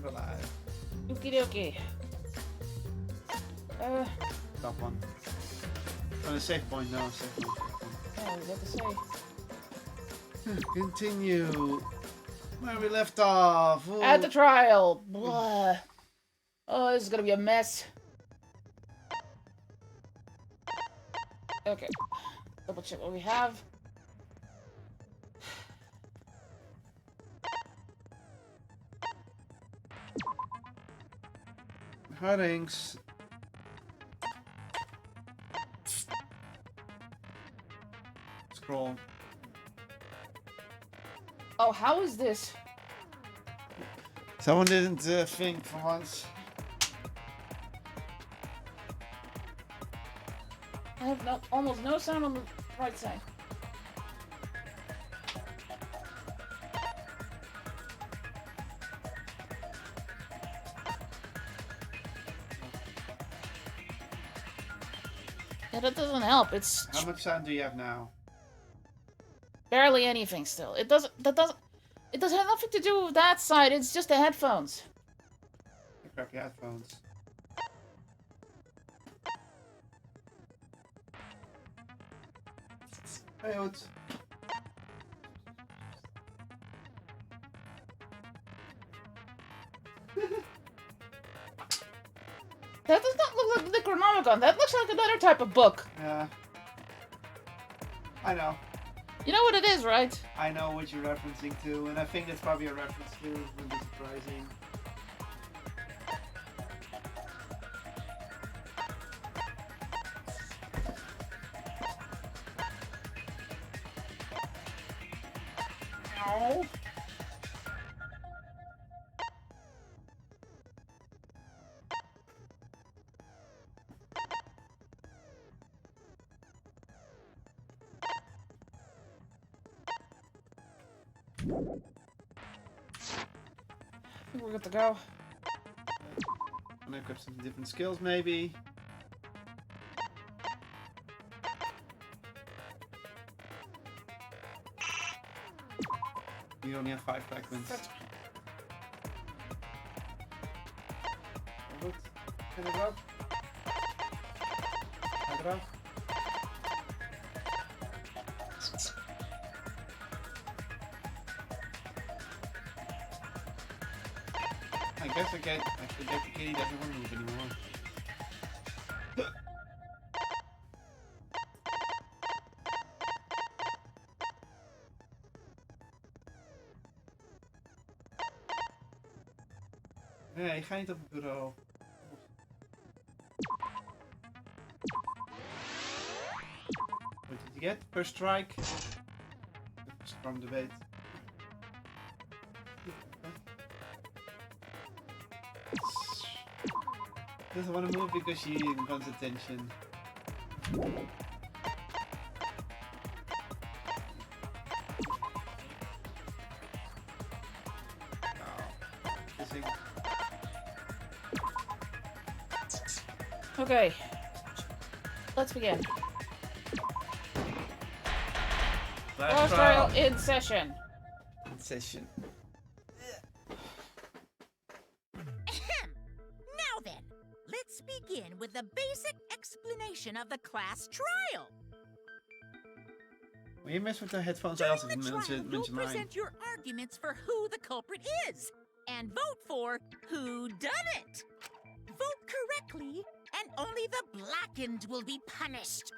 alive. Okie dokie. Top one. On a safe point, no, safe point. Oh, we got to say. Continue. Where we left off. Ooh. At the trial. Blah. Oh, this is gonna be a mess. Okay. Double check what we have. Headings. Scroll. Oh, how is this? Someone didn't think for once. I have almost no sound on the right side. Yeah, that doesn't help. It's How much sound do you have now? barely anything still. It doesn't have nothing to do with that side. It's just the headphones. Grab your headphones. Hey, Oats. That does not look like the Necronomicon. That looks like another type of book. Yeah. I know. You know what it is, right? I know what you're referencing to, and I think that's probably a reference to. It wouldn't be surprising. No. I think we're good to go. I'm gonna equip some different skills, maybe. We only have 5 fragments. Goed. Kan het eraf? Ga eraf. I guess I forget the kitty doesn't want to move anymore. Nee, ga niet op het bureau. What did you get? First strike. From the bait. Doesn't want to move because she wants attention. Okay. Let's begin. Last trial in session. In session. Now then, let's begin with the basic explanation of the class trial. Wil je mes met de headphones During als the trial, mensen you'll mij? present your arguments for who the culprit is, and vote for who done it. Vote correctly, and only the blackened will be punished.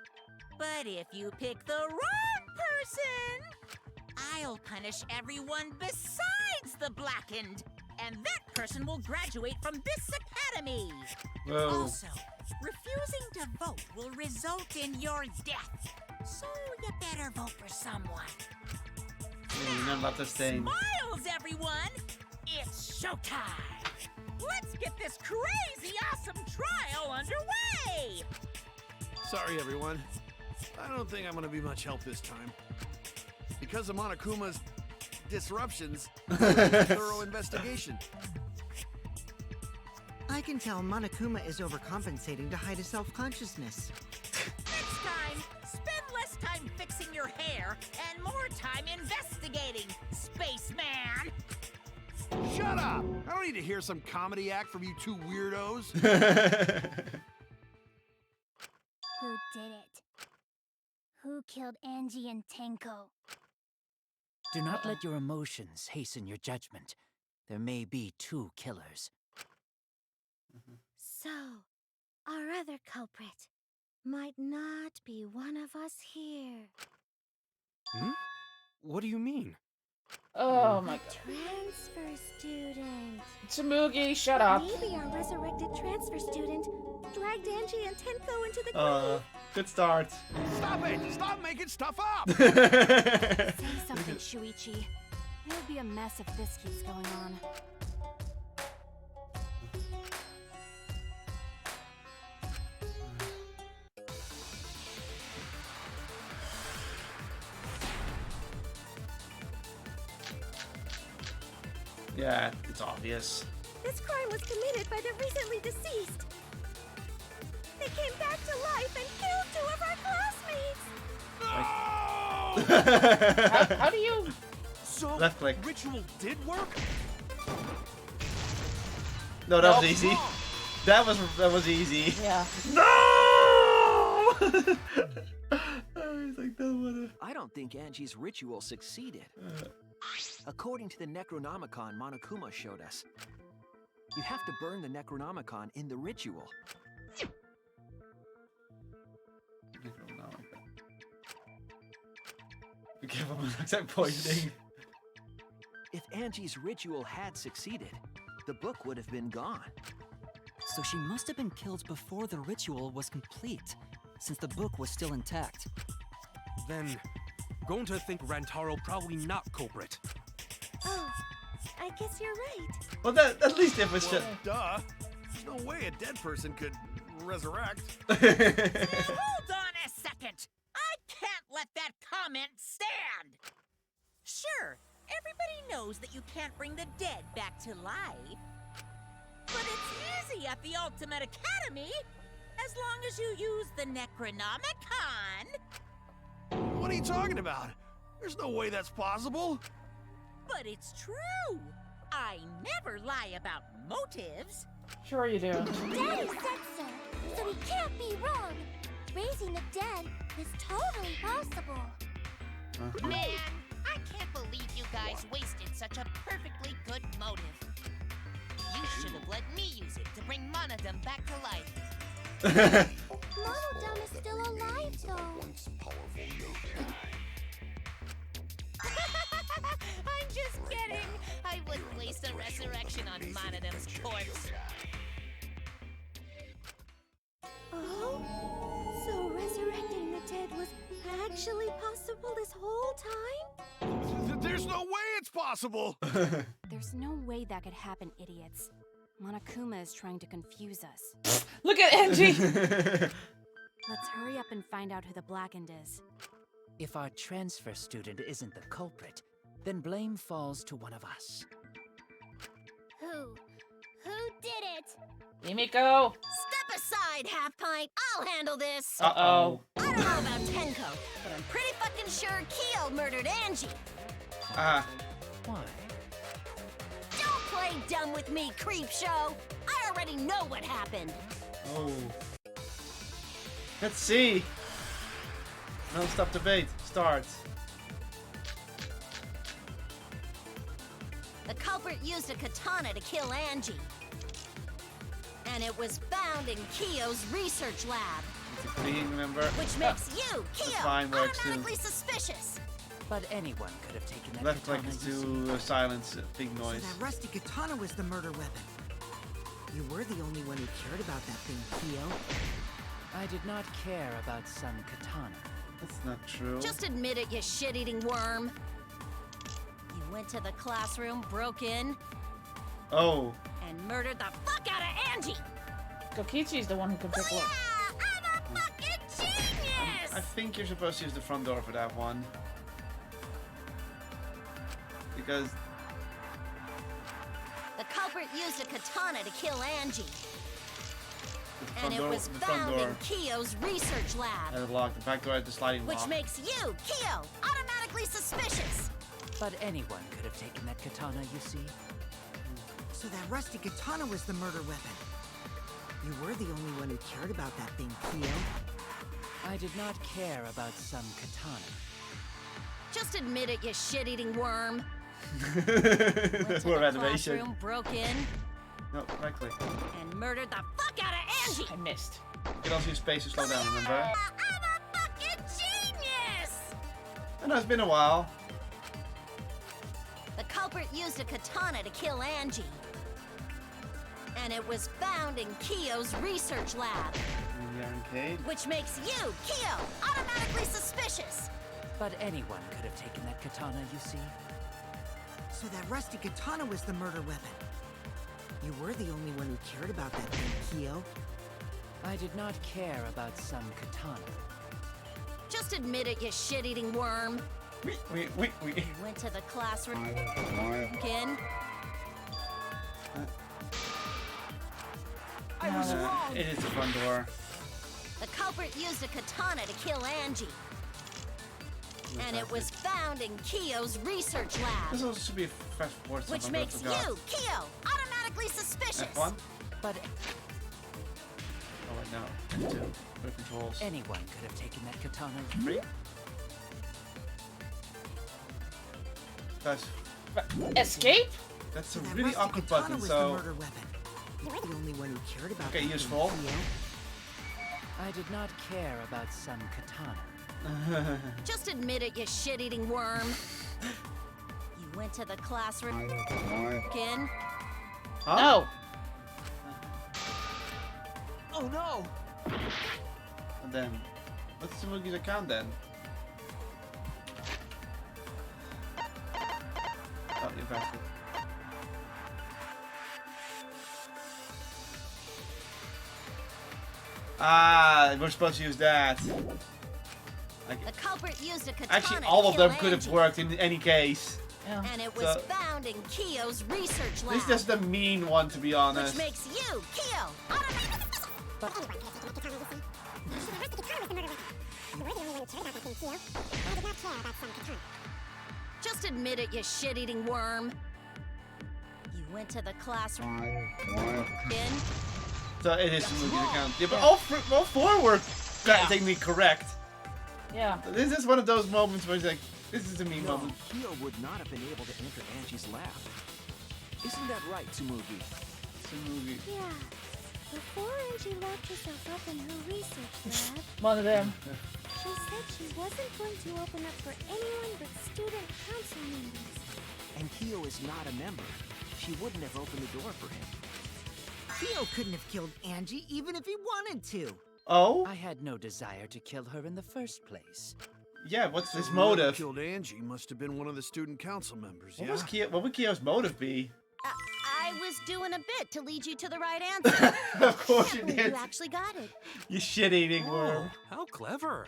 But if you pick the wrong person, I'll punish everyone besides the blackened, and that person will graduate from this academy. Whoa. Also, refusing to vote will result in your death. So you better vote for someone. Nee, laat dat steen. Smiles, everyone! It's showtime! Let's get this crazy awesome trial underway! Sorry, everyone. I don't think I'm gonna be much help this time. Because of Monokuma's disruptions, I need a thorough investigation. I can tell Monokuma is overcompensating to hide his self-consciousness. Next time, spend less time fixing your hair and more time investigating, spaceman! Shut up! I don't need to hear some comedy act from you two weirdos. Who did it? Who killed Angie and Tenko? Do not let your emotions hasten your judgment. There may be two killers. So, our other culprit might not be one of us here. Hmm? What do you mean? Oh my god. Transfer student. Tamugi, shut up. Maybe our resurrected transfer student dragged Angie and Tenko into the grave. Good start. Stop it! Stop making stuff up! Say something, Shuichi. It'll be a mess if this keeps going on. Yeah, it's obvious. This crime was committed by the recently deceased. They came back to life and killed 2 of our classmates. No! How do you... So, Left click. ritual did work? No, that was Nope. easy. That was easy. Yeah. No! He's like, don't wanna. I don't think Angie's ritual succeeded. According to the Necronomicon Monokuma showed us, you have to burn the Necronomicon in the ritual. Be careful with exact poisoning. If Angie's ritual had succeeded, the book would have been gone. So she must have been killed before the ritual was complete, since the book was still intact. Then, going to think Rantaro probably not culprit. Oh, I guess you're right. Well, that at least if it's Well, just. duh. There's no way a dead person could resurrect. Now hold on a second. I can't let that comment stand. Sure, everybody knows that you can't bring the dead back to life. But it's easy at the Ultimate Academy, as long as you use the Necronomicon. What are you talking about? There's no way that's possible. But it's true. I never lie about motives. Sure you do. Daddy said so, so he can't be wrong. Raising the dead is totally possible. Man, I can't believe you guys wasted such a perfectly good motive. You should have let me use it to bring Monodum back to life. Monodum is still alive, though. I'm just kidding. I wouldn't waste a resurrection on Monodum's corpse. Oh? So resurrecting the dead was actually possible this whole time? There's no way it's possible. There's no way that could happen, idiots. Monokuma is trying to confuse us. Look at Angie! Let's hurry up and find out who the Blackened is. If our transfer student isn't the culprit, then blame falls to one of us. Who did it? Himiko! Step aside, Half Pint. I'll handle this. Uh-oh. I don't know about Tenko, but I'm pretty fucking sure Kyo murdered Angie. Ah. Why? Don't play dumb with me, creep show. I already know what happened. Oh. Let's see. Non-stop debate. Start. The culprit used a katana to kill Angie. And it was found in Kyo's research lab. It's a clean, remember? Which makes you, Kyo, fine works too. automatically suspicious. But anyone could have taken that Left click katana, is you see. to silence big So noise. that rusty katana was the murder weapon. You were the only one who cared about that thing, Kyo. I did not care about some katana. That's not true. Just admit it, you shit-eating worm. You went to the classroom, broke in, Oh. and murdered the fuck out of Angie. Kokichi's the one who can pick Yeah, one. I'm a fucking genius! I think you're supposed to use the front door for that one. Because The culprit used a katana to kill Angie. the And front it door, was the front found door in Kyo's research lab. had a lock. The back door had the sliding Which lock. makes you, Kyo, automatically suspicious. But anyone could have taken that katana, you see. that rusty katana was the murder weapon. You were the only one who cared about that thing, Kyo. I did not care about some katana. Just admit it, you shit-eating worm. Poor animation. Classroom, broke in, No, right click. and murdered the fuck out of Angie. I missed. You can also use space to slow down, remember? I'm a fucking genius! I know it's been a while. The culprit used a katana to kill Angie. And it was found in Kyo's research lab. In the arcade. Which makes you, Kyo, automatically suspicious. But anyone could have taken that katana, you see. So that rusty katana was the murder weapon. You were the only one who cared about that thing, Kyo. I did not care about some katana. Just admit it, you shit-eating worm. We. You went to the classroom again. I was wrong! It is the front door. The culprit used a katana to kill Angie. And it was found in Kyo's research lab. This also should be a fast forward. Which makes you, Kyo, automatically suspicious. F1? But Oh wait, no. F2. For controls. anyone could have taken that katana. 3. Guys, Escape? that's a So that really rusty awkward katana button, was so... the murder weapon. You were the only one who cared about Okay, that useful. thing, Kyo. I did not care about some katana. Just admit it, you shit-eating worm. You went to the classroom again. Huh? No. Oh no! And then, what's Tsumugi's account then? Oh, you bastard. Ah, we're supposed to use that. The culprit used a katana Actually, all to of them kill could have Angie. worked in any case. Yeah. And it was So- found in Kyo's research lab. This is just the mean one, to be honest. Which makes you, Kyo, automatically. Just admit it, you shit-eating worm. You went to the classroom again. So it is Tsumugi's account. Yeah, but all four were technically correct. Yeah. So this is one of those moments where it's like, this is a mean No, moment. Kyo would not have been able to enter Angie's lab. Isn't that right, Tsumugi? Tsumugi. Yeah. Before Angie locked herself up in her research lab, One of them. she said she wasn't going to open up for anyone but student council members. And Kyo is not a member. She wouldn't have opened the door for him. Kyo couldn't have killed Angie even if he wanted to. Oh? I had no desire to kill her in the first place. Yeah, what's his Whoever motive? killed Angie must have been one of the student council members, What yeah? was what would Kyo's motive be? I was doing a bit to lead you to the right answer. Of course you Can't believe did. you actually got it. You shit-eating worm. How clever.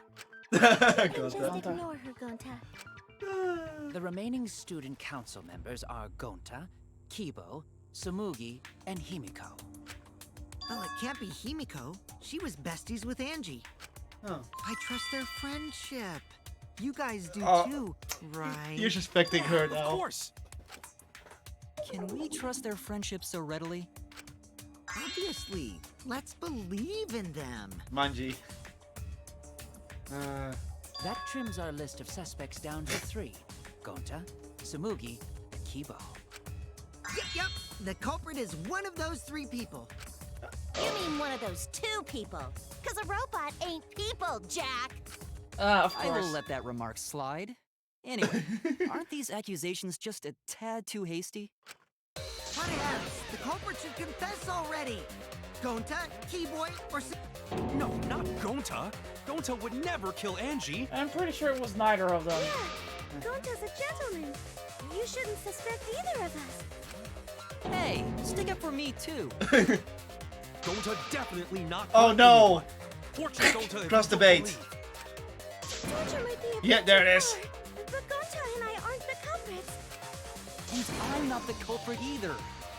Just Gonta. ignore her, Gonta. The remaining student council members are Gonta, Kibo, Tsumugi, and Himiko. Well, it can't be Himiko. She was besties with Angie. Oh. I trust their friendship. You guys do Oh. too, right? You're suspecting her Of now. course. Can we trust their friendship so readily? Obviously. Let's believe in them. Manji. That trims our list of suspects down to 3. Gonta, Tsumugi, and Kibo. Yep. The culprit is one of those 3 people. You mean one of those 2 people. Because a robot ain't people, Jack. Of I will course. let that remark slide. Anyway, aren't these accusations just a tad too hasty? What else? The culprit should confess already. Gonta, Keyboy, or... No, not Gonta. Gonta would never kill Angie. I'm pretty sure it was neither of them. Yeah, Gonta's a gentleman. You shouldn't suspect either of us. Hey, stick up for me too. Gonta definitely not. Oh killed no! anyone. Torture Gonta if Cross you don't debate. believe. Torture might be a Yeah, bit there too it is. far, but Gonta and I aren't the culprits. And I'm not the culprit either.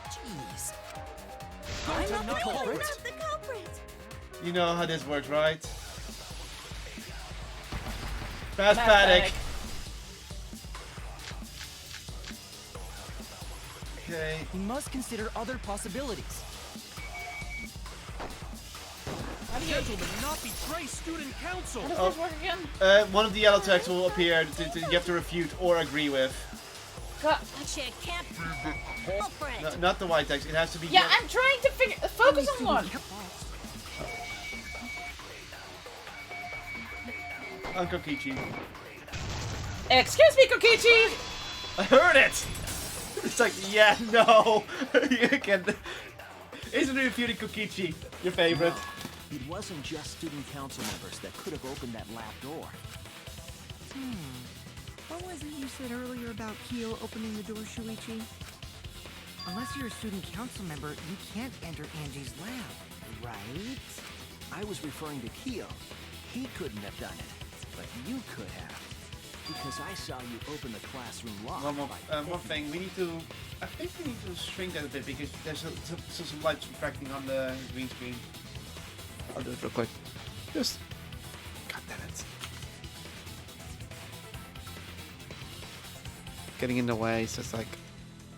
Jeez. Gonta I'm not the not You're culprit. not the culprit. You know how this works, right? Fast Fast panic. Okay. We must consider other possibilities. How do you... Gentlemen, not betray student council! How does this work again? One of the yellow text will appear you have to refute or agree with. God. But you can't be the culprit. No, not the white text. It has to be. Yeah, I'm trying to figure... Focus on one. Uncle Kichi. Excuse me, Kokichi! I heard it! It's like, yeah, no. You can... Isn't refuting Kokichi your favorite? No, it wasn't just student council members that could have opened that lab door. What was it you said earlier about Kyo opening the door, Shuichi? Unless you're a student council member, you can't enter Angie's lab, right? I was referring to Kyo. He couldn't have done it, but you could have. Because I saw you open the classroom lock. One thing, we need to... I think we need to shrink that a bit because there's some lights refracting on the green screen. I'll do it real quick. Just... God damn it. Getting in the way, so it's like...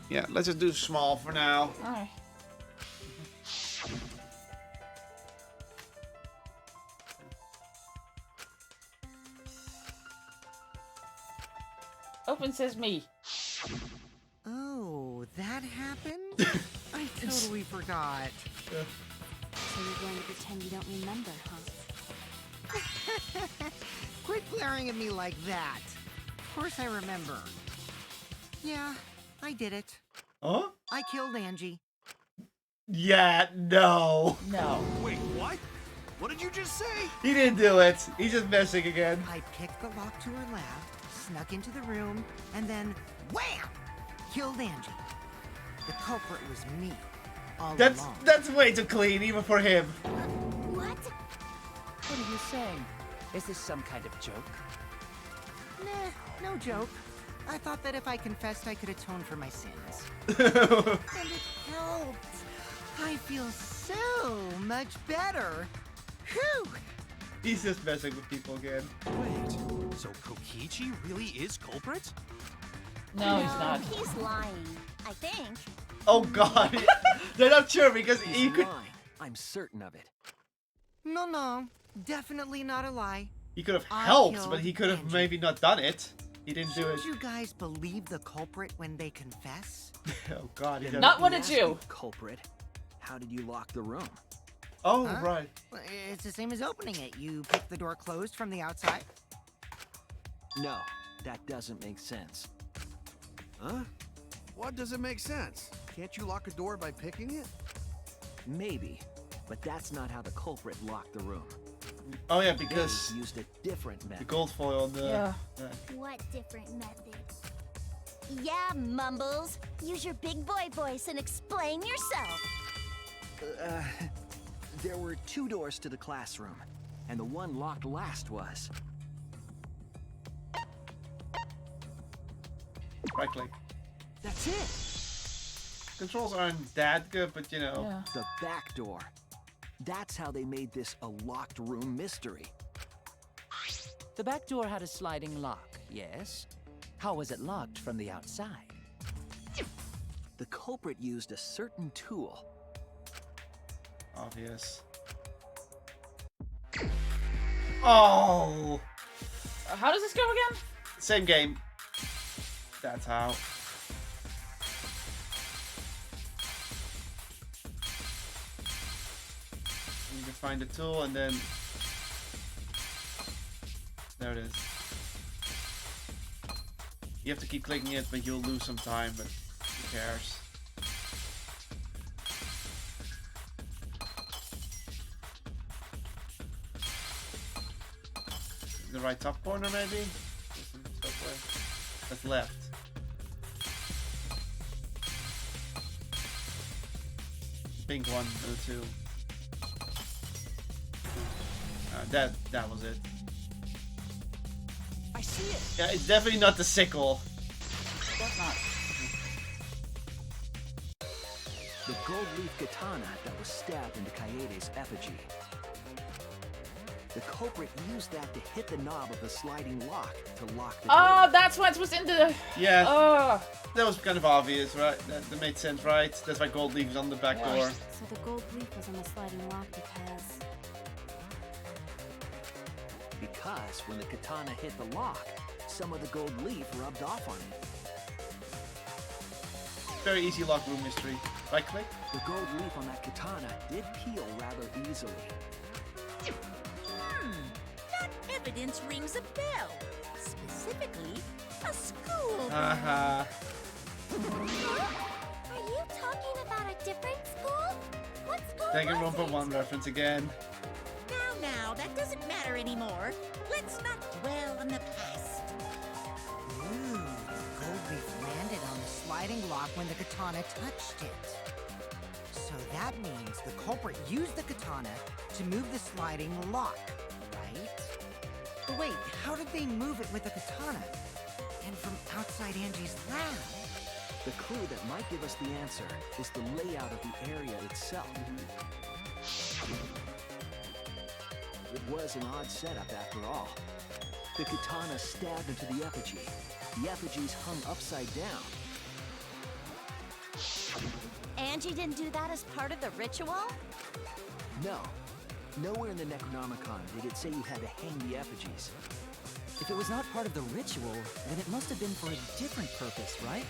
Yeah, let's just do small for now. Alright. Open says me. Oh, that happened? I totally forgot. So you're going to pretend you don't remember, huh? Quit glaring at me like that. Of course I remember. Yeah, I did it. Huh? I killed Angie. Yeah, no. No. Wait, what? What did you just say? He didn't do it. He's just messing again. I picked the lock to her lab, snuck into the room, and then wham! Killed Angie. The culprit was me. All along. That's way too clean, even for him. What? What are you saying? Is this some kind of joke? Nah, no joke. I thought that if I confessed, I could atone for my sins. And it helped. I feel so much better. Whew! He's just messing with people again. Wait, so Kokichi really is culprit? No, he's not. He's lying, I think. Oh god. They're not sure because He's he could... lying. I'm certain of it. No, definitely not a lie. He could have I helped, killed but he could have Angie. maybe not done it. He didn't do it. Shouldn't you guys believe the culprit when they confess? Oh god, he Then doesn't. Not let when me it's ask you. Culprit. How did you lock the room? Oh, Huh? right. Well, it's the same as opening it. You pick the door closed from the outside. No, that doesn't make sense. Huh? What doesn't make sense? Can't you lock a door by picking it? Maybe, but that's not how the culprit locked the room. Oh yeah, They because used a different the method. gold foil on the... Yeah. What different method? Yeah, Mumbles. Use your big boy voice and explain yourself. There were 2 doors to the classroom, and the one locked last was. Right click. That's it! Controls aren't that good, but you know. Yeah. The back door. That's how they made this a locked room mystery. The back door had a sliding lock, yes? How was it locked from the outside? The culprit used a certain tool. Obvious. Oh! How does this go again? Same game. That's how. You can find the tool and then... There it is. You have to keep clicking it, but you'll lose some time, but who cares? The right top corner, maybe? That's left. Pink one, the 2. That was it. I see it! Yeah, it's definitely not the sickle. That's not. The gold leaf katana that was stabbed into Kaede's effigy. The culprit used that to hit the knob of the sliding lock to lock the Oh, door. that's why it was in the... Yeah, Oh. that was kind of obvious, right? That made sense, right? That's why gold leaf is on the back door. So the gold leaf was on the sliding lock Because when the katana hit the lock, some of the gold leaf rubbed off on it. Very easy lock room mystery. Right click. The gold leaf on that katana did peel rather easily. That evidence rings a bell. Specifically, a school. Haha. Are you talking about a different school? What school Danganronpa was 1 reference again. Now, that doesn't matter anymore. Let's not dwell on the past. Ooh, the gold leaf landed on the sliding lock when the katana touched it. So that means the culprit used the katana to move the sliding lock, right? But wait, how did they move it with the katana? And from outside Angie's lab? The clue that might give us the answer is the layout of the area itself. It was an odd setup after all. The katana stabbed into the effigy. The effigies hung upside down. Angie didn't do that as part of the ritual? No. Nowhere in the Necronomicon did it say you had to hang the effigies. If it was not part of the ritual, then it must have been for a different purpose, right?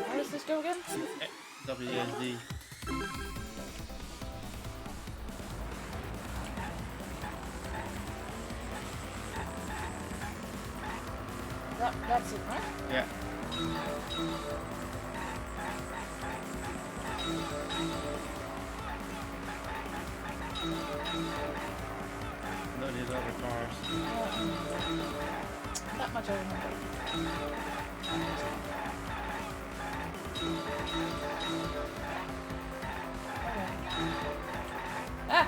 How does this go again? WSD. That's it, right? Yeah. No, these other cars. That much I remember. Ah!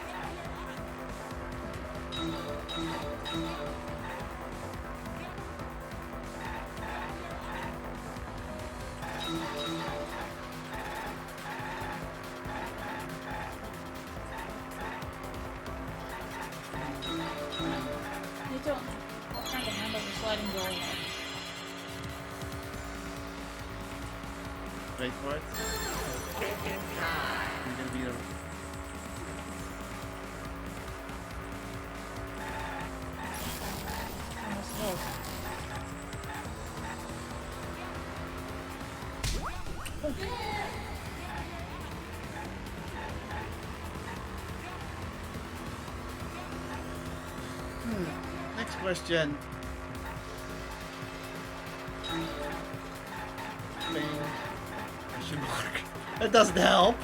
You don't. I'm trying to handle the sliding door. Wait for it. You're gonna be a... Next question. Question mark. That doesn't help.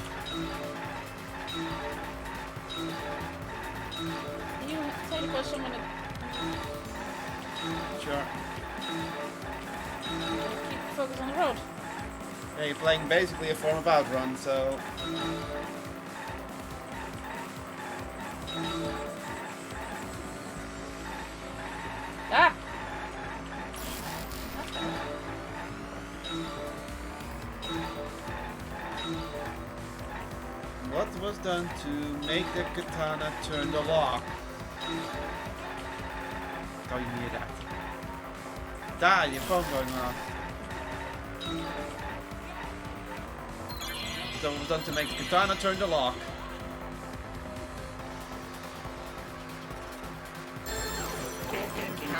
Can you say the question when it... Sure. Keep focus on the road. Yeah, you're playing basically a form of outrun, so... Ah! What was done to make the katana turn the lock? Oh, you hear that? Daar, your phone going off. So what was done to make the katana turn the lock?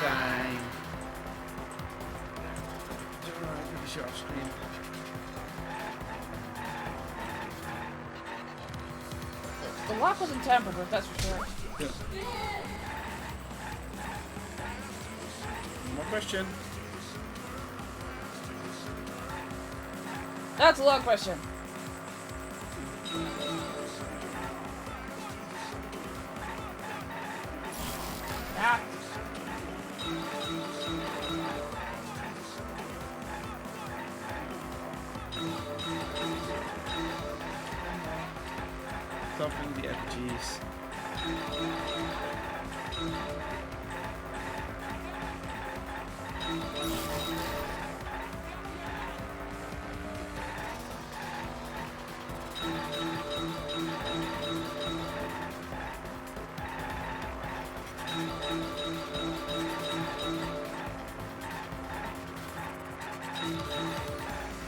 Time. Pretty sure off screen. The lock wasn't tampered with, that's for sure. Yeah. One more question. That's a long question. Ah. stopping the effigies.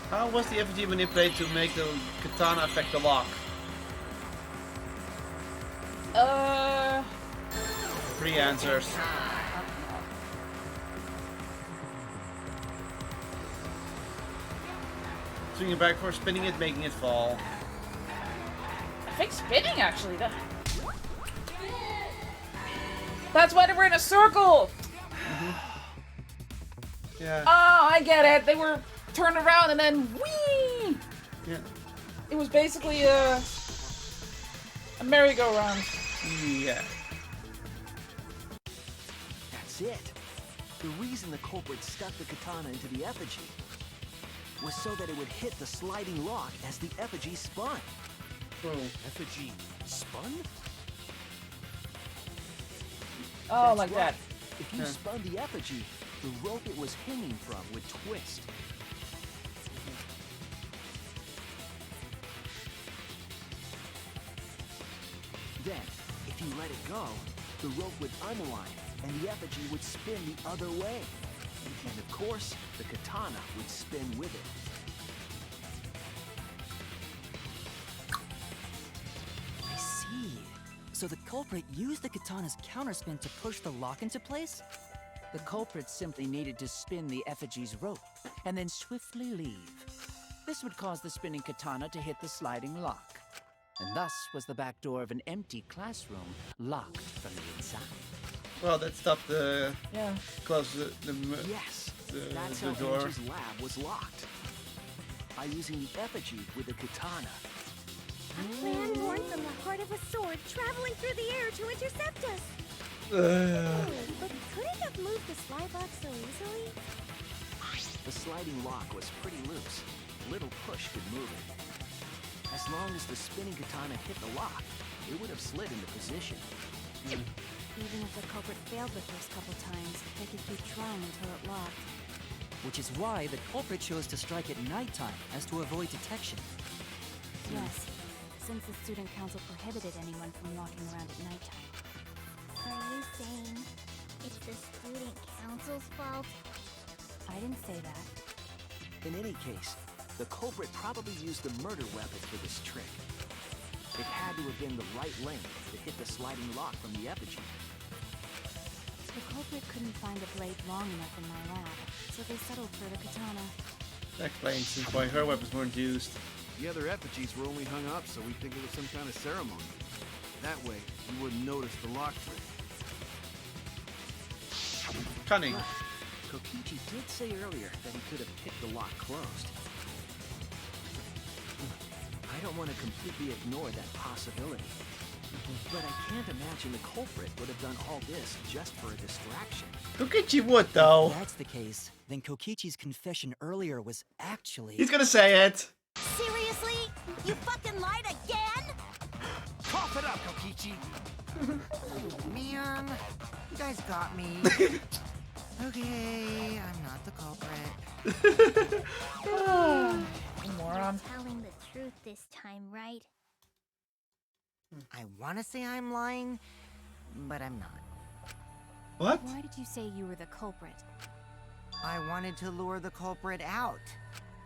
How was the effigy manipulated to make the katana affect the lock? Three answers. Swinging back for spinning it, making it fall. I think spinning actually. That's why they were in a circle. Yeah. Oh, I get it. They were turned around and then whee! Yeah. It was basically a merry-go-round. Yeah. That's it. The reason the culprit stuck the katana into the effigy was so that it would hit the sliding lock as the effigy spun. Effigy spun? Oh, That's like right. that. If you spun the effigy, the rope it was hanging from would twist. Then, if you let it go, the rope would unwind and the effigy would spin the other way. And of course, the katana would spin with it. I see. So the culprit used the katana's counterspin to push the lock into place? The culprit simply needed to spin the effigy's rope and then swiftly leave. This would cause the spinning katana to hit the sliding lock. And thus was the back door of an empty classroom locked from the inside. Well, that stopped the close Yes, the that's how door. Angie's lab was locked. By using the effigy with the katana. A man born from the heart of a sword traveling through the air to intercept us. But could it have moved the slide lock so easily? The sliding lock was pretty loose. A little push could move it. As long as the spinning katana hit the lock, it would have slid into position. Even if the culprit failed the first couple times, they could keep trying until it locked. Which is why the culprit chose to strike at nighttime as to avoid detection. Yes, since the student council prohibited anyone from walking around at nighttime. Are you saying it's the student council's fault? I didn't say that. In any case, the culprit probably used the murder weapon for this trick. It had to have been the right length to hit the sliding lock from the effigy. The culprit couldn't find a blade long enough in my lab, so they settled for the katana. That explains why her weapons weren't used. The other effigies were only hung up so we think it was some kind of ceremony. That way, you wouldn't notice the lock trick. Cunning. But Kokichi did say earlier that he could have hit the lock closed. I don't want to completely ignore that possibility. But I can't imagine the culprit would have done all this just for a distraction. Kokichi would, though. If that's the case, then Kokichi's confession earlier was actually... He's gonna say it. Seriously? You fucking lied again? Cough it up, Kokichi! Man, you guys got me. Okay, I'm not the culprit. Moron. Telling the truth this time, right? I want to say I'm lying, but I'm not. What? Why did you say you were the culprit? I wanted to lure the culprit out.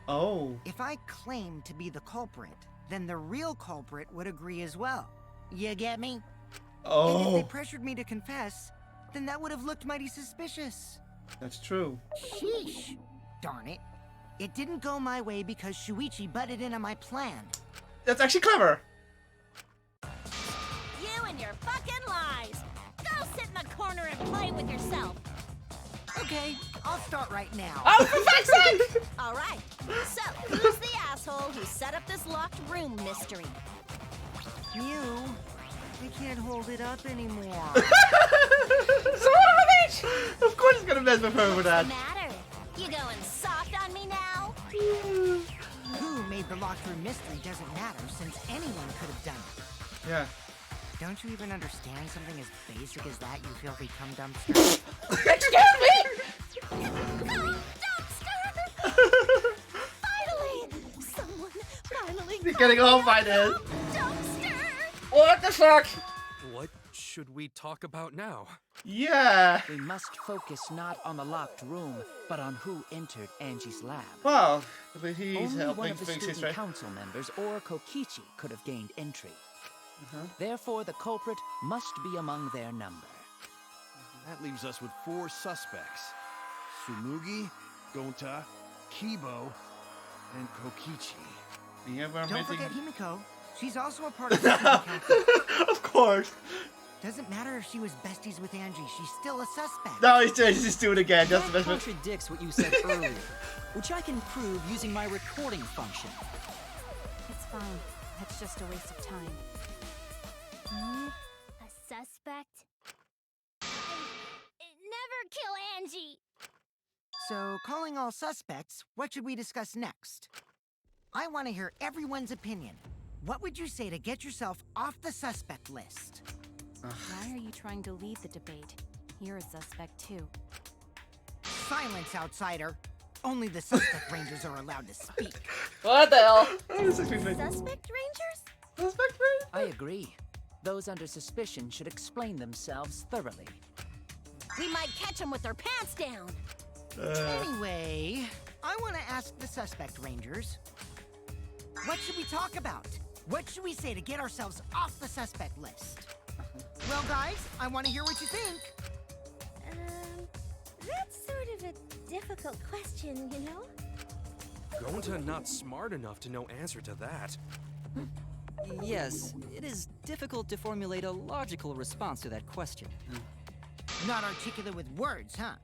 Oh. If I claimed to be the culprit, then the real culprit would agree as well. You get me? And if they pressured me to confess, then that would have looked mighty suspicious. That's true. Sheesh. Darn it. It didn't go my way because Shuichi butted in on my plan. That's actually clever. You and your fucking lies! Go sit in the corner and play with yourself! Okay, I'll start right now. Oh, for fuck's sake! Alright, so who's the asshole who set up this locked room mystery? You. I can't hold it up anymore. Son of a bitch! Of course he's gonna mess with her with What's that. the matter? You going soft on me now? Who made the locked room mystery doesn't matter since anyone could have done it. Yeah. Don't you even understand something as basic as that, you filthy cum dumpster? Excuse me! Finally! Someone finally You're getting all by this. What the fuck? What should we talk about now? Yeah. We must focus not on the locked room, but on who entered Angie's lab. Well, but he's Only one helping of the fix his student council members or Kokichi could have gained entry. Therefore, the culprit must be among their number. That leaves us with 4 suspects. Tsumugi, Gonta, Kibo, and Kokichi. Yeah, we're Don't missing. forget Himiko. She's also a part of the student council. Of course. Doesn't matter if she was besties with Angie, she's still a suspect. No, he's just doing it again. That's the That best. contradicts what you said earlier, which I can prove using my recording function. It's fine. That's just a waste of time. A suspect? Never kill Angie! So, calling all suspects, what should we discuss next? I want to hear everyone's opinion. What would you say to get yourself off the suspect list? Why are you trying to lead the debate? You're a suspect too. Silence, outsider. Only the suspect rangers are allowed to speak. What the hell? Suspect Rangers? Suspect Rangers? I agree. Those under suspicion should explain themselves thoroughly. We might catch them with their pants down. Anyway, I want to ask the suspect rangers. What should we talk about? What should we say to get ourselves off the suspect list? Well, guys, I want to hear what you think. That's sort of a difficult question, you know? Gonta not smart enough to know answer to that. Yes, it is difficult to formulate a logical response to that question. Not articulate with words, huh?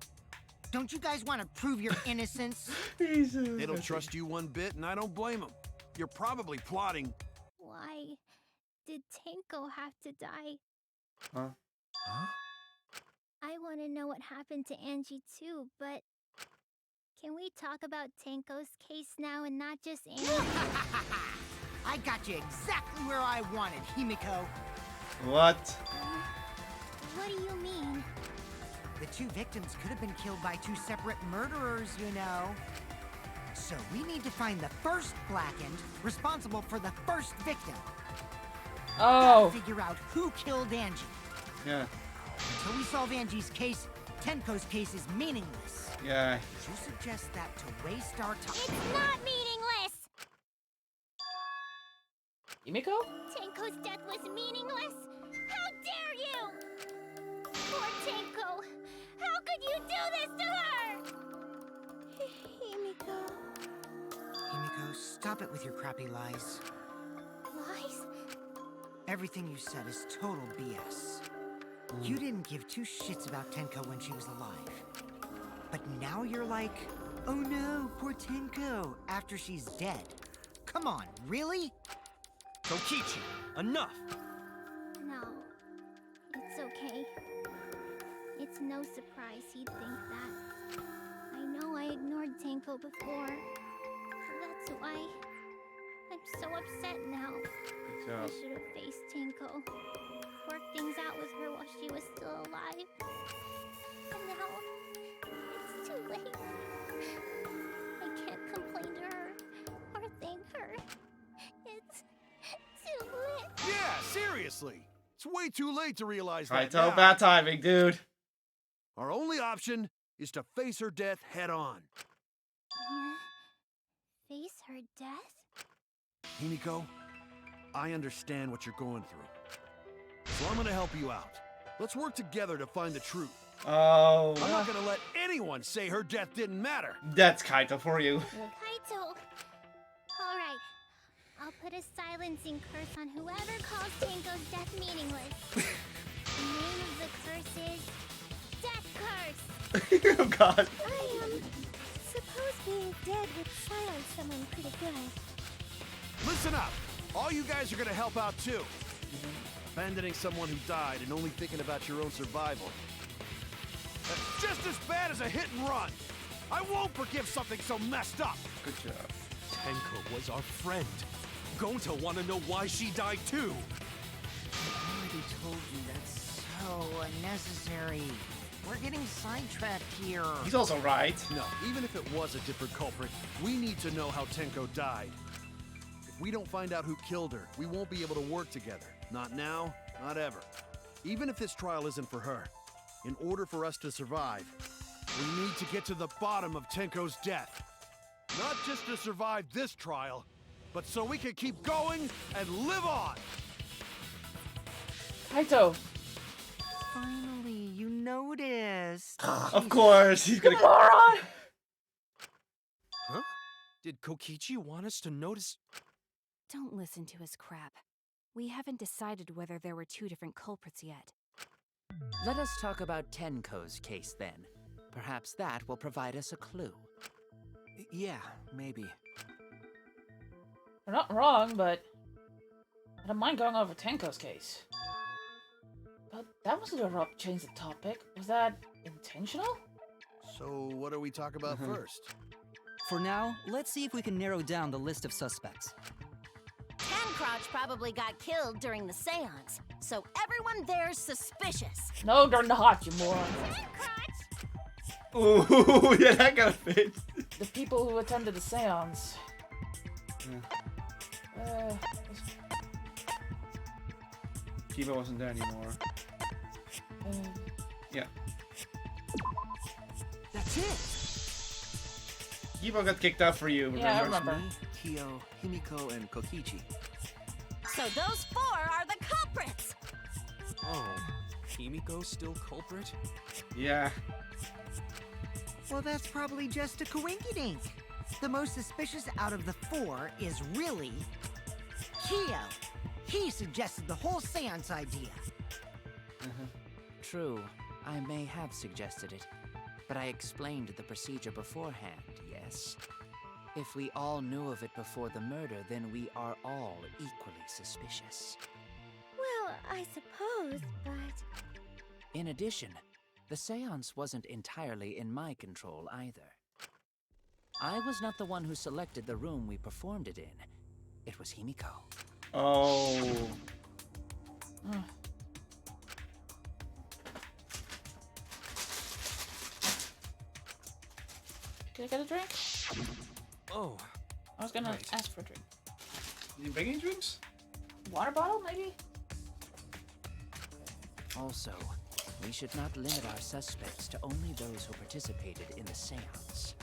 Don't you guys want to prove your innocence? They don't trust you one bit, and I don't blame them. You're probably plotting. Why did Tenko have to die? Huh? I want to know what happened to Angie too, but can we talk about Tenko's case now and not just Angie? I got you exactly where I wanted, Himiko. What? What do you mean? The 2 victims could have been killed by 2 separate murderers, you know. So we need to find the first Blackened responsible for the first victim. Oh. Gotta figure out who killed Angie. Yeah. Until we solve Angie's case, Tenko's case is meaningless. Yeah. Would you suggest that to waste our time? It's not meaningless! Himiko? Tenko's death was meaningless? How dare you! Poor Tenko! How could you do this to her? Himiko... Himiko, stop it with your crappy lies. Lies? Everything you said is total BS. You didn't give 2 shits about Tenko when she was alive. But now you're like, oh no, poor Tenko, after she's dead. Come on, really? Kokichi, enough! No. It's okay. It's no surprise he'd think that. I know I ignored Tenko before. That's why I'm so upset now. Good I job. should have faced Tenko. Worked things out with her while she was still alive. And now, it's too late. I can't complain to her or thank her. It's too late. Yeah, seriously. It's way too late to realize Right, that so now. bad timing, dude. Our only option is to face her death head on. Face her death? Himiko, I understand what you're going through. So I'm gonna help you out. Let's work together to find the truth. Oh. I'm not gonna let anyone say her death didn't matter. That's Kaito for you. Kaito! Alright. I'll put a silencing curse on whoever calls Tenko's death meaningless. The name of the curse is... Death Curse! Oh god. I suppose being dead would silence someone pretty good. Listen up. All you guys are gonna help out too. Abandoning someone who died and only thinking about your own survival. That's just as bad as a hit and run. I won't forgive something so messed up. Good job. Tenko was our friend. Gonta want to know why she died too. Nobody told me that's so unnecessary. We're getting sidetracked here. He's also right. No, even if it was a different culprit, we need to know how Tenko died. If we don't find out who killed her, we won't be able to work together. Not now, not ever. Even if this trial isn't for her, in order for us to survive, we need to get to the bottom of Tenko's death. Not just to survive this trial, but so we can keep going and live on! Kaito. Finally, you noticed. Of course, he's gonna. Moron! Huh? Did Kokichi want us to notice? Don't listen to his crap. We haven't decided whether there were two different culprits yet. Let us talk about Tenko's case then. Perhaps that will provide us a clue. Yeah, maybe. We're not wrong, but I don't mind going over Tenko's case. But that was a rough change of topic. Was that intentional? So what do we talk about first? For now, let's see if we can narrow down the list of suspects. Tancrotch probably got killed during the seance, so everyone there's suspicious. No, during the hot, you moron. Ooh, yeah, that got a fit. The people who attended the seance. Kiba wasn't there anymore. Yeah. That's it. Kiba got kicked out for you, Yeah, I remember? remember. Kyo, Himiko, and Kokichi. So those four are the culprits! Oh, Himiko's still culprit? Yeah. Well, that's probably just a coinkydink. The most suspicious out of the four is really Kyo. He suggested the whole seance idea. True, I may have suggested it, but I explained the procedure beforehand, yes? If we all knew of it before the murder, then we are all equally suspicious. Well, I suppose, but... In addition, the seance wasn't entirely in my control either. I was not the one who selected the room we performed it in. It was Himiko. Oh. Can I get a drink? Oh. I was gonna Right. ask for a drink. You bring any drinks? Water bottle, maybe? Also, we should not limit our suspects to only those who participated in the seance.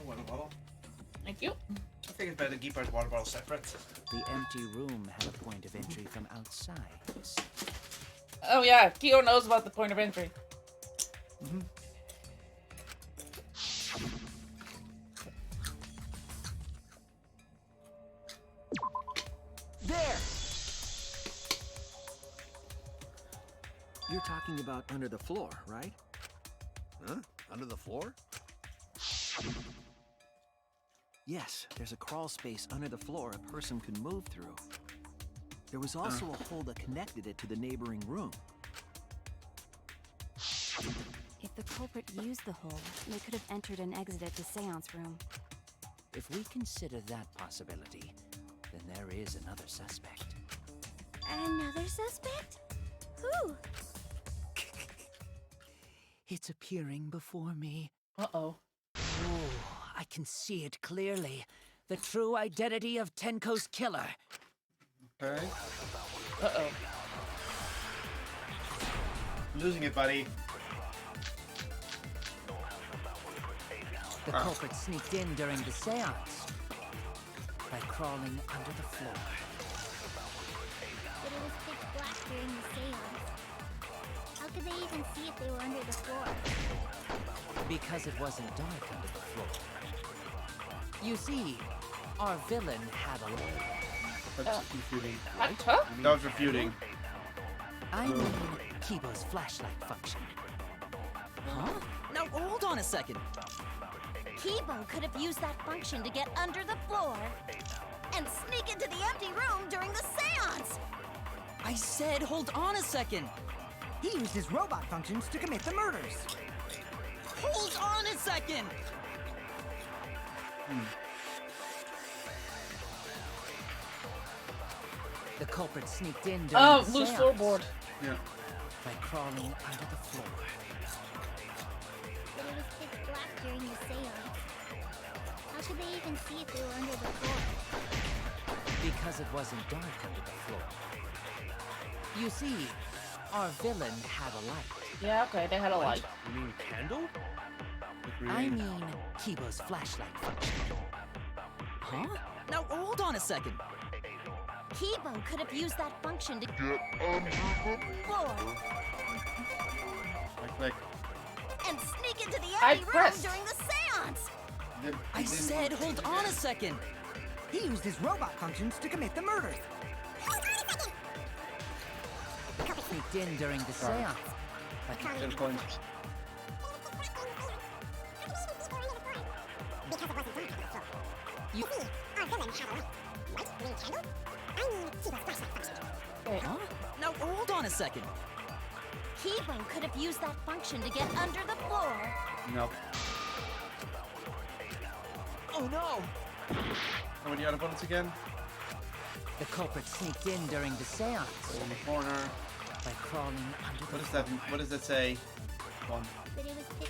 Water bottle. Thank you. I think it's better to keep our water bottle separate. The empty room had a point of entry from outside. Oh yeah, Kyo knows about the point of entry. There! You're talking about under the floor, right? Huh? Under the floor? Yes, there's a crawl space under the floor a person can move through. There was also a hole that connected it to the neighboring room. If the culprit used the hole, they could have entered and exited the seance room. If we consider that possibility, then there is another suspect. Another suspect? Who? It's appearing before me. Uh-oh. Oh, I can see it clearly. The true identity of Tenko's killer. Okay. Uh-oh. Losing it, buddy. The culprit sneaked in during the seance by crawling under the floor. But it was pitch black during the seance. How could they even see if they were under the floor? Because it wasn't dark under the floor. You see, our villain had a... That's refuting. Huh? That was refuting. I mean, Kibo's flashlight function. Huh? Now hold on a second. Kibo could have used that function to get under the floor and sneak into the empty room during the seance. I said, hold on a second. He used his robot functions to commit the murders. Hold on a second. The culprit sneaked in during Oh, the loose seance floorboard. Yeah. by crawling under the floor. But it was pitch black during the seance. How could they even see if they were under the floor? Because it wasn't dark under the floor. You see, our villain had a light. Yeah, okay, they had a light. You mean candle? I mean, Kibo's flashlight function. Huh? Now hold on a second. Kibo could have used that function to get under the floor Click. and sneak into the I empty room pressed. during the seance. I said, hold on a second. He used his robot functions to commit the murders. Sneaked in during the seance. Get a point. You... Wait, Huh? Now hold on a second. Kibo could have used that function to get under the floor Nope. Oh no! How many other bullets again? The culprit sneaked in during the seance In the corner. by crawling under the What is that? What does that say? One. but it was pitch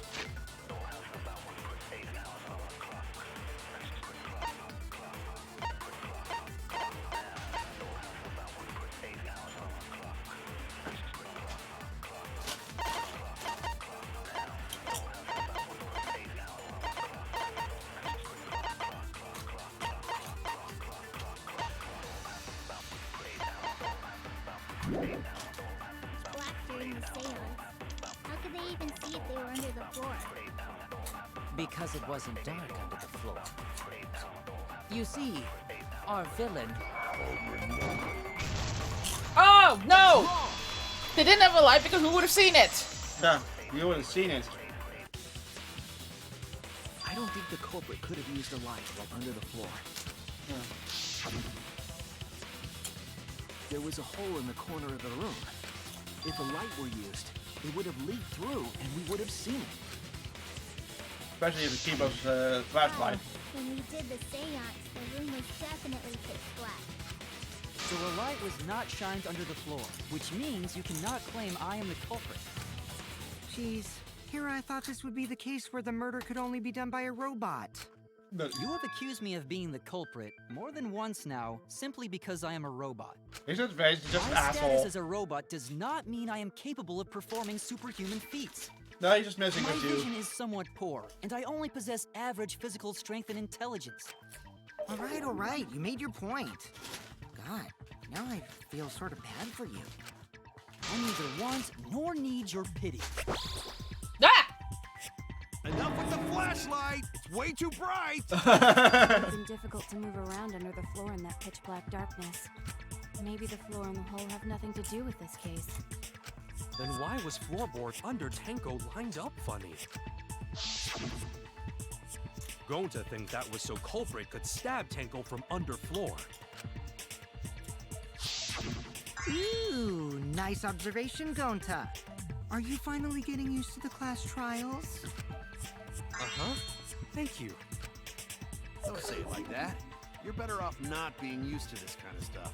black during the seance. How could they even see if they were under the floor? Because it wasn't dark under the floor. You see, our villain... Oh, no! They didn't have a light because we would have seen it. Yeah, you would have seen it. I don't think the culprit could have used a light while under the floor. There was a hole in the corner of the room. If a light were used, it would have leaked through and we would have seen it. Especially if it's Kibo's flashlight. When we did the seance, the room was definitely pitch black. So a light was not shined under the floor, which means you cannot claim I am the culprit. Jeez, here I thought this would be the case where the murder could only be done by a robot. You have accused me of being the culprit more than once now, simply because I am a robot. He's just very, just an My status asshole. as a robot does not mean I am capable of performing superhuman feats. No, he's just messing My with you. vision is somewhat poor, and I only possess average physical strength and intelligence. All right, you made your point. God, now I feel sort of bad for you. I neither want nor need your pity. Ah! Enough with the flashlight! It's way too bright! It's been difficult to move around under the floor in that pitch black darkness. Maybe the floor and the hole have nothing to do with this case. Then why was floorboard under Tenko lined up funny? Going to think that was so culprit could stab Tenko from under floor. Ooh, nice observation, Gonta. Are you finally getting used to the class trials? Uh-huh. Thank you. Don't say it like that. You're better off not being used to this kind of stuff.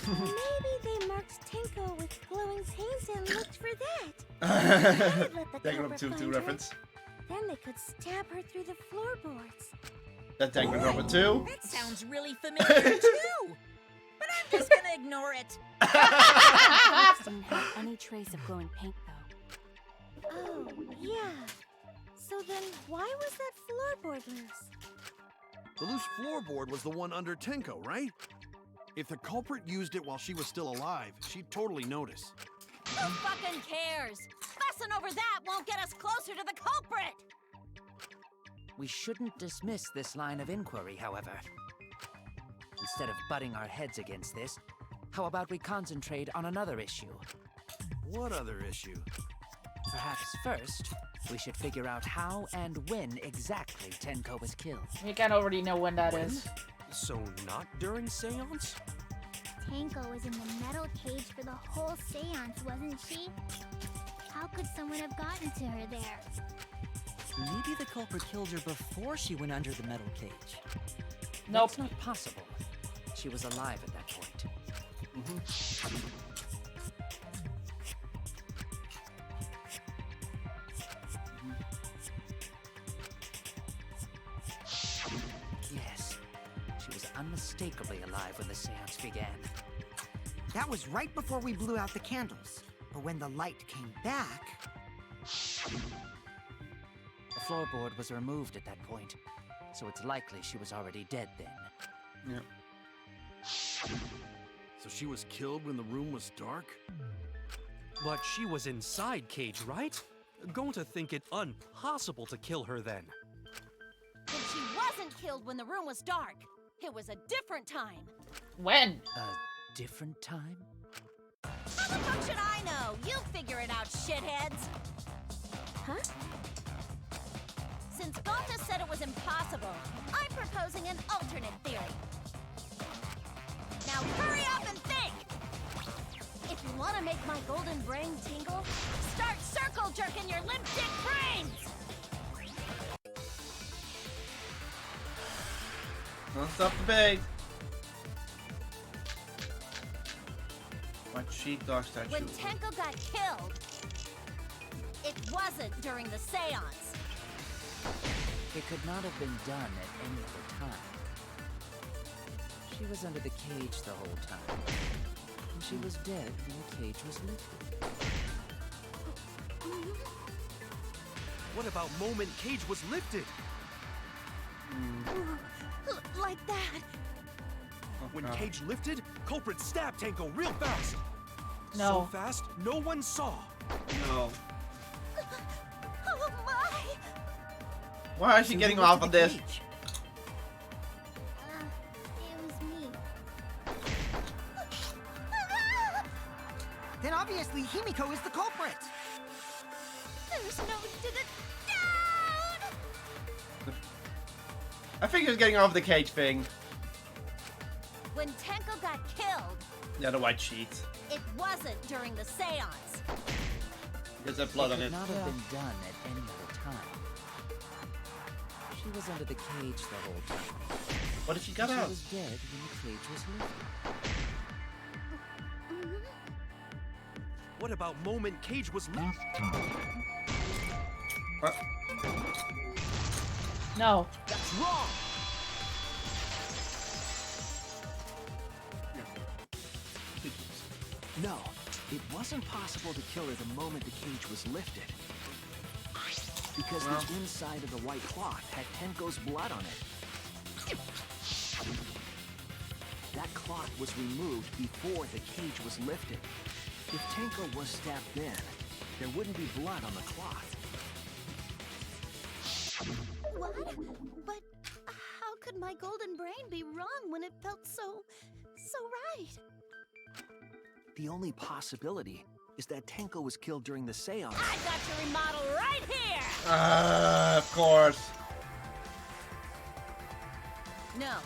Maybe they marked Tenko with glowing paint and looked for that. Let the Danganronpa culprit 2 find her. reference. Then they could stab her through the floorboards. That's Danganronpa 2. That sounds really familiar too. But I'm just gonna ignore it. Fox didn't have any trace of glowing paint, though. Oh, yeah. So then why was that floorboard loose? The loose floorboard was the one under Tenko, right? If the culprit used it while she was still alive, she'd totally notice. Who fucking cares? Fussing over that won't get us closer to the culprit. We shouldn't dismiss this line of inquiry, however. Instead of butting our heads against this, how about we concentrate on another issue? What other issue? Perhaps first, we should figure out how and when exactly Tenko was killed. We can already know when that is. So not during seance? Tanko was in the metal cage for the whole seance, wasn't she? How could someone have gotten to her there? Maybe the culprit killed her before she went under the metal cage. Nope. That's not possible. She was alive at that point. Yes, she was unmistakably alive when the seance began. That was right before we blew out the candles. But when the light came back... The floorboard was removed at that point, so it's likely she was already dead then. Yep. So she was killed when the room was dark? But she was inside Cage, right? Going to think it impossible to kill her then. And she wasn't killed when the room was dark. It was a different time. When? A different time? How the fuck should I know? You figure it out, shitheads. Huh? Since Gonta said it was impossible, I'm proposing an alternate theory. Now hurry up and think! If you want to make my golden brain tingle, start circle jerking your limp dick brains! Don't stop the bait. What sheepdog statue? When Tenko got killed, it wasn't during the seance. It could not have been done at any other time. She was under the cage the whole time. And she was dead when the cage was lifted. What about moment Cage was lifted? Like that. When Cage lifted, culprit stabbed Tenko real fast. No. So fast, no one saw. No. Oh my! Why is she getting off on this? It was me. Then obviously Himiko is the culprit! There's no down! I think he was getting off the cage thing. When Tenko got killed, Yeah, the white sheet. it wasn't during the seance. There's that blood It on could it. not have been done at any other time. She was under the cage the whole time. What if she got She out? was dead when the cage was lifted. What about moment Cage was lifted? What? No. That's wrong! No, it wasn't possible to kill her the moment the cage was lifted. Because Well. the inside of the white cloth had Tenko's blood on it. That cloth was removed before the cage was lifted. If Tenko was stabbed then, there wouldn't be blood on the cloth. What? But how could my golden brain be wrong when it felt so right? The only possibility is that Tenko was killed during the seance. I got your remodel right here! Of course. No,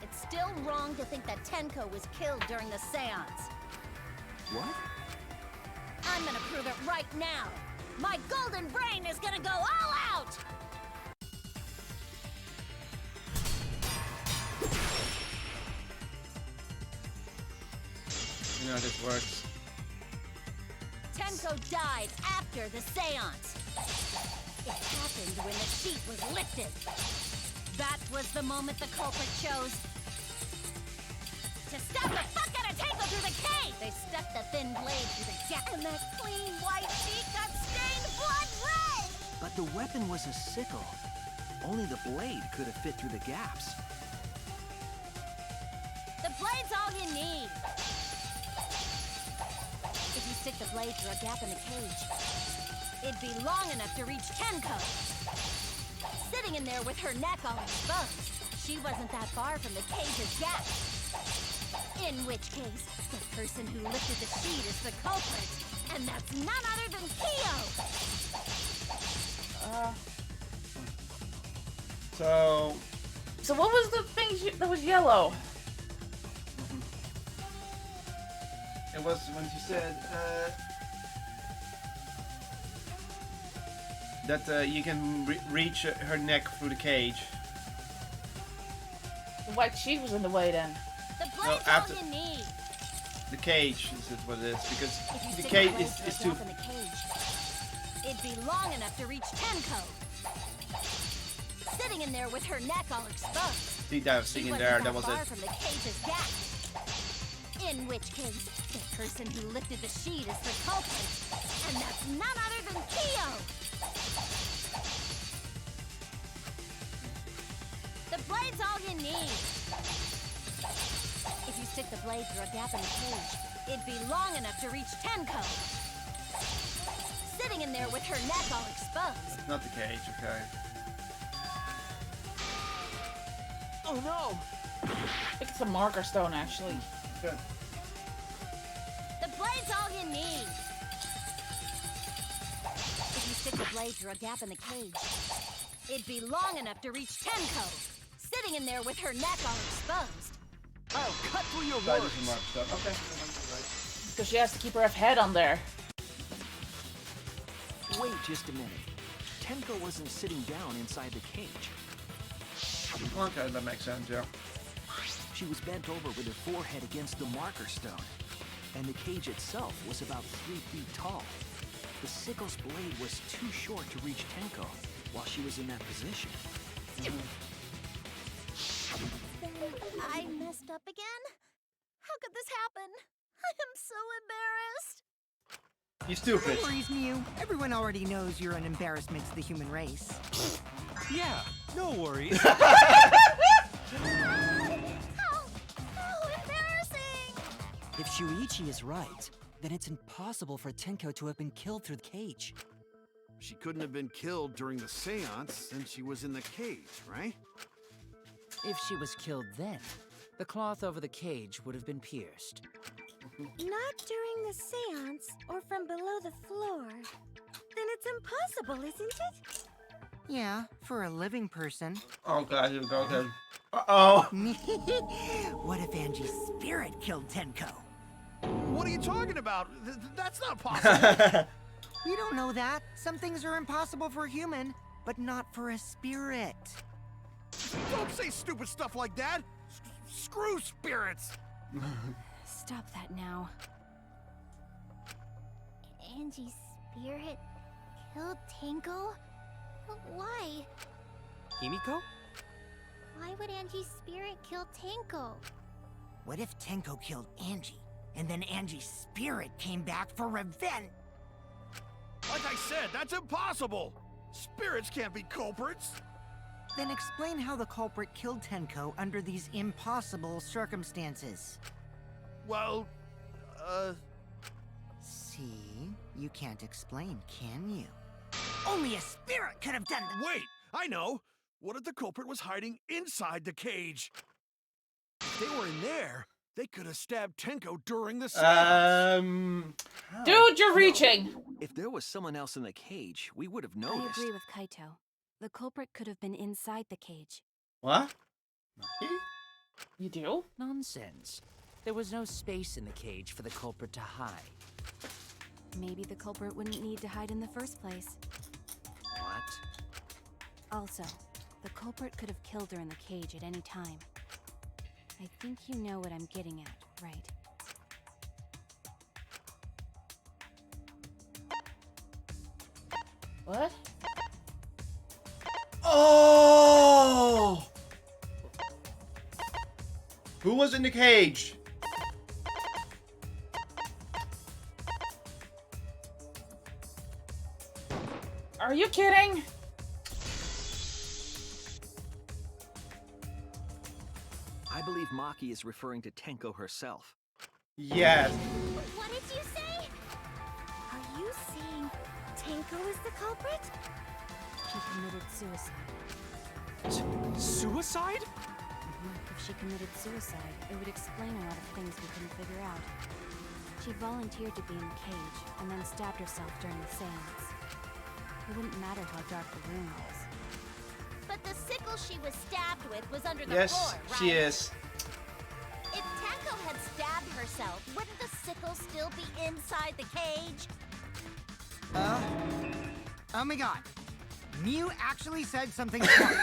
it's still wrong to think that Tenko was killed during the seance. What? I'm gonna prove it right now. My golden brain is gonna go all out! You know how this works. Tenko died after the seance. It happened when the sheet was lifted. That was the moment the culprit chose to stab the fuck out of Tenko through the cage! They stuck the thin blade through the gap, and that clean white sheet got stained blood red! But the weapon was a sickle. Only the blade could have fit through the gaps. The blade's all you need. If you stick the blade through a gap in the cage, it'd be long enough to reach Tenko. Sitting in there with her neck all exposed, she wasn't that far from the cage's gap. In which case, the person who lifted the sheet is the culprit, and that's none other than Kyo! So what was the thing that was yellow? it was when she said that you can reach her neck through the cage. The white sheet was in the way then. The No, blade's after all you need. the cage is what it is because If you the stick cage blade is through a too. gap in the cage, it'd be long enough to reach Tenko. Sitting in there with her neck all exposed. See that She thing in wasn't there. that That was far it. from the cage's gap. In which case, the person who lifted the sheet is the culprit, and that's none other than Kyo. The blade's all you need. If you stick the blade through a gap in the cage, it'd be long enough to reach Tenko. Sitting in there with her neck all exposed. It's not the cage, okay. Oh no! I think it's a marker stone, actually. Good. The blade's all you need. If you stick the blade through a gap in the cage, it'd be long enough to reach Tenko. Sitting in there with her neck all exposed. I'll cut through your That words. is a mark stuff. Okay. Because she has to keep her head on there. Wait just a minute. Tenko wasn't sitting down inside the cage. Okay, that makes sense, yeah. She was bent over with her forehead against the marker stone. And the cage itself was about 3 feet tall. The sickle's blade was too short to reach Tenko while she was in that position. Then I messed up again? How could this happen? I am so embarrassed. You stupid. No worries, Mew. Everyone already knows you're an embarrassment to the human race. Yeah, no worries. How embarrassing! If Shuichi is right, then it's impossible for Tenko to have been killed through the cage. She couldn't have been killed during the seance since she was in the cage, right? If she was killed then, the cloth over the cage would have been pierced. Not during the seance or from below the floor. Then it's impossible, isn't it? Yeah, for a living person. Oh god, here we go again. Uh-oh. What if Angie's spirit killed Tenko? What are you talking about? That's not possible. We don't know that. Some things are impossible for a human, but not for a spirit. Don't say stupid stuff like that. Screw spirits. Stop that now. Angie's spirit killed Tenko? Why? Himiko? Why would Angie's spirit kill Tenko? What if Tenko killed Angie, and then Angie's spirit came back for revenge? Like I said, that's impossible. Spirits can't be culprits. Then explain how the culprit killed Tenko under these impossible circumstances. Well, See? You can't explain, can you? Only a spirit could have done that! wait, I know. What if the culprit was hiding inside the cage? If they were in there, they could have stabbed Tenko during the seance. Dude, you're reaching! If there was someone else in the cage, we would have I noticed. agree with Kaito. The culprit could have been inside the cage. What? You do? Nonsense. There was no space in the cage for the culprit to hide. Maybe the culprit wouldn't need to hide in the first place. What? Also, the culprit could have killed her in the cage at any time. I think you know what I'm getting at, right? What? Oh! Who was in the cage? Are you kidding? I believe Maki is referring to Tenko herself. Yes. What did you say? Are you saying Tenko is the culprit? She committed suicide. Suicide? If she committed suicide, it would explain a lot of things we couldn't figure out. She volunteered to be in the cage, and then stabbed herself during the seance. It wouldn't matter how dark the room was. But the sickle she was stabbed with was under the Yes, floor, right? she is. If Tenko had stabbed herself, wouldn't the sickle still be inside the cage? Oh my god. Mew actually said something smart.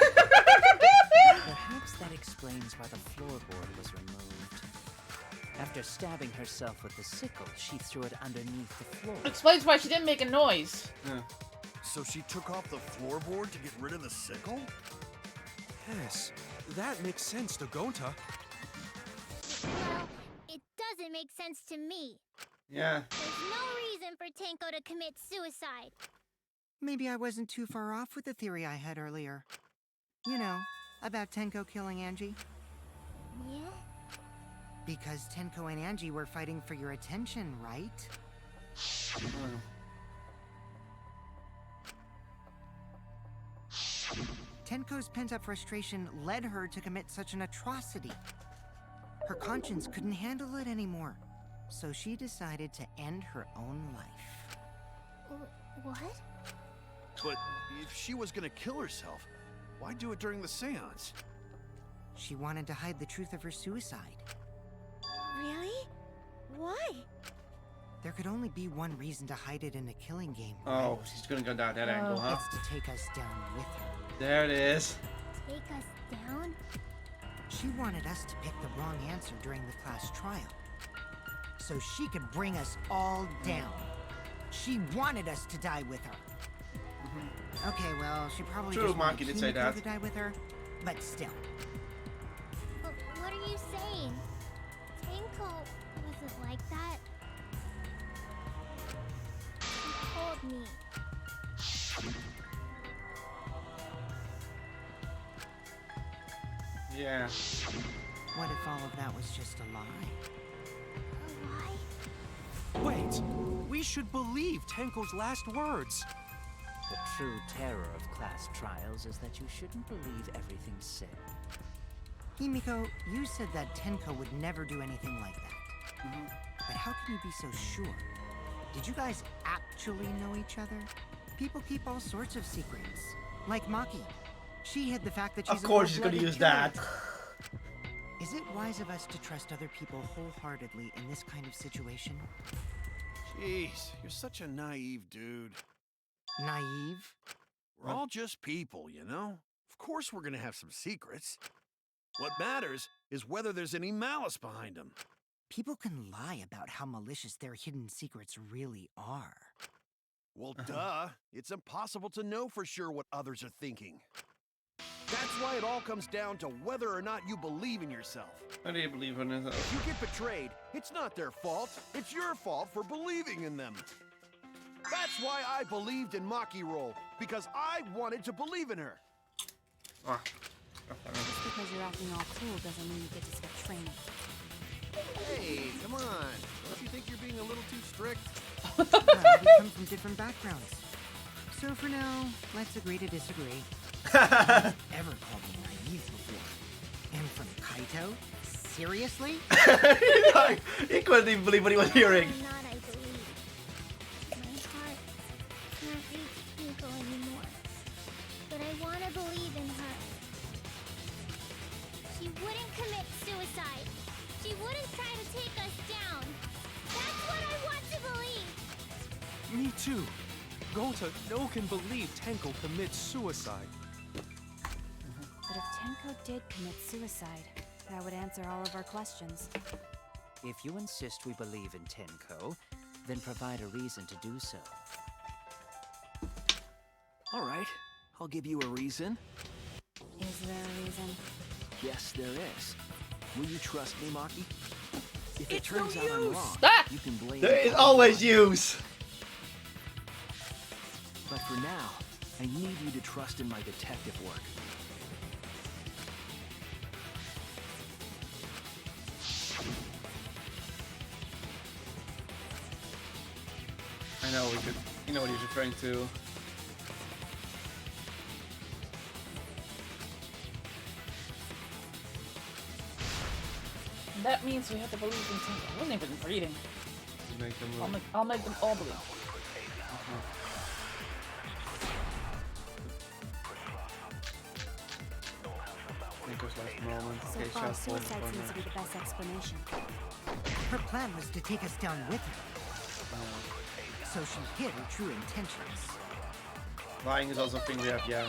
Perhaps that explains why the floorboard was removed. After stabbing herself with the sickle, she threw it underneath the floor. Explains why she didn't make a noise. Yeah. So she took off the floorboard to get rid of the sickle? Yes, that makes sense to Gonta. Well, it doesn't make sense to me. Yeah. There's no reason for Tenko to commit suicide. Maybe I wasn't too far off with the theory I had earlier. You know, about Tenko killing Angie. Yeah? Because Tenko and Angie were fighting for your attention, right? Tenko's pent-up frustration led her to commit such an atrocity. Her conscience couldn't handle it anymore, so she decided to end her own life. What? But if she was gonna kill herself, why do it during the seance? She wanted to hide the truth of her suicide. Really? Why? There could only be one reason to hide it in a killing game. Oh, she's gonna go down that angle, huh? It's to take us down with her. There it is. Take us down? She wanted us to pick the wrong answer during the class trial, so she could bring us all down. She wanted us to die with her. Okay, well, she probably True, just Monkey wanted did say Himiko that. to die with her, but still. What are you saying? Tenko wasn't like that. She told me. Yeah. What if all of that was just a lie? A lie? Wait, we should believe Tenko's last words. The true terror of class trials is that you shouldn't believe everything said. Himiko, you said that Tenko would never do anything like that. But how can you be so sure? Did you guys actually know each other? People keep all sorts of secrets. Like Maki. She hid the fact that she's Of course she's gonna use that. Is it wise of us to trust other people wholeheartedly in this kind of situation? Jeez, you're such a naive dude. Naive? We're all just people, you know? Of course we're gonna have some secrets. What matters is whether there's any malice behind them. People can lie about how malicious their hidden secrets really are. Well, duh. It's impossible to know for sure what others are thinking. That's why it all comes down to whether or not you believe in yourself. I do believe in it. If you get betrayed, it's not their fault. It's your fault for believing in them. That's why I believed in Maki Roll, because I wanted to believe in her. Ah. Just because you're acting all cool doesn't mean you get to skip training. Hey, come on. Don't you think you're being a little too strict? We come from different backgrounds. So for now, let's agree to disagree. Ever called me naive before? And from Kaito? Seriously? He couldn't even believe what he was hearing. I'm not, I believe. My heart can't reach Himiko anymore. But I want to believe in her. She wouldn't commit suicide. She wouldn't try to take us down. That's what I want to believe. Me too. Gonta no can believe Tenko commits suicide. But if Tenko did commit suicide, that would answer all of our questions. If you insist we believe in Tenko, then provide a reason to do so. All right, I'll give you a reason. Is there a reason? Yes, there is. Will you trust me, Maki? If it It's turns no out I'm use. wrong, Ah! you can blame There me. is always use. But for now, I need you to trust in my detective work. I know we could. You know what he's referring to. And that means we have to believe in Tenko. I wasn't even reading. Make them I'll make them all believe. Last moment. So Okay, far, shot for the suicide corner. seems to be the best explanation. Her plan was to take us down with her. So she hid her true intentions. Lying is also a thing we have, yeah.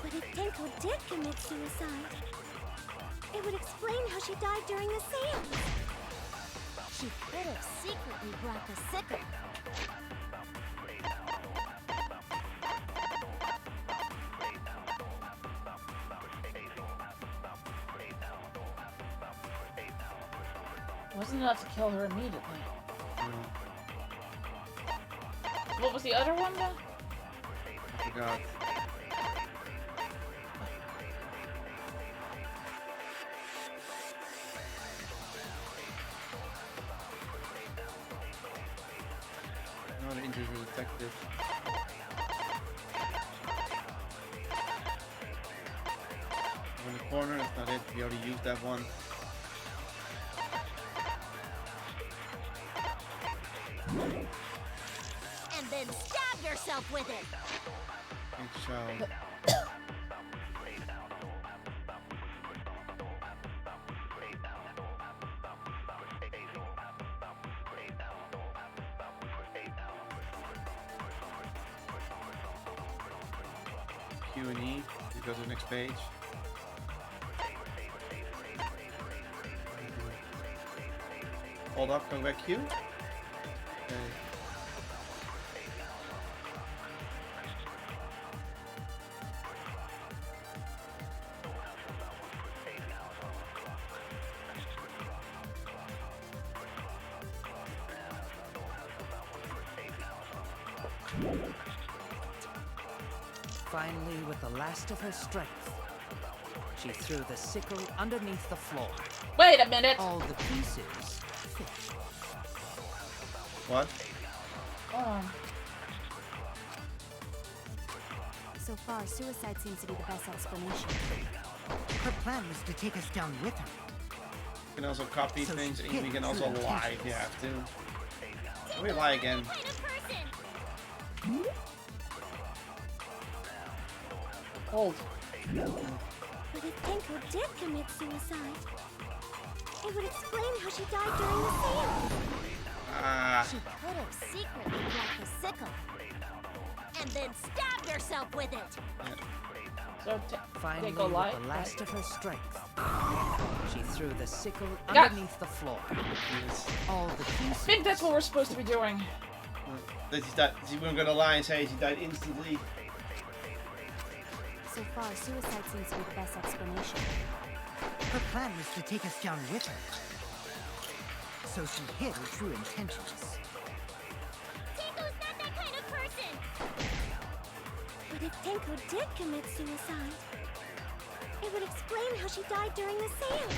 But if Tenko did commit suicide, it would explain how she died during the seance. She could have secretly brought the sickle. Wasn't enough to kill her immediately. What was the other one then? I forgot. Another interview detective. In the corner, that's not it. We already used that one. And then stab yourself with it. Good show. Q and E. We go to the next page. Hold up, go back Q. Okay. Finally, with the last of her strength, she threw the sickle underneath the floor. Wait a minute! All the pieces fit. What? Hold on. So far, suicide seems to be the best explanation. Her plan was to take us down with her. You can also copy So things, she and we hid can her also true lie if you have to. We lie again. Hold. But if Tenko did commit suicide, it would explain how she died during the seance. Ah. She could have secretly brought the sickle. And then stab yourself with it. So Finally, go with light, the last right? of her strength, she threw the sickle Yeah. underneath the floor. Yes. All the I pieces. think that's what we're supposed to be doing. That she died. We were gonna lie and say she died instantly. So far, suicide seems to be the best explanation. Her plan was to take us down with her. So she hid her true intentions. Tenko's not that kind of person! But if Tenko did commit suicide, it would explain how she died during the seance.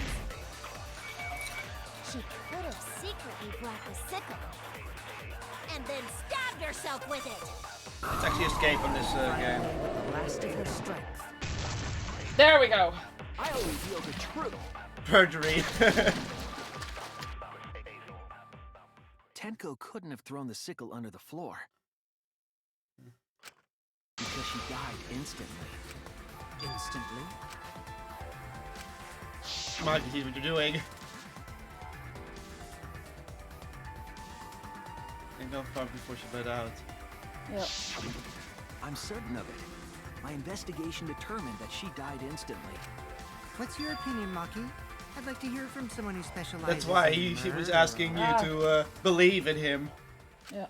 She could have secretly brought the sickle. And then stab yourself with it. Let's actually escape from this game. With the last of her strength. There we go. I only feel the truth. Perjury. Tenko couldn't have thrown the sickle under the floor. Because she died instantly. Instantly. Mike, you see what you're doing. And go far before she bled out. Yep. I'm certain of it. My investigation determined that she died instantly. What's your opinion, Maki? I'd like to hear from someone who specializes That's why in he was murder. asking you to believe in him. Yeah.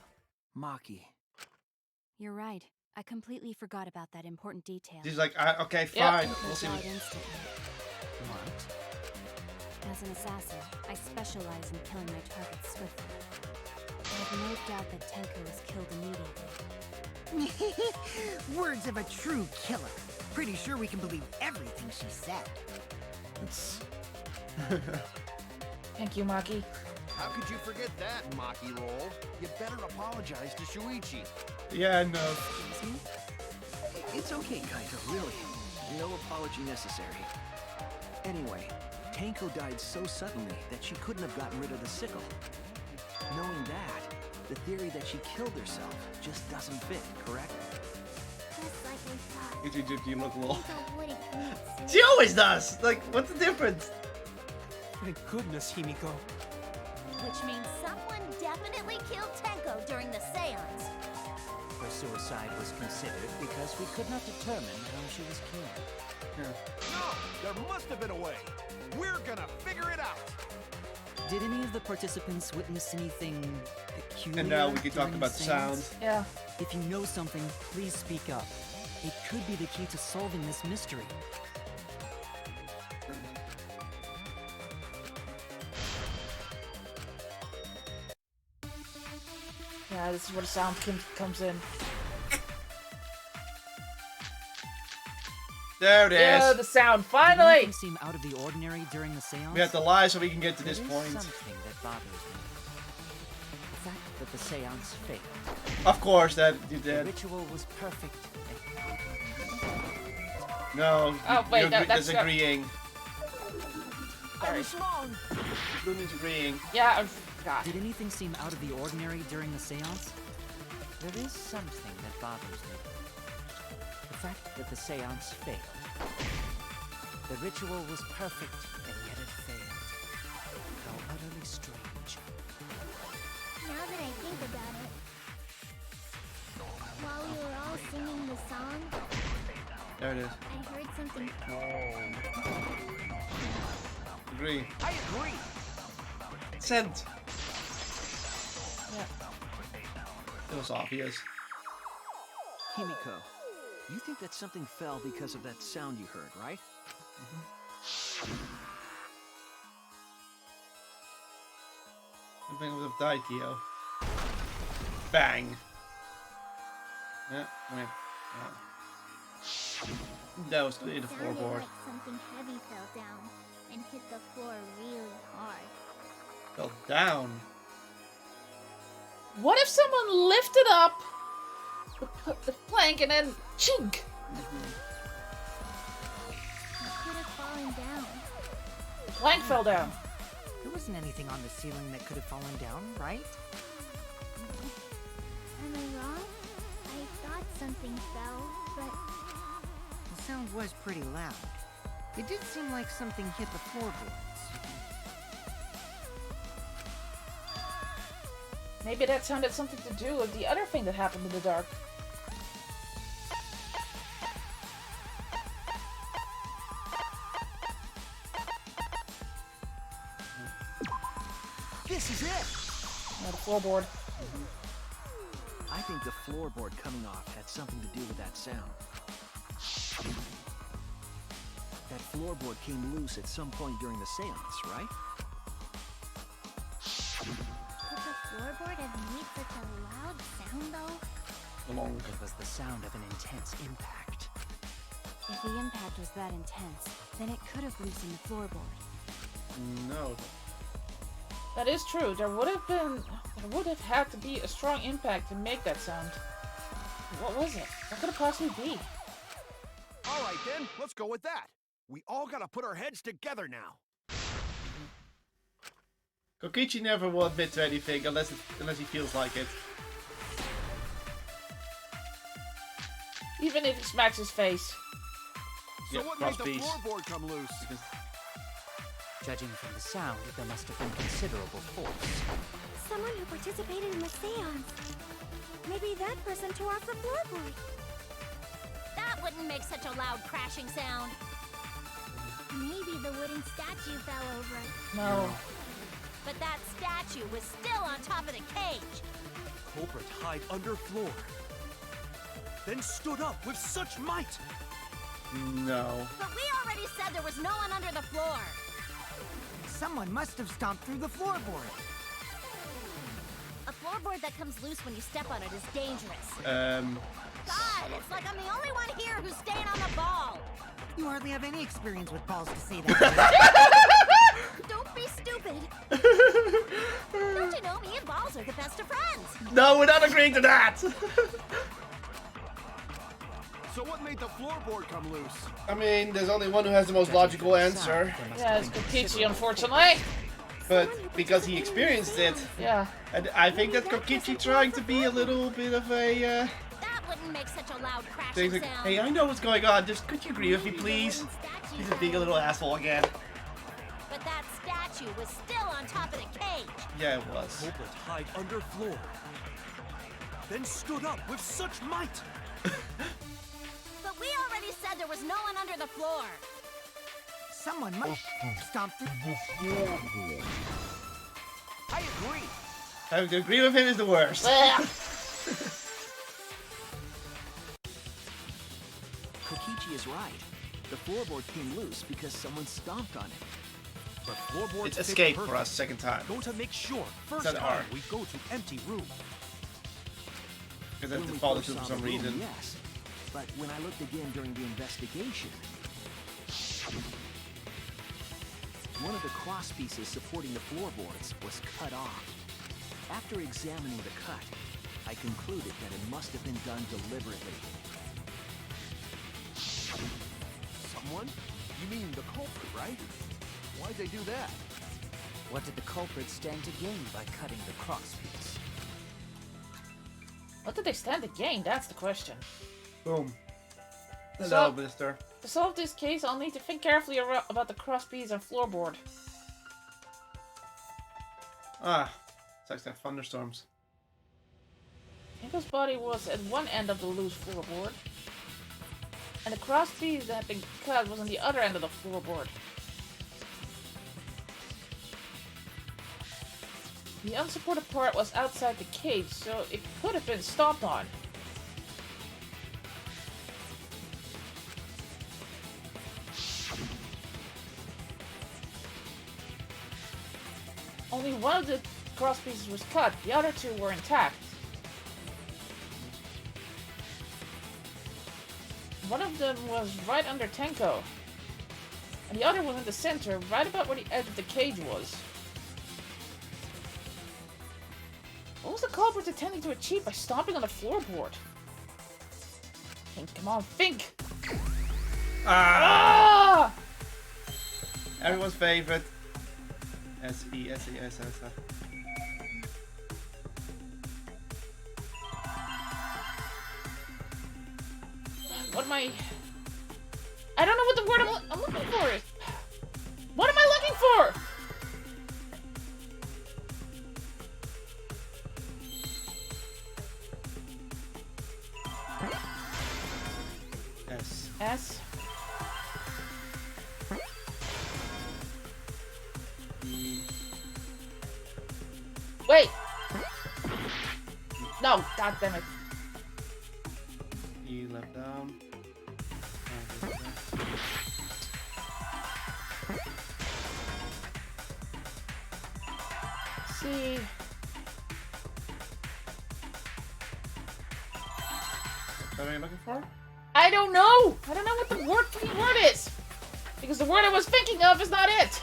Maki. You're right. I completely forgot about that important detail. She's like, okay, Yeah. fine. We'll see Died what... instantly. What? As an assassin, I specialize in killing my targets swiftly. I have no doubt that Tenko was killed immediately. Words of a true killer. Pretty sure we can believe everything she said. Thank you, Maki. How could you forget that, Maki Roll? You better apologize to Shuichi. Yeah, no. Excuse me? It's okay, Kaito, really. No apology necessary. Anyway, Tenko died so suddenly that she couldn't have gotten rid of the sickle. Knowing that, the theory that she killed herself just doesn't fit, correct? Just like we thought. JCG look lol. Tenko wouldn't commit suicide. She always does! Like, what's the difference? Thank goodness, Himiko. Which means someone definitely killed Tenko during the seance. Her suicide was considered because we could not determine how she was killed. No, there must have been a way. We're gonna figure it out. Did any of the participants witness anything peculiar? And now we can talk during about the sound. seance? Yeah. If you know something, please speak up. It could be the key to solving this mystery. Yeah, this is where the sound comes in. There it is. Yeah, the sound, Did finally! anything seem out of the ordinary during the seance? We have to lie so we can get to this There is point. something that bothers me. The fact that the seance failed. Of course, that you The did. ritual was perfect. No, Oh, wait, you're that's not- disagreeing. Sorry. wrong. Blooming's agreeing. Yeah, I forgot. Did anything seem out of the ordinary during the seance? There is something that bothers me. The fact that the seance failed. The ritual was perfect, and yet it failed. How utterly strange. Now that I think about it, while we were all singing the song, There it is. I heard something. Agree. I agree. Sent. Yeah. It was obvious. Himiko, you think that something fell because of that sound you heard, right? Something would have died, Kyo. Bang. Yeah, wait. That was clear the It sounded floorboard. like something heavy fell down and hit the floor really hard. Fell down. What if someone lifted up the plank and then chink? It could have fallen down. The plank fell down. There wasn't anything on the ceiling that could have fallen down, right? Am I wrong? I thought something fell, but The sound was pretty loud. It did seem like something hit the floorboards. Maybe that sound had something to do with the other thing that happened in the dark. This is it. Yeah, the floorboard. I think the floorboard coming off had something to do with that sound. That floorboard came loose at some point during the seance, right? could the floorboard have made such a loud sound though? Long. It was the sound of an intense impact. If the impact was that intense, then it could have loosened the floorboard. No. That is true. There would have had to be a strong impact to make that sound. What was it? What could it possibly be? All right then, let's go with that. We all gotta put our heads together now. Kokichi never will admit to anything unless he feels like it. Even if he smacks his face. So Yeah, what made the cross-piece. floorboard come loose? Judging from the sound, there must have been considerable force. Someone who participated in the seance. Maybe that person tore off the floorboard. That wouldn't make such a loud crashing sound. Maybe the wooden statue fell over. No. But that statue was still on top of the cage. Culprit hide under floor. Then stood up with such might. No. But we already said there was no one under the floor. Someone must have stomped through the floorboard. A floorboard that comes loose when you step on it is dangerous. God, it's like I'm the only one here who's staying on the ball. You hardly have any experience with balls to say that. Don't be stupid. Don't you know me and balls are the best of friends? No, we're not agreeing to that! So what made the floorboard come loose? I mean, there's only one who has the most logical answer. Yeah, it's Kokichi, unfortunately. But because he experienced it. Yeah. And I think that Kokichi trying to be a little bit of a... That wouldn't make such a loud crashing Things like, sound. hey, I know what's going on. Just could you agree with me, please? He's just being a little asshole again. But that statue was still on top of the cage. Yeah, it was. Culprit hide under floor. Then stood up with such might. But we already said there was no one under the floor. Someone must stomp through. I agree. Having to agree with him is the worst. Kokichi is right. The floorboard came loose because someone stomped on it. But floorboards It's fit escape for perfect. us second time. Go to make sure. First Said time R. we go to empty room. Because that's When we defaulted first to for saw some the room, reason. Yes, but when I looked again during the investigation, one of the cross pieces supporting the floorboards was cut off. After examining the cut, I concluded that it must have been done deliberately. Someone? You mean the culprit, right? Why'd they do that? What did the culprit stand to gain by cutting the crosspiece? What did they stand to gain? That's the question. Boom. Hello, So- mister. To solve this case, I'll need to think carefully about the crosspiece and floorboard. Ah, sucks to have thunderstorms. Tinko's body was at one end of the loose floorboard, and the crosspiece that had been cut was on the other end of the floorboard. The unsupported part was outside the cage, so it could have been stomped on. Only one of the crosspieces was cut, the other two were intact. One of them was right under Tenko, and the other was in the center, right about where the edge of the cage was. What was the culprit intending to achieve by stomping on the floorboard? Think, come on, think! Ah! Everyone's favorite. S-E-S-E-S-S. What am I don't know what the word I'm looking for is. What am I looking for? S. S. Wait. No, god damn it. E left down. See. What are you looking for? I don't know! I don't know what the word is! Because the word I was thinking of is not it!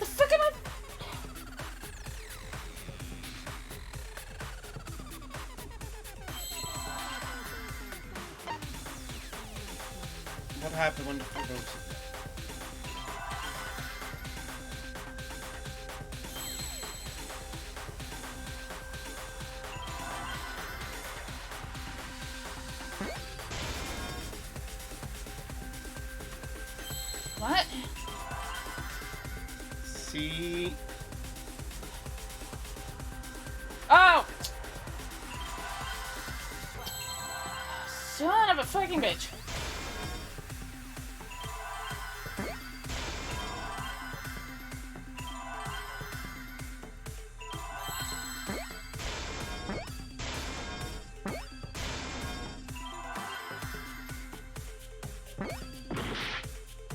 The frick am I... What happened when the photos? What? C. Oh! Son of a fucking bitch.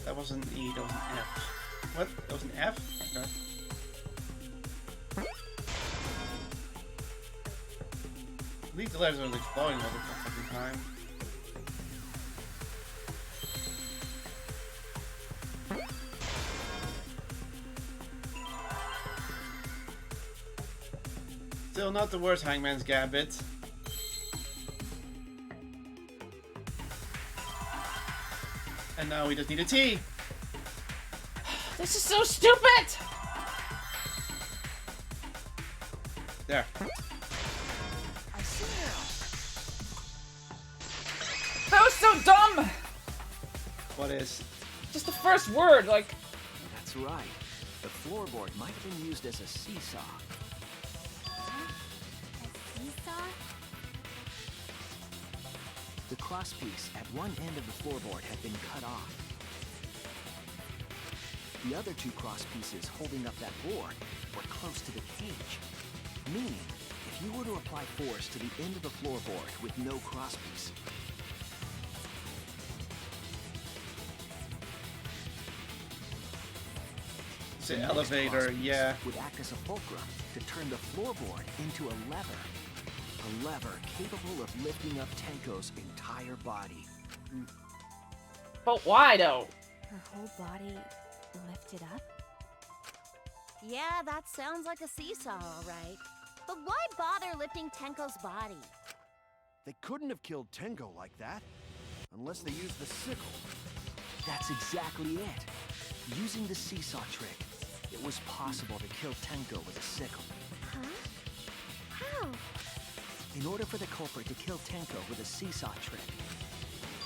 That was an E, that was an F. What? That was an F? Okay. At least the letters are exploding all the fucking time. Still not the worst Hangman's Gambit. And now we just need a T. This is so stupid! There. I see That was so dumb! What is? Just the first word, like... That's right. The floorboard might have been used as a seesaw. A seesaw? The crosspiece at one end of the floorboard had been cut off. The other two crosspieces holding up that board were close to the cage. Meaning, if you were to apply force to the end of the floorboard with no crosspiece, It's an the next elevator, crosspiece yeah. would act as a fulcrum to turn the floorboard into a lever. A lever capable of lifting up Tenko's entire body. But why, though? Her whole body lifted up? Yeah, that sounds like a seesaw, all right. But why bother lifting Tenko's body? They couldn't have killed Tenko like that. Unless they used the sickle. That's exactly it. Using the seesaw trick, it was possible to kill Tenko with a sickle. Huh? How? In order for the culprit to kill Tenko with a seesaw trick,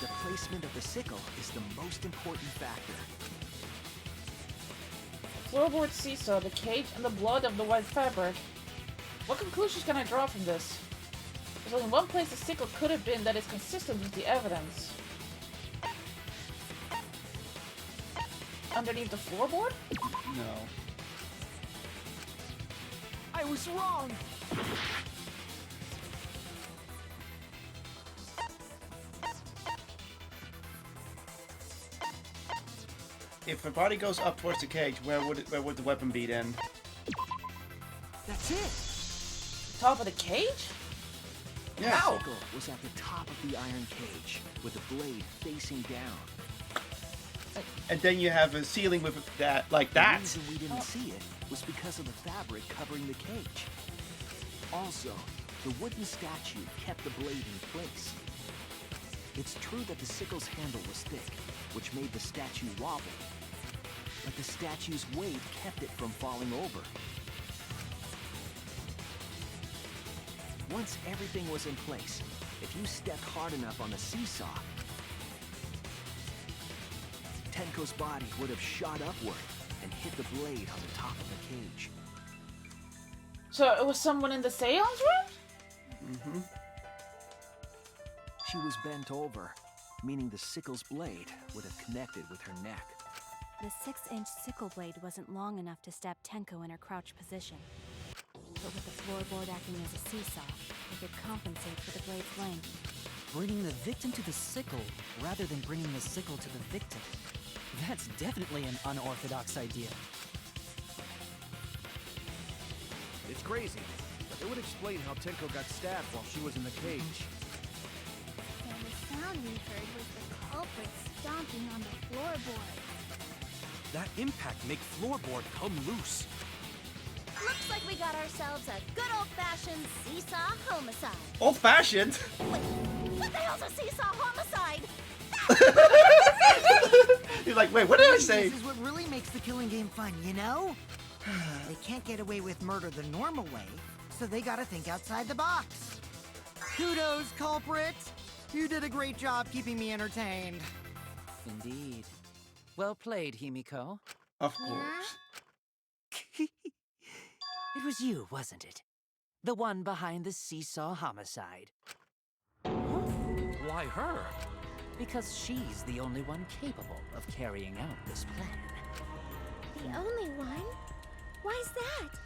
the placement of the sickle is the most important factor. Floorboard seesaw, the cage, and the blood of the white fabric. What conclusions can I draw from this? There's only one place the sickle could have been that is consistent with the evidence. Underneath the floorboard? No. I was wrong. If the body goes up towards the cage, where would the weapon be then? That's it. Top of the cage? Yeah. The sickle was at the top of the iron cage, with the blade facing down. And then you have a ceiling with that, like that. The reason we didn't see it was because of the fabric covering the cage. Also, the wooden statue kept the blade in place. It's true that the sickle's handle was thick, which made the statue wobble. But the statue's weight kept it from falling over. Once everything was in place, if you stepped hard enough on the seesaw, Tenko's body would have shot upward and hit the blade on the top of the cage. So it was someone in the seance room? Mm-hmm. She was bent over, meaning the sickle's blade would have connected with her neck. The 6-inch sickle blade wasn't long enough to stab Tenko in her crouch position. But with the floorboard acting as a seesaw, it could compensate for the blade's length. Bringing the victim to the sickle rather than bringing the sickle to the victim. That's definitely an unorthodox idea. It's crazy, but it would explain how Tenko got stabbed while she was in the cage. And the sound we heard was the culprit stomping on the floorboard. That impact make floorboard come loose. Looks like we got ourselves a good old-fashioned seesaw homicide. Old-fashioned? Wait, what the hell's a seesaw homicide? You're like, wait, what did I say? This is what really makes the killing game fun, you know? They can't get away with murder the normal way, so they gotta think outside the box. Kudos, culprit! You did a great job keeping me entertained. Indeed. Well played, Himiko. Of course. It was you, wasn't it? The one behind the seesaw homicide. Why her? Because she's the only one capable of carrying out this plan. The only one? Why's that?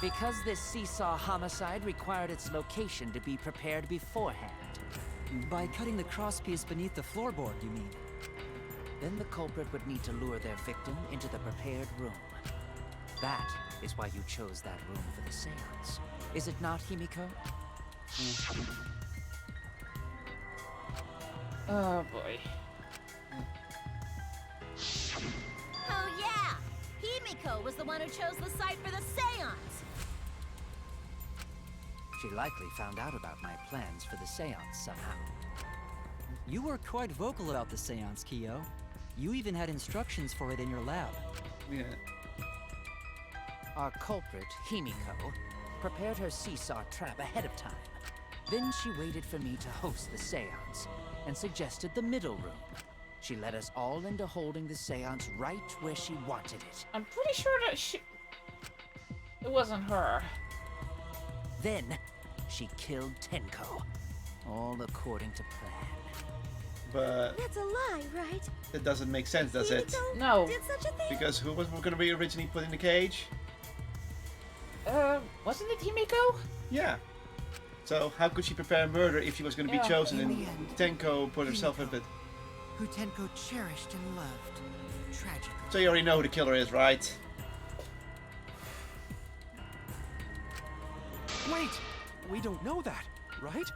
Because this seesaw homicide required its location to be prepared beforehand. By cutting the crosspiece beneath the floorboard, you mean? Then the culprit would need to lure their victim into the prepared room. That is why you chose that room for the seance. Is it not, Himiko? Oh boy. Oh yeah! Himiko was the one who chose the site for the seance! She likely found out about my plans for the seance somehow. You were quite vocal about the seance, Kyo. You even had instructions for it in your lab. Yeah. Our culprit, Himiko, prepared her seesaw trap ahead of time. Then she waited for me to host the seance and suggested the middle room. She led us all into holding the seance right where she wanted it. I'm pretty sure that it wasn't her. Then, she killed Tenko. All according to plan. But That's a lie, right? that doesn't make sense, does it? Himiko No. did such a thing? Because who was going to be originally put in the cage? Wasn't it Himiko? Yeah. So how could she prepare murder if she was going to be Yeah. chosen In and the end, Tenko put herself in it? Who Tenko cherished and loved. Tragically. So you already know who the killer is, right? Wait! We don't know that, right?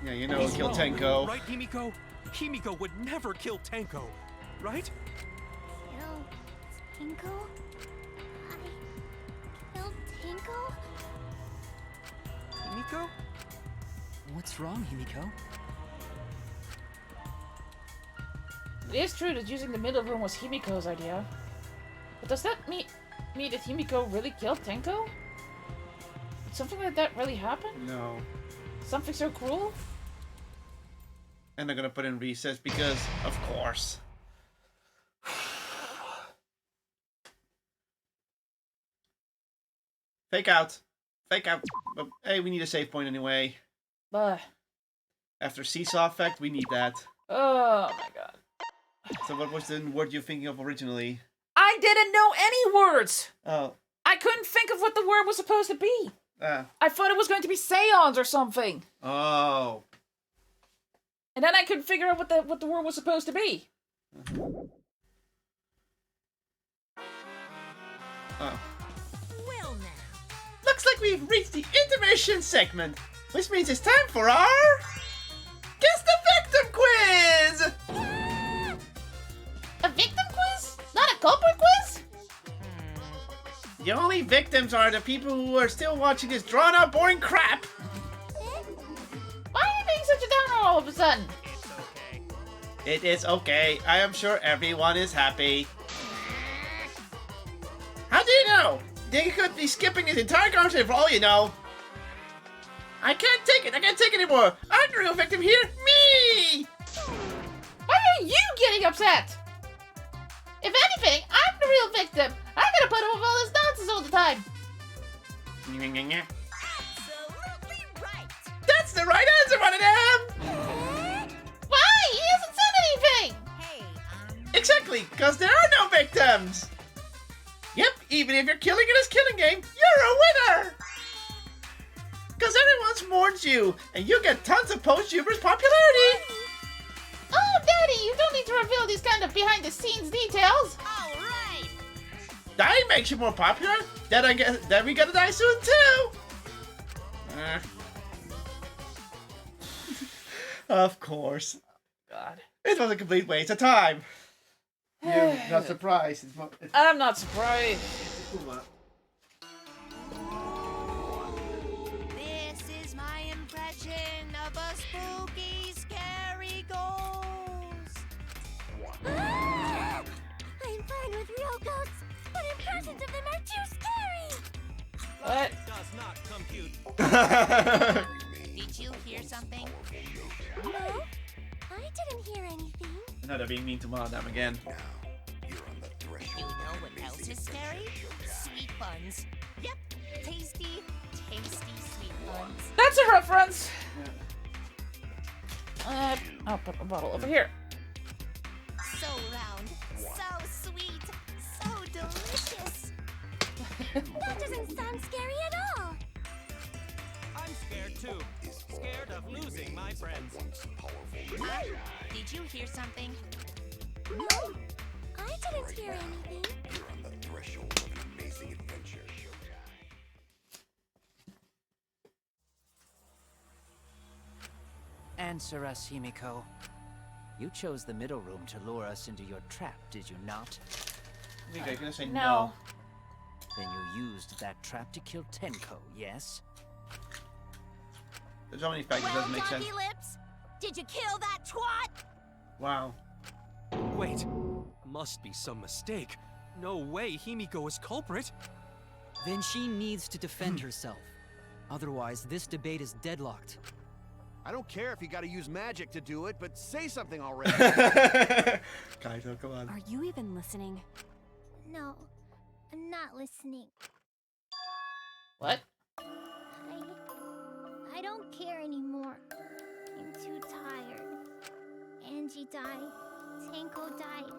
Yeah, you know who killed wrong, Tenko. Right, Himiko? Himiko would never kill Tenko, right? Killed Tinko? I killed Tinko? Himiko? What's wrong, Himiko? It is true that using the middle room was Himiko's idea. But does that mean that Himiko really killed Tenko? Did something like that really happen? No. Something so cruel? And they're going to put in recess because, of course. Fake out. Fake out. But, hey, we need a save point anyway. After seesaw effect, we need that. Oh my god. So what was the word you're thinking of originally? I didn't know any words! Oh. I couldn't think of what the word was supposed to be. Ah. I thought it was going to be seance or something. Oh. And then I couldn't figure out what the word was supposed to be. Oh. Well now. Looks like we've reached the intermission segment, which means it's time for our Guess the Victim Quiz! A victim quiz? Not a culprit quiz? The only victims are the people who are still watching this drawn-out, boring crap. Why are you being such a downer all of a sudden? It is okay. I am sure everyone is happy. How do you know? They could be skipping this entire conversation for all you know. I can't take it. I can't take it anymore. I'm the real victim here. Me! Why are you getting upset? If anything, I'm the real victim. I'm gonna put up with all this nonsense all the time. Absolutely right. That's the right answer, one of them! Why? He hasn't said anything! Hey, Exactly, because there are no victims! Yep, even if you're killing in this killing game, you're a winner! Because everyone's mourns you, and you get tons of post-Uber's popularity! Oh, Daddy, you don't need to reveal these kind of behind-the-scenes details. all right. Dying makes you more popular, then we gotta die soon too! Of course. God. It was a complete waste of time. You're not surprised. I'm not surprised. This is my impression of a spooky, scary ghost. I'm fine with real ghosts, but impressions of them are too scary! What? Does not compute. Did you hear something? No, I didn't hear anything. No, they're being mean to Madame again. You know what else is scary? Sweet buns. Yep, tasty, tasty sweet buns. That's a reference. I'll put my bottle over here. So round, so sweet, so delicious. That doesn't sound scary at all. I'm scared too. Scared of losing my friends. Did you hear something? No, I didn't hear anything. Answer us, Himiko. You chose the middle room to lure us into your trap, did you not? I think I'm gonna say No. Then you used that trap to kill Tenko, yes? There's so many facts it doesn't make sense. Lips, Did you kill that twat? Wow. Wait, must be some mistake. No way Himiko is culprit. Then she needs to defend herself. Otherwise, this debate is deadlocked. I don't care if you gotta use magic to do it, but say something already. Kaito, come on. Are you even listening? No, I'm not listening. What? I don't care anymore. I'm too tired. Angie died. Tanko died.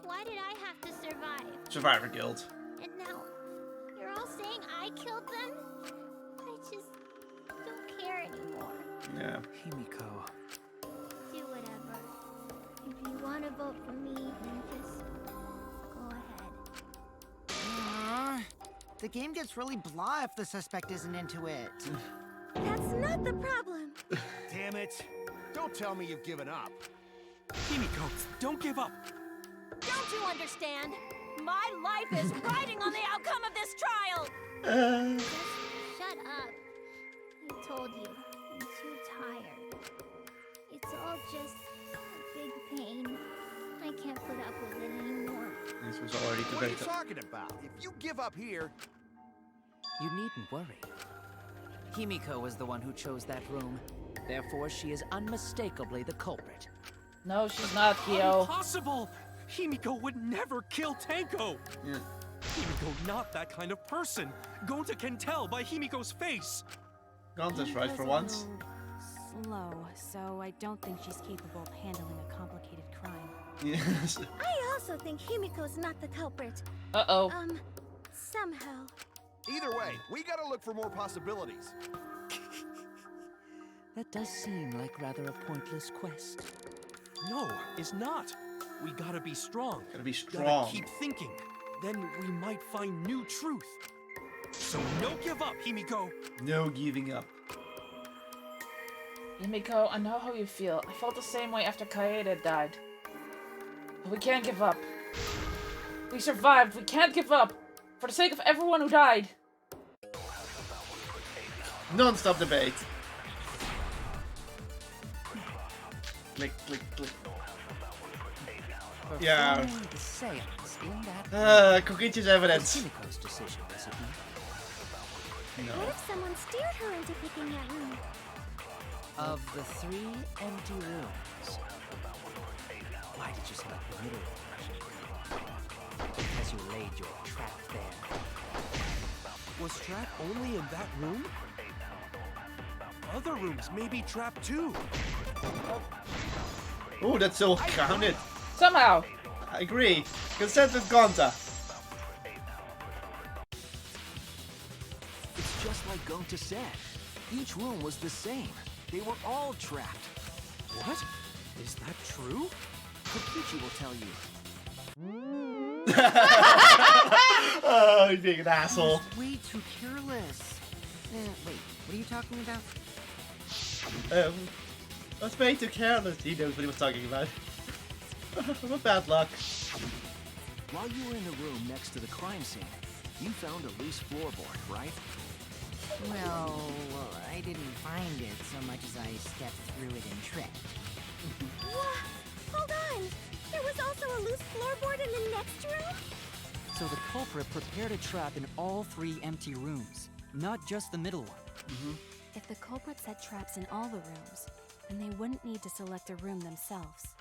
Why did I have to survive? Survivor Guild. And now, you're all saying I killed them? I just don't care anymore. Yeah. Himiko. Do whatever. If you want to vote for me, then just go ahead. The game gets really blah if the suspect isn't into it. That's not the problem. Damn it. Don't tell me you've given up. Himiko, don't give up. Don't you understand? My life is riding on the outcome of this trial! Just shut up. I told you, I'm too tired. It's all just a big pain. I can't put up with it anymore. This was already What are you debated. talking about? If you give up here, You needn't worry. Himiko was the one who chose that room. Therefore, she is unmistakably the culprit. No, she's not, Kyo. Impossible! Himiko would never kill Tanko! Yeah. Himiko not that kind of person. Gonta can tell by Himiko's face. Gonta's right for Himiko's a once. little slow, so I don't think she's capable of handling a complicated crime. Yes. I also think Himiko's not the culprit. Uh-oh. Somehow. either way, we gotta look for more possibilities. That does seem like rather a pointless quest. No, it's not. We gotta be strong. Gotta be strong. Gotta keep thinking. Then we might find new truth. So no give up, Himiko. No giving up. Himiko, I know how you feel. I felt the same way after Kaede died. But we can't give up. We survived. We can't give up. For the sake of everyone who died. Non-stop debate. Click, click, click. Yeah. Performing the seance in that Kokichi's evidence. Himiko's decision, is it not? What No. if someone steered her into picking that room? Of the 3 empty rooms, why did you select the middle one? Because you laid your trap there. Was trap only in that room? Other rooms may be trapped too. Oh, that's so counted. Somehow. I agree. Consent with Gonta. It's just like Gonta said. Each room was the same. They were all trapped. What? Is that true? Kokichi will tell you. Oh, you're being an asshole. Way too careless. Wait, what are you talking about? That's way too careless. He knows what he was talking about. What bad luck. While you were in the room next to the crime scene, you found a loose floorboard, right? Well, I didn't find it so much as I stepped through it and tripped. Hold on! There was also a loose floorboard in the next room? So the culprit prepared a trap in all 3 empty rooms, not just the middle one. If the culprit set traps in all the rooms, then they wouldn't need to select a room themselves.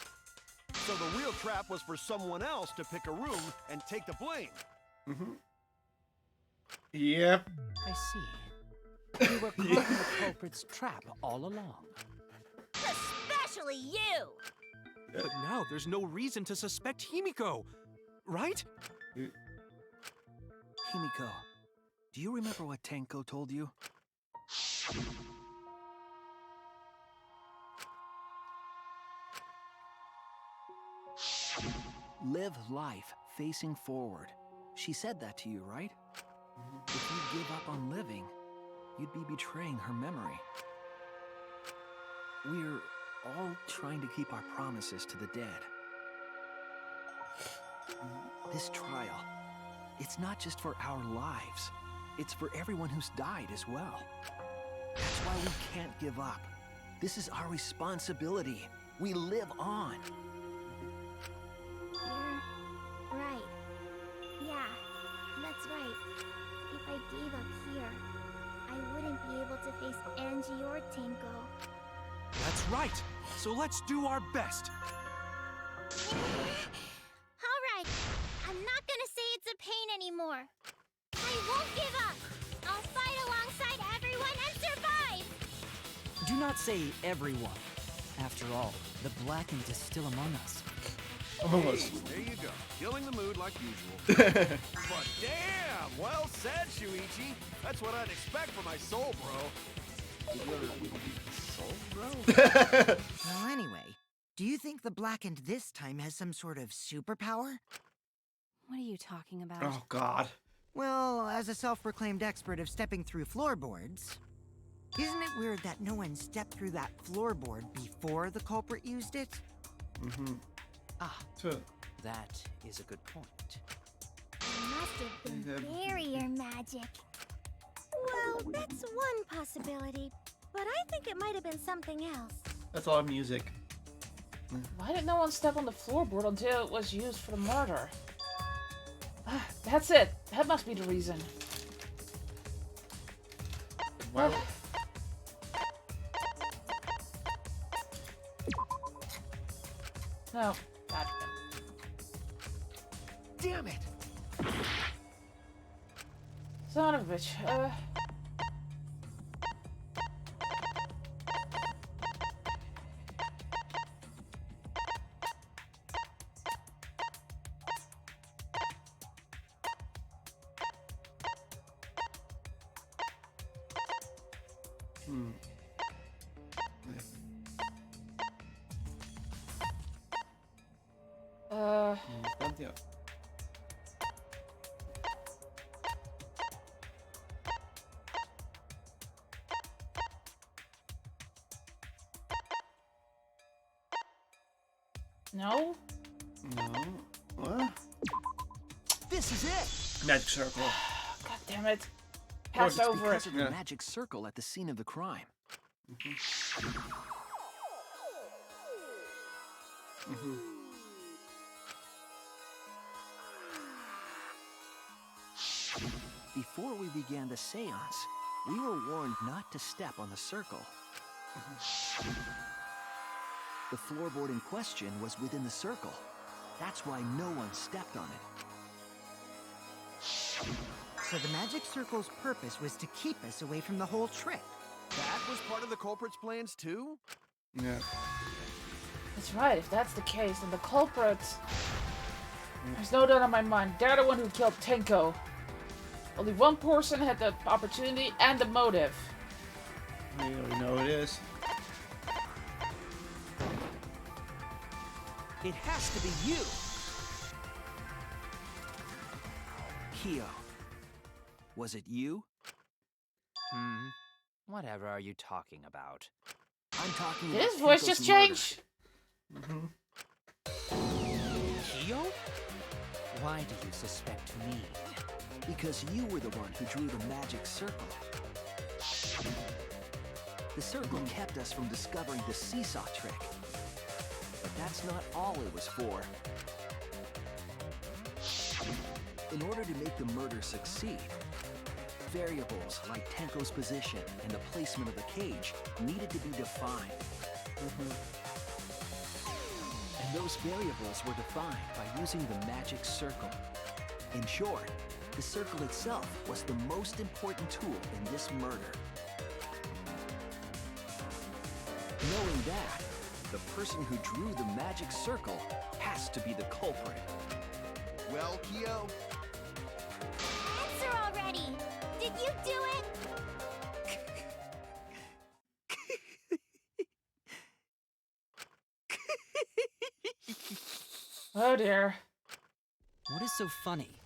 So the real trap was for someone else to pick a room and take the blame. Yep. I see. You were caught in the culprit's trap all along. Especially you! But now there's no reason to suspect Himiko, right? Himiko, do you remember what Tanko told you? Live life facing forward. She said that to you, right? If you give up on living, you'd be betraying her memory. We're all trying to keep our promises to the dead. This trial, it's not just for our lives. It's for everyone who's died as well. That's why we can't give up. This is our responsibility. We live on. You're right. Yeah, that's right. If I gave up here, I wouldn't be able to face Angie or Tinko. That's right. So let's do our best. Alright, I'm not gonna say it's a pain anymore. I won't give up. I'll fight alongside everyone and survive! Do not say everyone. After all, the Blackened is still among us. Almost. There you go. Killing the mood like usual. But damn! Well said, Shuichi. That's what I'd expect from my soul, bro. Soul, bro? Well, anyway, do you think the Blackened this time has some sort of superpower? What are you talking about? Oh, God. Well, as a self-proclaimed expert of stepping through floorboards, isn't it weird that no one stepped through that floorboard before the culprit used it? Mm-hmm. Ah, So, that is a good point. It must have been barrier magic. Well, that's one possibility, but I think it might have been something else. that's all music. Why did no one step on the floorboard until it was used for the murder? That's it. That must be the reason. Wow. No. Gotcha. Damn it! Son of a bitch. Hmm. Yeah. No? No. What? This is it! Magic circle. God damn it. course, Passed it's over it. Because of the Yeah. magic circle at the scene of the crime. Mm-hmm. Before we began the seance, we were warned not to step on the circle. The floorboard in question was within the circle. That's why no one stepped on it. So the magic circle's purpose was to keep us away from the whole trick. That was part of the culprit's plans, too? Yeah. That's right. If that's the case, then the culprits... There's no doubt in my mind. They're the one who killed Tenko. Only one person had the opportunity and the motive. We already know it is. It has to be you! Kyo. Was it you? Whatever are you talking about? I'm talking Did about his voice Tenko's just murder. change? Kyo? Why do you suspect me? Because you were the one who drew the magic circle. The circle kept us from discovering the seesaw trick. But that's not all it was for. In order to make the murder succeed, variables like Tenko's position and the placement of the cage needed to be defined. And those variables were defined by using the magic circle. In short, the circle itself was the most important tool in this murder. Knowing that, the person who drew the magic circle has to be the culprit. Well, Kyo, Answer already! Did you do it? Oh dear. What is so funny?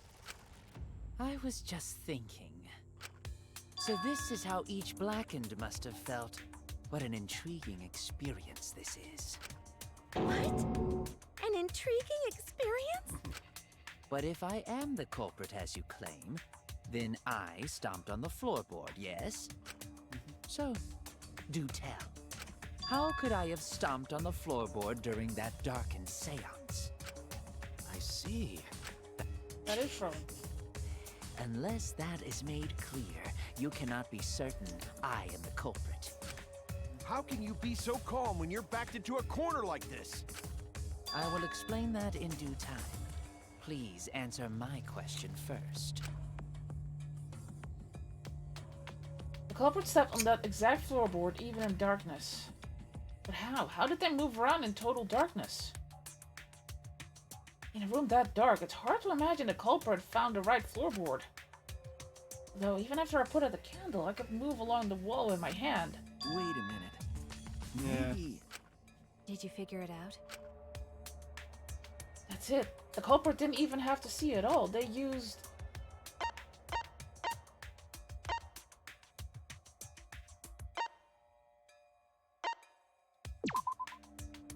I was just thinking. So this is how each Blackened must have felt. What an intriguing experience this is. What? An intriguing experience? But if I am the culprit as you claim, then I stomped on the floorboard, yes? So, do tell. How could I have stomped on the floorboard during that darkened seance? I see. That is from. Unless that is made clear, you cannot be certain I am the culprit. How can you be so calm when you're backed into a corner like this? I will explain that in due time. Please answer my question first. The culprit stepped on that exact floorboard even in darkness. But how? How did they move around in total darkness? In a room that dark, it's hard to imagine the culprit found the right floorboard. Though, even after I put out the candle, I could move along the wall with my hand. Wait a minute. Yeah. Maybe... Did you figure it out? That's it. The culprit didn't even have to see at all. They used...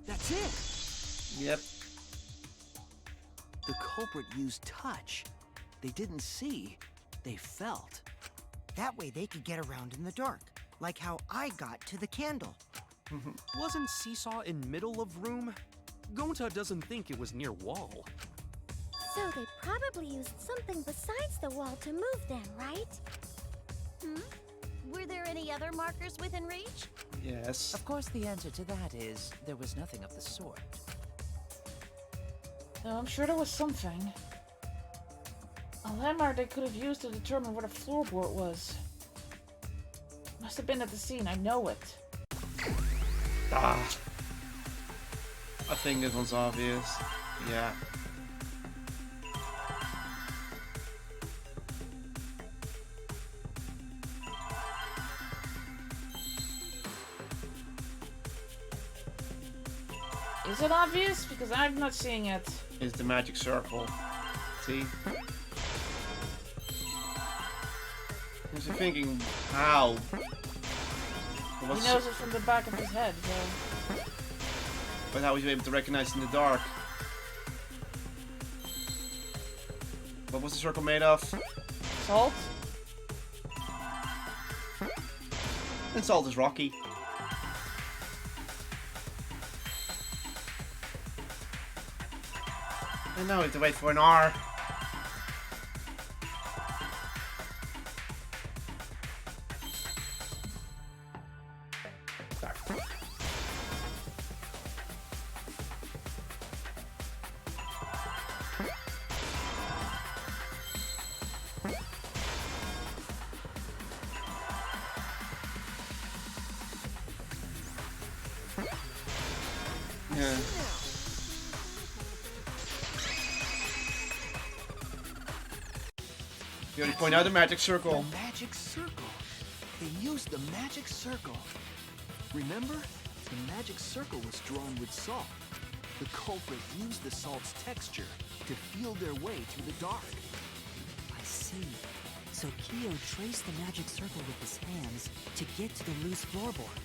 That's it! Yep. The culprit used touch. They didn't see, they felt. That way they could get around in the dark, like how I got to the candle. Wasn't Seesaw in middle of room? Gonta doesn't think it was near wall. So they probably used something besides the wall to move then, right? Were there any other markers within reach? Yes. Of course, the answer to that is there was nothing of the sort. No, I'm sure there was something. A landmark they could have used to determine where the floorboard was. Must have been at the scene, I know it. Ah. I think this one's obvious. Yeah. Is it obvious? Because I'm not seeing it. It's the magic circle. See? I was thinking, how? He knows it from the back of his head, so... But how was you able to recognize in the dark? What was the circle made of? Salt? And salt is rocky. And now we have to wait for an R. Yeah. You already point out the magic circle. The magic circle. They used the magic circle. Remember? The magic circle was drawn with salt. The culprit used the salt's texture to feel their way through the dark. I see. So Kyo traced the magic circle with his hands to get to the loose floorboard.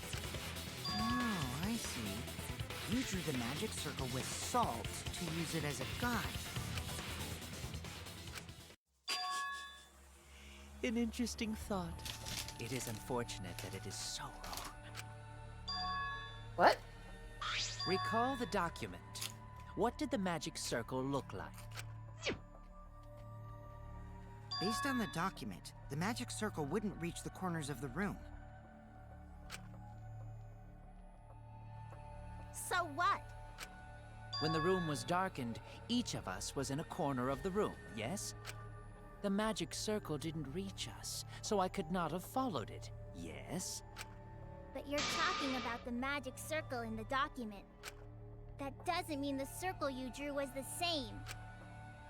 Oh, I see. You drew the magic circle with salt to use it as a guide. An interesting thought. It is unfortunate that it is so wrong. What? Recall the document. What did the magic circle look like? Based on the document, the magic circle wouldn't reach the corners of the room. So what? When the room was darkened, each of us was in a corner of the room, yes? The magic circle didn't reach us, so I could not have followed it, yes? But you're talking about the magic circle in the document. That doesn't mean the circle you drew was the same.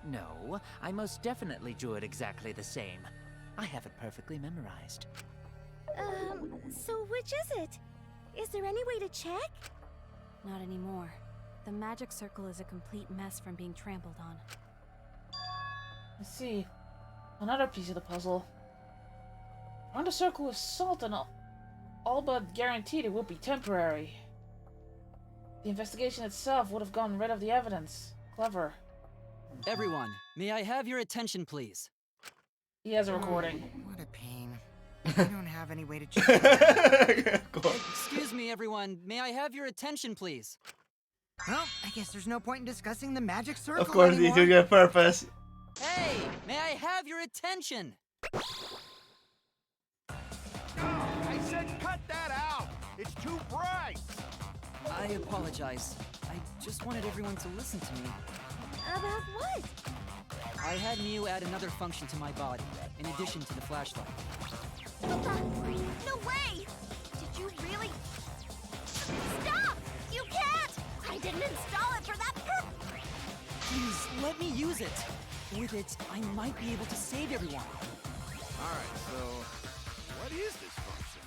No, I most definitely drew it exactly the same. I have it perfectly memorized. So which is it? Is there any way to check? Not anymore. The magic circle is a complete mess from being trampled on. Let's see. Another piece of the puzzle. Around the circle with salt and all but guaranteed it would be temporary. The investigation itself would have gotten rid of the evidence. Clever. Everyone, may I have your attention, please? He has a recording. What a pain. I don't have any way to check. Excuse me, everyone. May I have your attention, please? Well, I guess there's no point in discussing the magic circle Of course, anymore. he's doing it on purpose. Hey, may I have your attention? I said cut that out! It's too bright! I apologize. I just wanted everyone to listen to me. About what? I had Mew add another function to my body, in addition to the flashlight. No way! Did you really? Stop! You can't! I didn't install it for that purpose! Please, let me use it. With it, I might be able to save everyone. Alright, so what is this function?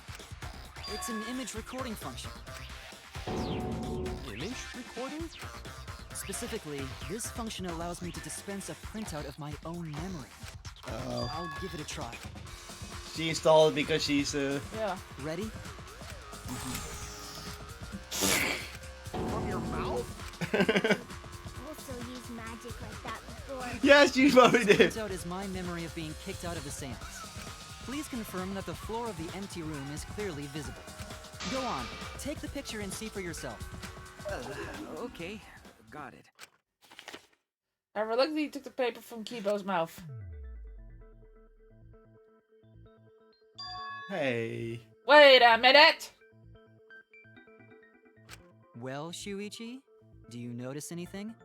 It's an image recording function. Image recording? Specifically, this function allows me to dispense a printout of my own memory. Oh. I'll give it a try. She installed it because she's Yeah. Ready? From your mouth? Also used magic like that before. Yes, you probably did. Printout is my memory of being kicked out of the seance. Please confirm that the floor of the empty room is clearly visible. Go on, take the picture and see for yourself. Okay, got it. I reluctantly took the paper from Kibo's mouth. Hey. Wait a minute! Well, Shuichi, do you notice anything?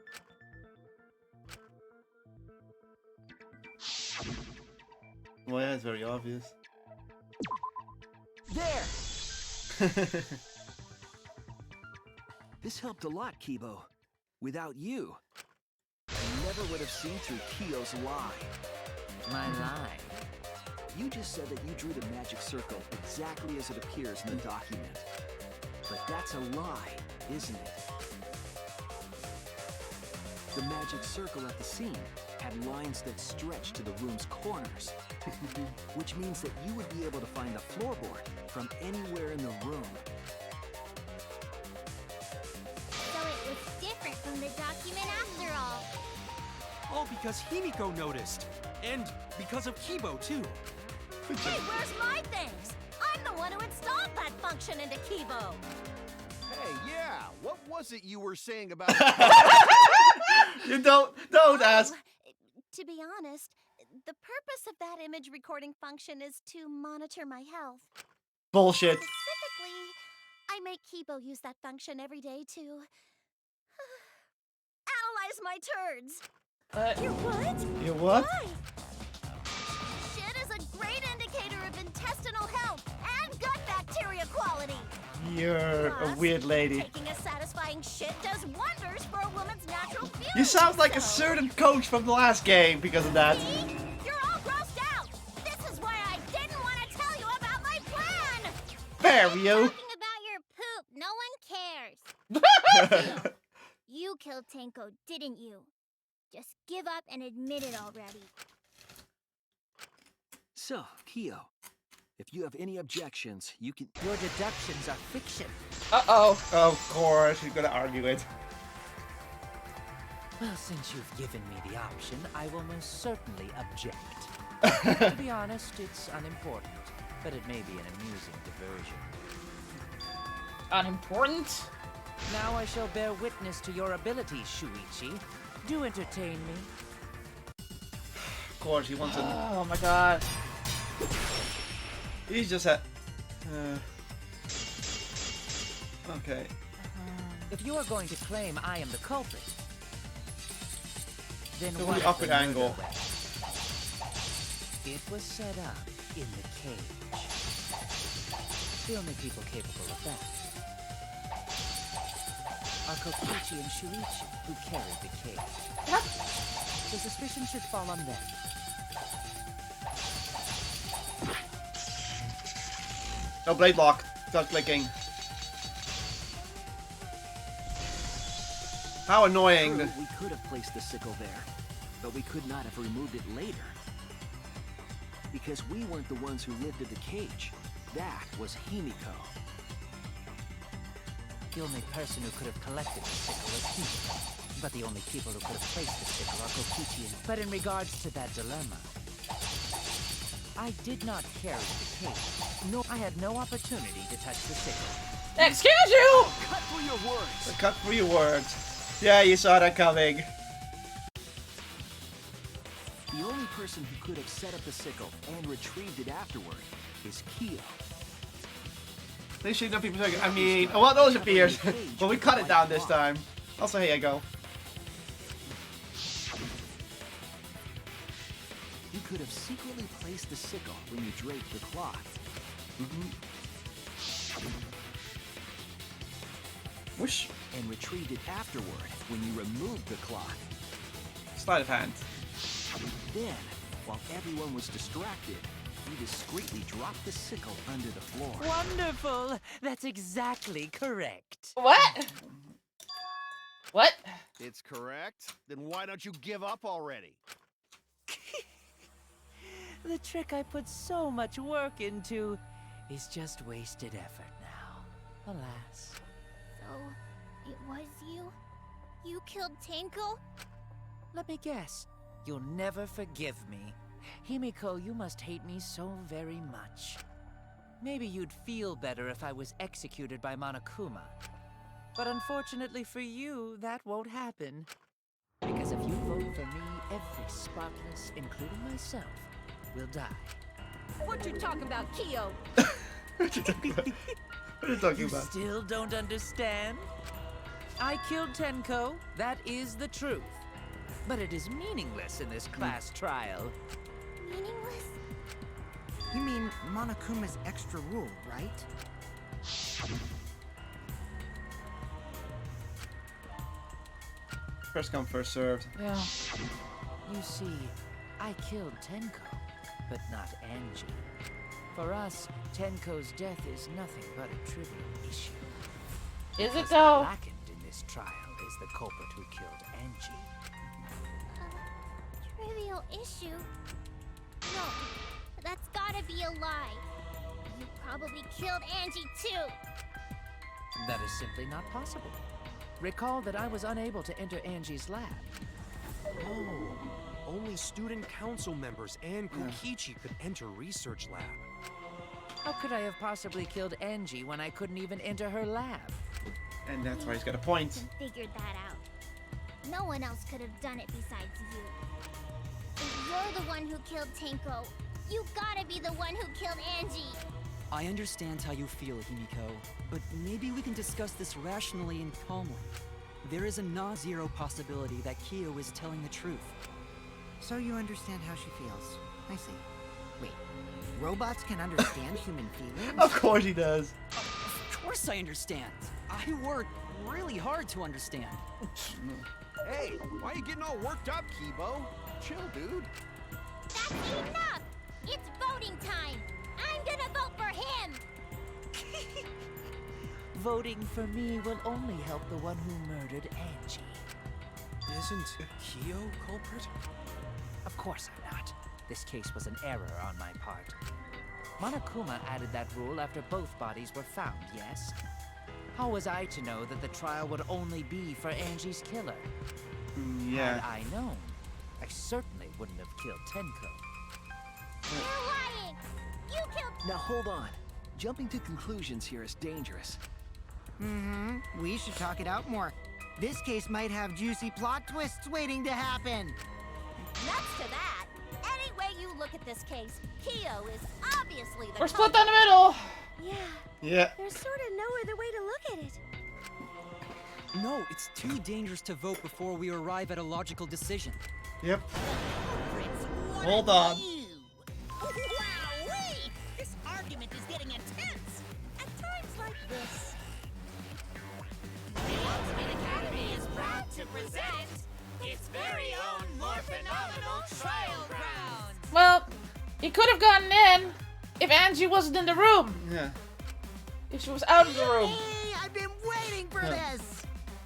Well, yeah, it's very obvious. There! This helped a lot, Kibo. Without you, I never would have seen through Kiyo's lie. My lie. You just said that you drew the magic circle exactly as it appears in the document. But that's a lie, isn't it? The magic circle at the scene had lines that stretched to the room's corners, which means that you would be able to find the floorboard from anywhere in the room. So it was different from the document after all. All because Himiko noticed. And because of Kibo, too. Hey, where's my things? I'm the one who installed that function into Kibo. Hey, yeah, what was it you were saying about... You don't ask. To be honest, the purpose of that image recording function is to monitor my health. Bullshit. Specifically, I make Kibo use that function every day to analyze my turds. You what? You what? Why? Shit is a great indicator of intestinal health and gut bacteria quality. You're a weird lady. Taking a satisfying shit does wonders for a woman's natural feelings. You sound like a certain coach from the last game because of that. See? You're all grossed out. This is why I didn't want to tell you about my plan. Fair, I'm you. talking about your poop. No one cares. You killed Tenko, didn't you? Just give up and admit it already. So, Kiyo, if you have any objections, you can... Your deductions are fiction. Uh-oh. Of course, you're gonna argue it. Well, since you've given me the option, I will most certainly object. To be honest, it's unimportant, but it may be an amusing diversion. Unimportant? Now I shall bear witness to your abilities, Shuichi. Do entertain me. Of course, he wants a... Oh my god. He's just a... Okay. If you are going to claim I am the culprit, then So what the awkward of the angle. murder weapon? It was set up in the cage. The only people capable of that are Kokichi and Shuichi, who carried the cage. So suspicion should fall on them. No, blade lock. Stop clicking. How annoying. True, we could have placed the sickle there, but we could not have removed it later. Because we weren't the ones who lifted the cage. That was Himiko. The only person who could have collected the sickle was Himiko. But the only people who could have placed the sickle are Kokichi and... But in regards to that dilemma, I did not carry the cage. No, I had no opportunity to touch the sickle. Excuse you! Cut through your words. Cut through your words. Yeah, you saw that coming. The only person who could have set up the sickle and retrieved it afterward is Kyo. They should not people talking. I mean, well, those appears, but we cut it down this time. Also, here you go. You could have secretly placed the sickle when you draped the cloth. Whoosh. And retrieved it afterward when you removed the cloth. Sleight of hand. Then, while everyone was distracted, you discreetly dropped the sickle under the floor. Wonderful! That's exactly correct. What? What? It's correct. Then why don't you give up already? The trick I put so much work into is just wasted effort now. Alas. So, it was you? You killed Tenko? Let me guess. You'll never forgive me. Himiko, you must hate me so very much. Maybe you'd feel better if I was executed by Monokuma. But unfortunately for you, that won't happen. Because if you vote for me, every spotless, including myself, will die. What you talking about, Kyo? What are you talking You about? still don't understand? I killed Tenko, that is the truth. But it is meaningless in this class trial. Meaningless? You mean Monokuma's extra rule, right? First come, first served. Yeah. You see, I killed Tenko, but not Angie. For us, Tenko's death is nothing but a trivial issue. Is it Because though? Blackened in this trial is the culprit who killed Angie. Trivial issue? No, that's gotta be a lie. You probably killed Angie too. That is simply not possible. Recall that I was unable to enter Angie's lab. Oh, only student council members and Kokichi could enter research lab. How could I have possibly killed Angie when I couldn't even enter her lab? And that's why he's got a point. Figured that out. No one else could have done it besides you. If you're the one who killed Tenko, you gotta be the one who killed Angie. I understand how you feel, Himiko, but maybe we can discuss this rationally and calmly. There is a non-zero possibility that Kyo is telling the truth. So you understand how she feels. I see. Wait, robots can understand human feelings? Of course he does. Of course I understand. I work really hard to understand. Hey, why are you getting all worked up, Kibo? Chill, dude. That's enough! It's voting time! I'm gonna vote for him! Voting for me will only help the one who murdered Angie. Isn't Kyo culprit? Of course I'm not. This case was an error on my part. Monokuma added that rule after both bodies were found, yes? How was I to know that the trial would only be for Angie's killer? Yeah. Had I known, I certainly wouldn't have killed Tenko. You're lying! You killed... Now hold on. Jumping to conclusions here is dangerous. We should talk it out more. This case might have juicy plot twists waiting to happen. Nuts to that. Any way you look at this case, Kyo is obviously the We're split down the middle. Yeah, Yeah. there's sort of no other way to look at it. No, it's too dangerous to vote before we arrive at a logical decision. Yep. Hold on. Wowee! This argument is getting intense. At times like this. The Ultimate Academy is proud to present its very own more phenomenal trial ground. Well, he could have gotten in if Angie wasn't in the room. Yeah. If she was out of the room. Hey, I've been waiting for Yeah. this!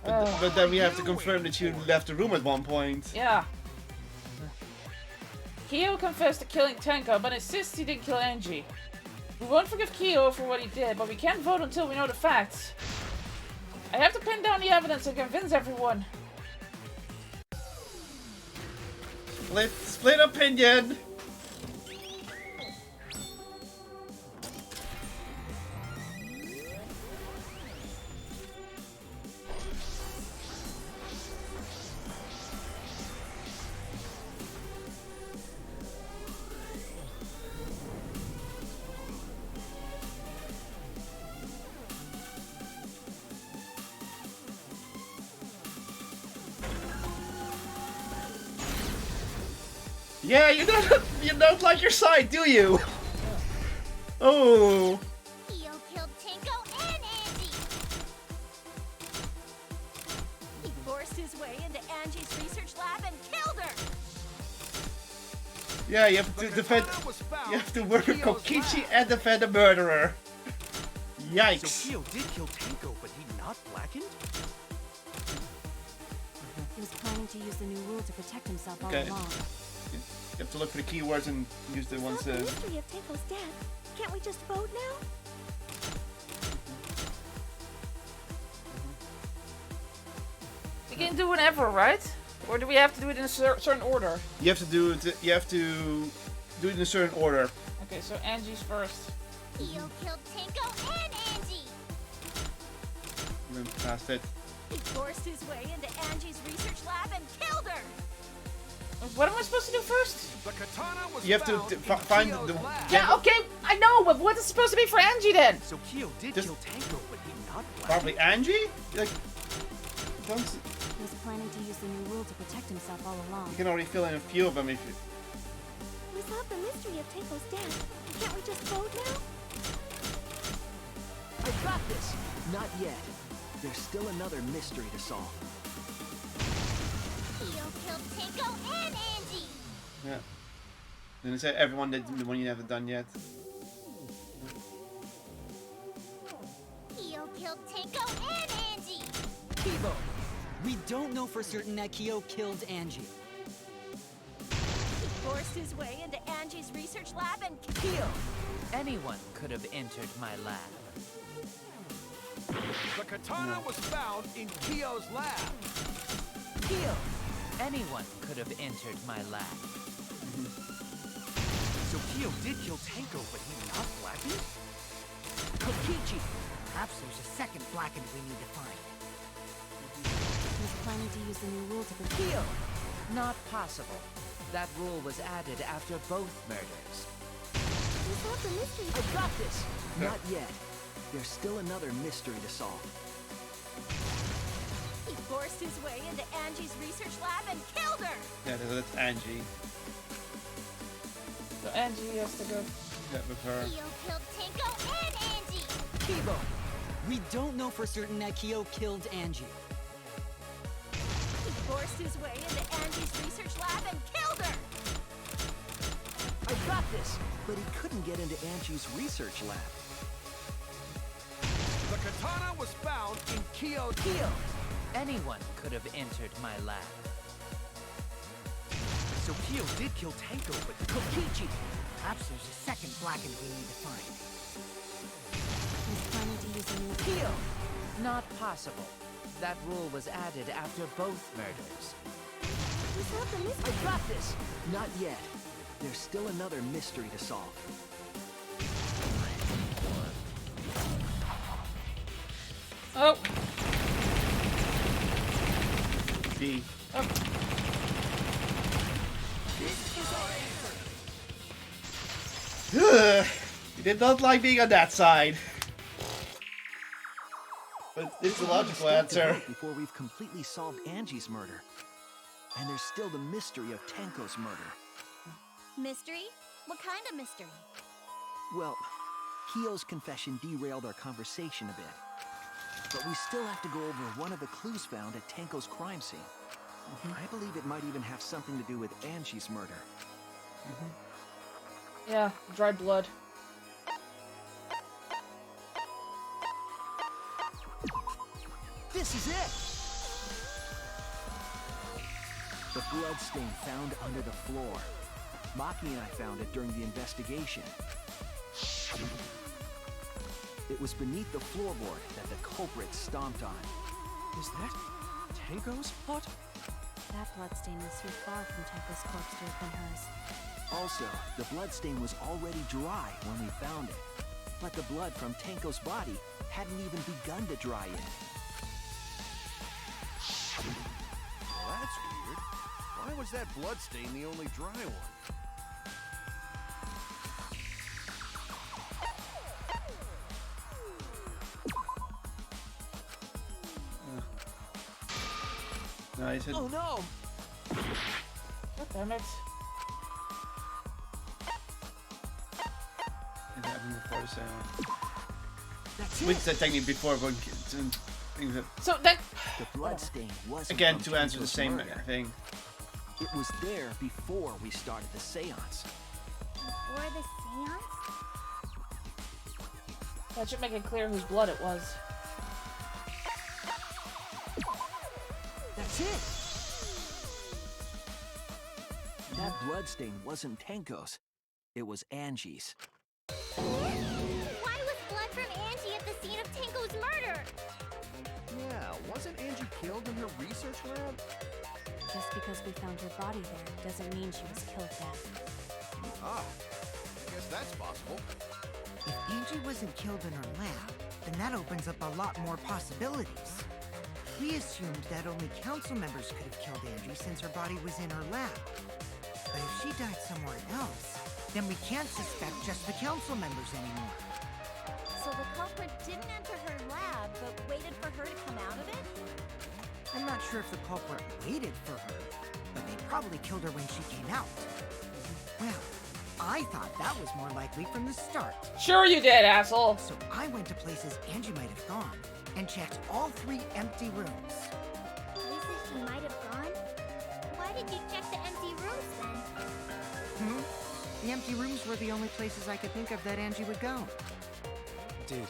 But then we have to confirm that you left the room at one point. Yeah. Kyo confessed to killing Tenko, but insists he didn't kill Angie. We won't forgive Kyo for what he did, but we can't vote until we know the facts. I have to pin down the evidence and convince everyone. Split opinion. Yeah, you don't like your side, do you? Oh. Kyo killed Tenko and Angie. He forced his way into Angie's research lab and killed her. Yeah, you have to defend. You have to work with Kokichi and defend the murderer. Yikes. So Kyo did kill Tenko, but he not blackened? He was planning to use the new rule to protect himself all Okay. along. You have to look for the keywords and use the ones. The mystery of Tenko's death. Can't we just vote now? We can do whatever, right? Or do we have to do it in a certain order? You have to do it. You have to do it in a certain order. Okay, so Angie's first. Kyo killed Tenko and Angie. You went past it. He forced his way into Angie's research lab and killed her. What am I supposed to do first? The katana was You have to find Kyo's the. lab. Yeah, okay, I know, but what is supposed to be for Angie then? So Kyo did Just- kill Tenko, but he not blackened? Probably Angie. Like, don't. He was planning to use the new rule to protect himself all along. You can already fill in a few of them if you. We solved the mystery of Tenko's death. Can't we just vote now? I got this! Not yet. There's still another mystery to solve. Kyo killed Tenko and Angie. Yeah. Then it said everyone did the one you haven't done yet. Kyo killed Tenko and Angie. Kibo, we don't know for certain that Kyo killed Angie. He forced his way into Angie's research lab and Kyo! Anyone could have entered my lab. The katana was found in Kyo's lab. Kyo! Anyone could have entered my lab. So Kyo did kill Tenko, but he not blackened? Kokichi! Perhaps there's a second blackened we need to find. He was planning to use the new rule to protect Kyo! Not possible. That rule was added after both murders. we solved the mystery. I got this! Not yet. There's still another mystery to solve. He forced his way into Angie's research lab and killed her. Yeah, that's Angie. So Angie has to go. Yeah, with her. Kyo killed Tenko and Angie. Kibo, we don't know for certain that Kyo killed Angie. He forced his way into Angie's research lab and killed her. I got this! But he couldn't get into Angie's research lab. The katana was found in Kyo's Kyo! Anyone could have entered my lab. So Kyo did kill Tenko, but Kokichi! Perhaps there's a second blackened we need to find. He was planning to use the new Kyo! Not possible. That rule was added after both murders. We solved the mystery. I got this! Not yet. There's still another mystery to solve. Oh, B. oh. Ugh. You did not like being on that side. But it's the logical We've got to answer. vote before we've completely solved Angie's murder. And there's still the mystery of Tenko's murder. Mystery? What kind of mystery? Well, Kyo's confession derailed our conversation a bit. But we still have to go over one of the clues found at Tenko's crime scene. I believe it might even have something to do with Angie's murder. Yeah, dried blood. This is it! The blood stain found under the floor. Maki and I found it during the investigation. It was beneath the floorboard that the culprit stomped on. is that Tenko's blood? That bloodstain was too far from Tenko's corpse to have been hers. Also, the bloodstain was already dry when we found it. But the blood from Tenko's body hadn't even begun to dry yet. Well, that's weird. Why was that bloodstain the only dry one? Nice. Oh no! God damn it. So That's we it. said technically before going to things that So that The bloodstain wasn't again from to answer the Tenko's same murder. thing. It was there before we started the seance. Before the seance? that should make it clear whose blood it was. That's it. That bloodstain wasn't Tenko's. It was Angie's. Why was blood from Angie at the scene of Tenko's murder? Yeah, wasn't Angie killed in her research lab? Just because we found her body there doesn't mean she was killed there. Ah, I guess that's possible. If Angie wasn't killed in her lab, then that opens up a lot more possibilities. We assumed that only council members could have killed Angie since her body was in her lab. But if she died somewhere else, then we can't suspect just the council members anymore. So the culprit didn't enter her lab, but waited for her to come out of it? I'm not sure if the culprit waited for her, but they probably killed her when she came out. Well, I thought that was more likely from the start. Sure you did, asshole. So I went to places Angie might have gone and checked all 3 empty rooms. Places she might have gone? Why did you check the empty rooms then? The empty rooms were the only places I could think of that Angie would go. Did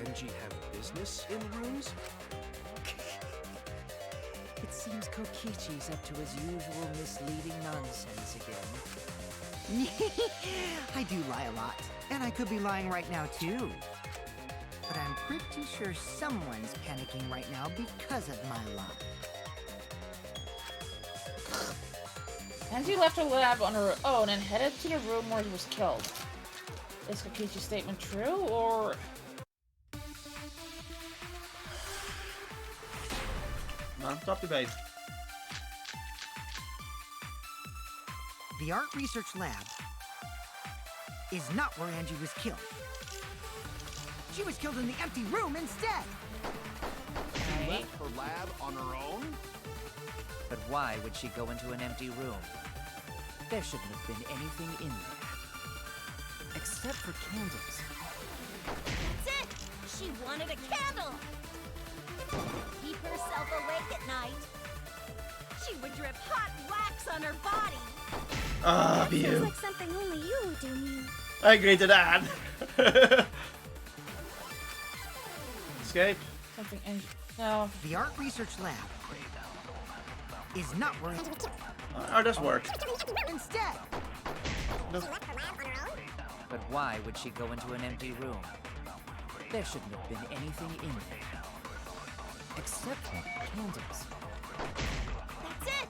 Angie have business in rooms? It seems Kokichi's up to his usual misleading nonsense again. I do lie a lot, and I could be lying right now too. But I'm pretty sure someone's panicking right now because of my lie. Angie left her lab on her own and headed to the room where he was killed. Is Kokichi's statement true, or... Non-stop debate. The art research lab is not where Angie was killed. She was killed in the empty room instead. She left her lab on her own? But why would she go into an empty room? There shouldn't have been anything in there. Except for candles. That's it! She wanted a candle! Keep herself awake at night. She would drip hot wax on her body. Ah, Sounds you. like something only you would do, Mew. I agree to that. Escape. Something Angie... No. The art research lab is not where Angie... How does work? Instead, But why would she go into an empty room? There shouldn't have been anything in there. Except for candles. That's it!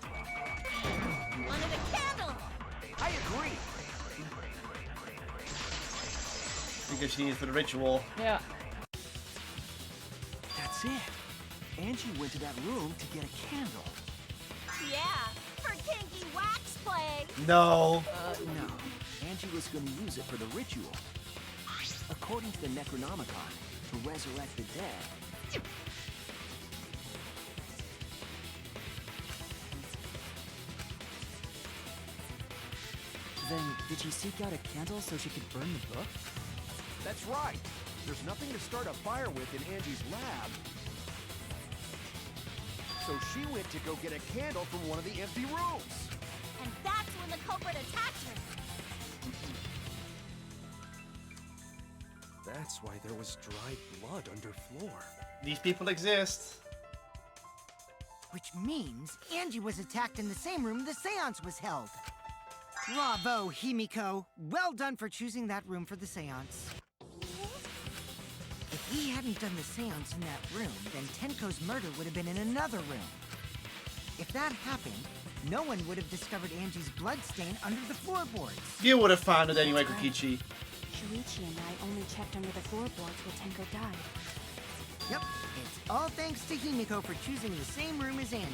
Wanted a candle! I agree. Because she needs for the ritual. Yeah. That's it. Angie went to that room to get a candle. Yeah, for kinky wax play! No. No. Angie was going to use it for the ritual. According to the Necronomicon, to resurrect the dead. Then, did she seek out a candle so she could burn the book? That's right. There's nothing to start a fire with in Angie's lab. So she went to go get a candle from one of the empty rooms. And that's when the culprit attacked her. That's why there was dried blood under floor. These people exist. which means Angie was attacked in the same room the seance was held. Bravo, Himiko. Well done for choosing that room for the seance. If we hadn't done the seance in that room, then Tenko's murder would have been in another room. If that happened, no one would have discovered Angie's bloodstain under the floorboards. You would have found it anyway, Kokichi. Shuichi and I only checked under the floorboards where Tenko died. Yep, it's all thanks to Himiko for choosing the same room as Angie.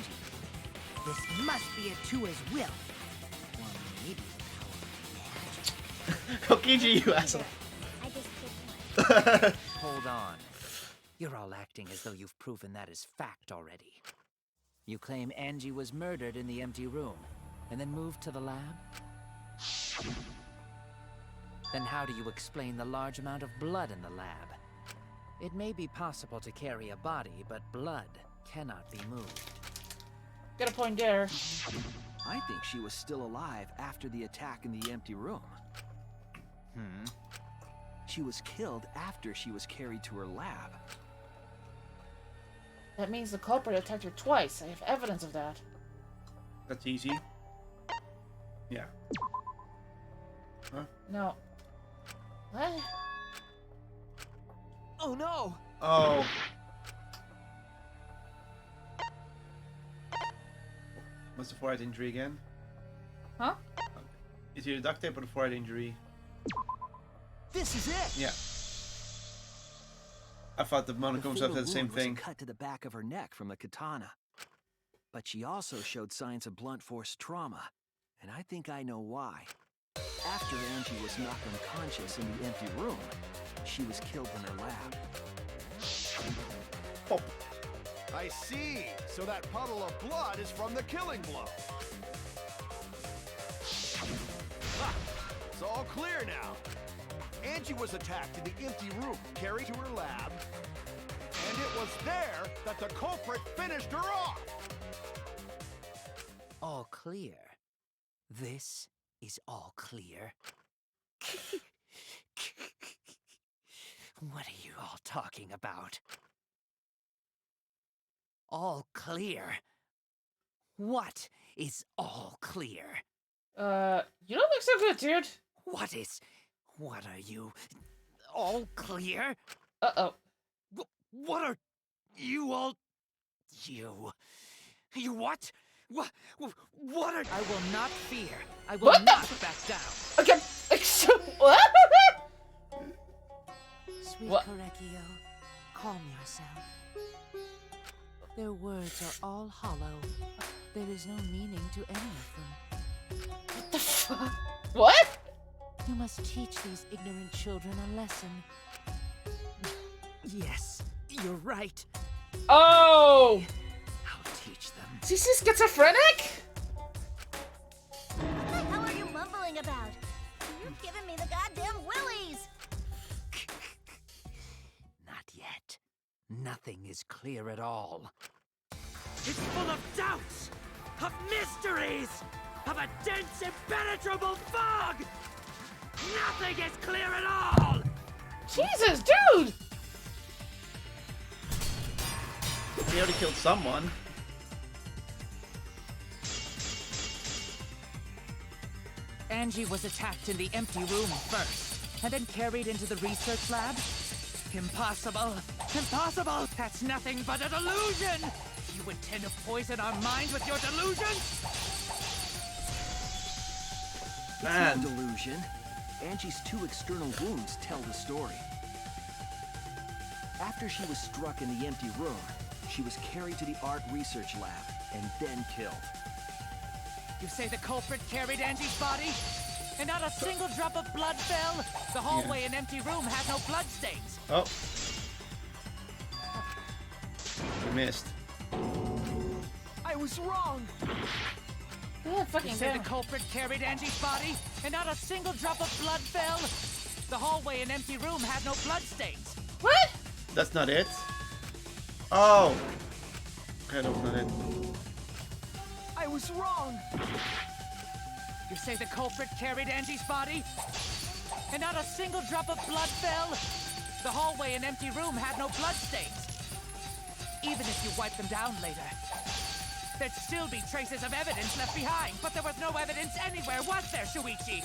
This must be a Tua's will. Or maybe the power of magic. Kokichi, you asshole. I just kicked one. Hold on. You're all acting as though you've proven that as fact already. You claim Angie was murdered in the empty room, and then moved to the lab? Then how do you explain the large amount of blood in the lab? It may be possible to carry a body, but blood cannot be moved. Got a point there. I think she was still alive after the attack in the empty room. She was killed after she was carried to her lab. That means the culprit attacked her twice. I have evidence of that. That's easy. Yeah. Huh? No. What? Oh no! Oh. What's the forehead injury again? Huh? Is it a duct tape or the forehead injury? This is it! Yeah. I thought the Monocombs fatal said the same wound was a thing. cut to the back of her neck from the katana. But she also showed signs of blunt force trauma, and I think I know why. After Angie was knocked unconscious in the empty room, she was killed in her lab. Oh. I see. So that puddle of blood is from the killing blow. Ah, it's all clear now. Angie was attacked in the empty room, carried to her lab, and it was there that the culprit finished her off. All clear. This is all clear. What are you all talking about? All clear? What is all clear? You don't look so good, dude. What are you? All clear? Uh-oh. What are you all? You what? What are? I will not fear. I will What? not back down. Okay. What? Sweet What? Korekio, calm yourself. Their words are all hollow. There is no meaning to any of them. What the fuck? What? You must teach these ignorant children a lesson. Yes, you're right. Oh! I'll teach them. Is he schizophrenic? What the hell are you mumbling about? You're giving me the goddamn willies! Not yet. Nothing is clear at all. It's full of doubts, of mysteries, of a dense, impenetrable fog! Nothing is clear at all! Jesus, dude! He already killed someone. Angie was attacked in the empty room first, and then carried into the research lab? Impossible! Impossible! That's nothing but a delusion! You intend to poison our minds with your delusions? It's no delusion. Angie's 2 external wounds tell the story. After she was struck in the empty room, she was carried to the art research lab and then killed. You say the culprit carried Angie's body? And not a single drop of blood fell? The hallway and empty room had no bloodstains. Oh. You missed. I was wrong! Yeah, You fucking say damn. the culprit carried Angie's body? And not a single drop of blood fell? The hallway and empty room had no bloodstains. What? That's not it. Oh. Okay, that was not it. I was wrong! You say the culprit carried Angie's body? And not a single drop of blood fell? The hallway and empty room had no bloodstains. Even if you wipe them down later, there'd still be traces of evidence left behind. But there was no evidence anywhere, was there, Shuichi?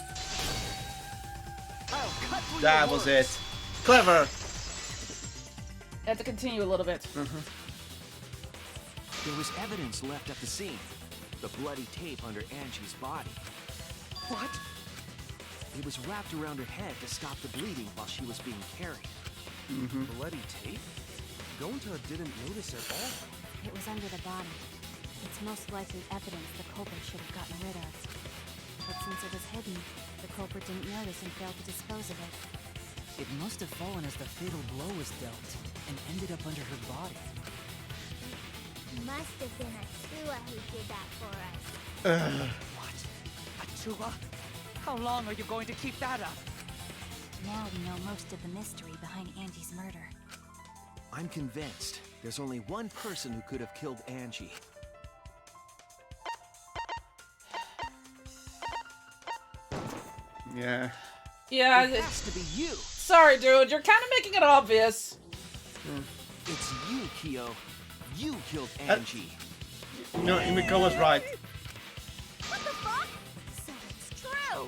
I'll cut through That your was words. it. Clever. I have to continue a little bit. There was evidence left at the scene. The bloody tape under Angie's body. What? It was wrapped around her head to stop the bleeding while she was being carried. Bloody tape? Gonta didn't notice at all. It was under the body. It's most likely evidence the culprit should have gotten rid of. But since it was hidden, the culprit didn't notice and failed to dispose of it. It must have fallen as the fatal blow was dealt, and ended up under her body. Must have been Atua who did that for us. What? Atua? How long are you going to keep that up? Now we know most of the mystery behind Angie's murder. I'm convinced there's only one person who could have killed Angie. Yeah. Yeah, It has to be you. sorry, dude. You're kind of making it obvious. It's you, Kyo. You killed Angie. No, Imiko was right. What the fuck? So it's true.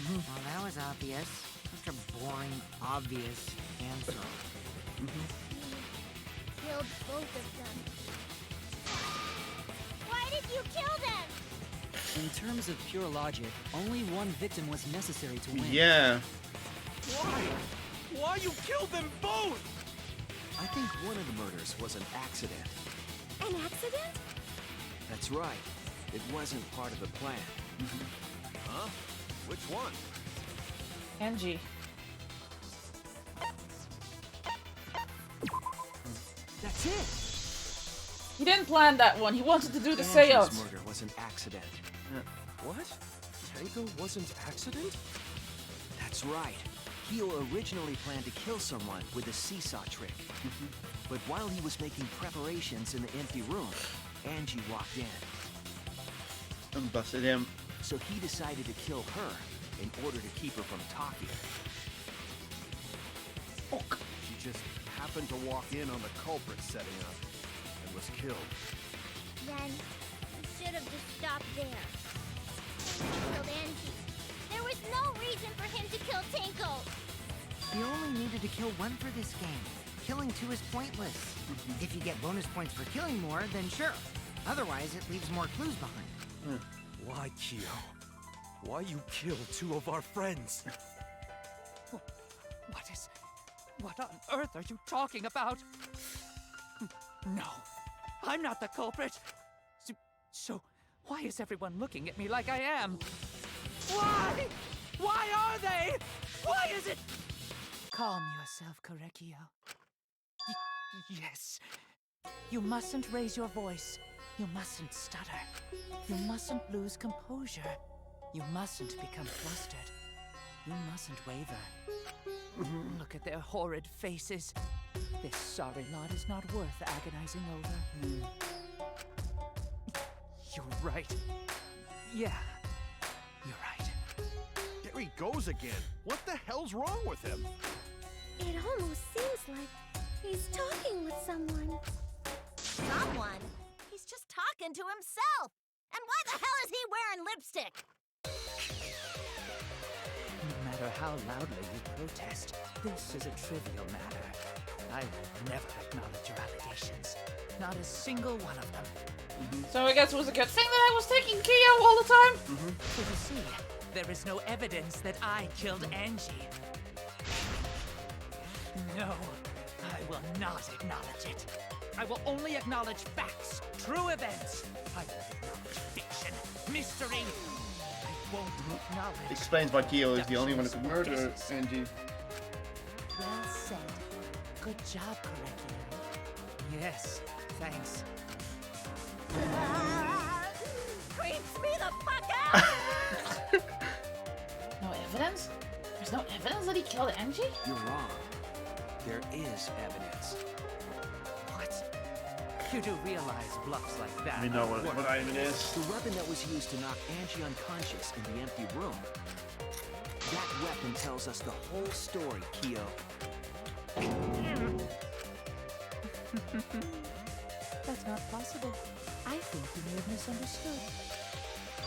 Well, that was obvious. Such a boring, obvious answer. Killed both of them. Why did you kill them? In terms of pure logic, only one victim was necessary to win. Yeah. Why? Why you killed them both? I think one of the murders was an accident. An accident? That's right. It wasn't part of the plan. Huh? Which one? Angie. That's it. He didn't plan that one. He wanted to do the Angie's seance. murder was an accident. What? Tango wasn't accident? That's right. Kyo originally planned to kill someone with a seesaw trick. But while he was making preparations in the empty room, Angie walked in. And busted him. So he decided to kill her in order to keep her from talking. She just happened to walk in on the culprit setting up and was killed. Then you should have just stopped there. He killed Angie. There was no reason for him to kill Tanko. You only needed to kill one for this game. Killing two is pointless. If you get bonus points for killing more, then sure. Otherwise, it leaves more clues behind. Why, Kyo? Why you kill two of our friends? What on earth are you talking about? No, I'm not the culprit. So why is everyone looking at me like I am? Why? Why are they? Why is it? Calm yourself, Korekio. Yes. You mustn't raise your voice. You mustn't stutter. You mustn't lose composure. You mustn't become flustered. You mustn't waver. Look at their horrid faces. This sorry lot is not worth agonizing over. You're right. Yeah, you're right. There he goes again. What the hell's wrong with him? It almost seems like he's talking with someone. Someone? He's just talking to himself. And why the hell is he wearing lipstick? No matter how loudly you protest, this is a trivial matter. I will never acknowledge your allegations. Not a single one of them. So I guess it was a good thing that I was taking Kyo all the time? So you see, there is no evidence that I killed Angie. No, I will not acknowledge it. I will only acknowledge facts, true events. I won't acknowledge fiction, mystery. I won't acknowledge... Explains why Kyo is the only one who could murder Angie. Well said. Good job, Korekio. Yes, thanks. Creeps me the fuck out! No evidence? There's no evidence that he killed Angie? You're wrong. There is evidence. What? You do realize bluffs like that? We know what I mean is. The weapon that was used to knock Angie unconscious in the empty room. That weapon tells us the whole story, Kyo. That's not possible. I think you may have misunderstood.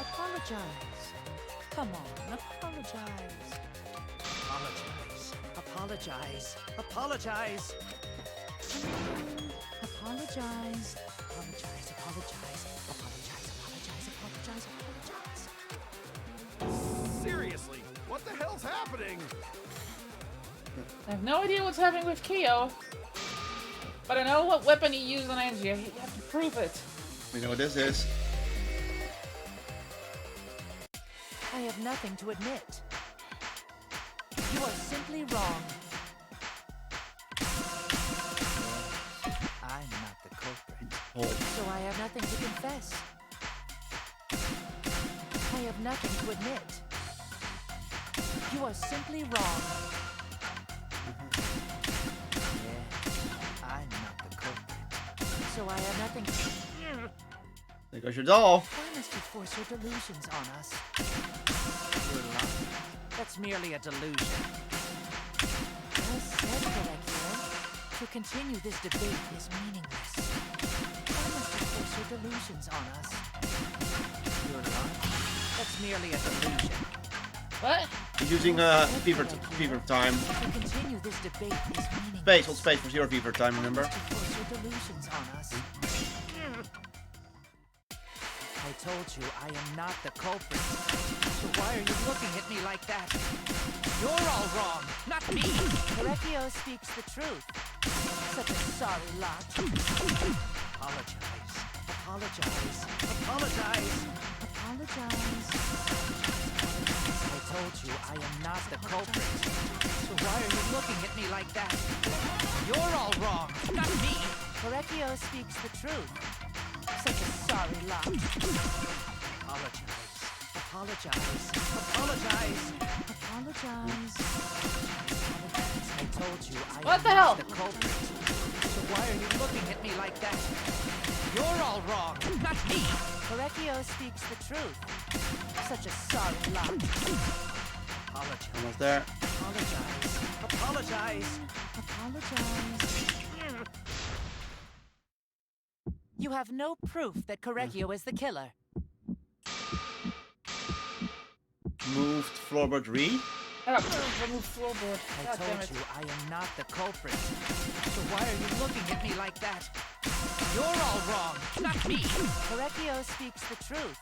Apologize. Come on, apologize. Apologize. Apologize. Apologize. Apologize. Apologize. Apologize. Apologize. Apologize. Apologize. Apologize. Seriously, what the hell's happening? I have no idea what's happening with Kyo. But I know what weapon he used on Angie. You have to prove it. We know what this is. I have nothing to admit. You are simply wrong. I'm not the culprit. So I have nothing to confess. I have nothing to admit. You are simply wrong. Yeah, I'm not the culprit. So I have nothing. There goes your doll. Why must you force your delusions on us? Your love? That's merely a delusion. Well said, Corrector. To continue this debate is meaningless. Why must you force your delusions on us? Your love? That's merely a delusion. What? He's using fever time. To continue this debate is meaningless. Space, hold space for zero fever time, remember? Why must you force your delusions on us? I told you I am not the culprit. So why are you looking at me like that? You're all wrong, not me. Correcchio speaks the truth. Such a sorry lot. Apologize. Apologize. Apologize. Apologize. I told you I am not the culprit. So why are you looking at me like that? You're all wrong, not me. Correcchio speaks the truth. Such a sorry lot. Apologize. Apologize. Apologize. Apologize. I told you I What am the hell? not the culprit. So why are you looking at me like that? You're all wrong, not me. Correcchio speaks the truth. Such a sorry lot. Apologize. Almost there. Apologize. Apologize. Apologize. You have no proof that Correcchio is the killer. Moved floorboard re. Remove floorboard. I God damn told it. you I am not the culprit. So why are you looking at me like that? You're all wrong, not me. Correcchio speaks the truth.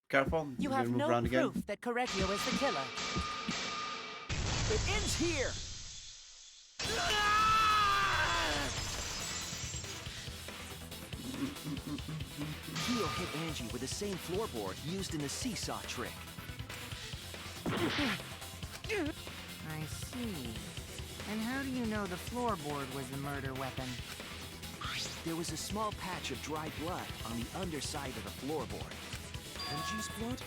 Careful. You You're have gonna move no around proof again. that Correcchio is the killer. It ends here! Keo hit Angie with the same floorboard used in the seesaw trick. I see. And how do you know the floorboard was the murder weapon? There was a small patch of dry blood on the underside of the floorboard. Angie's blood?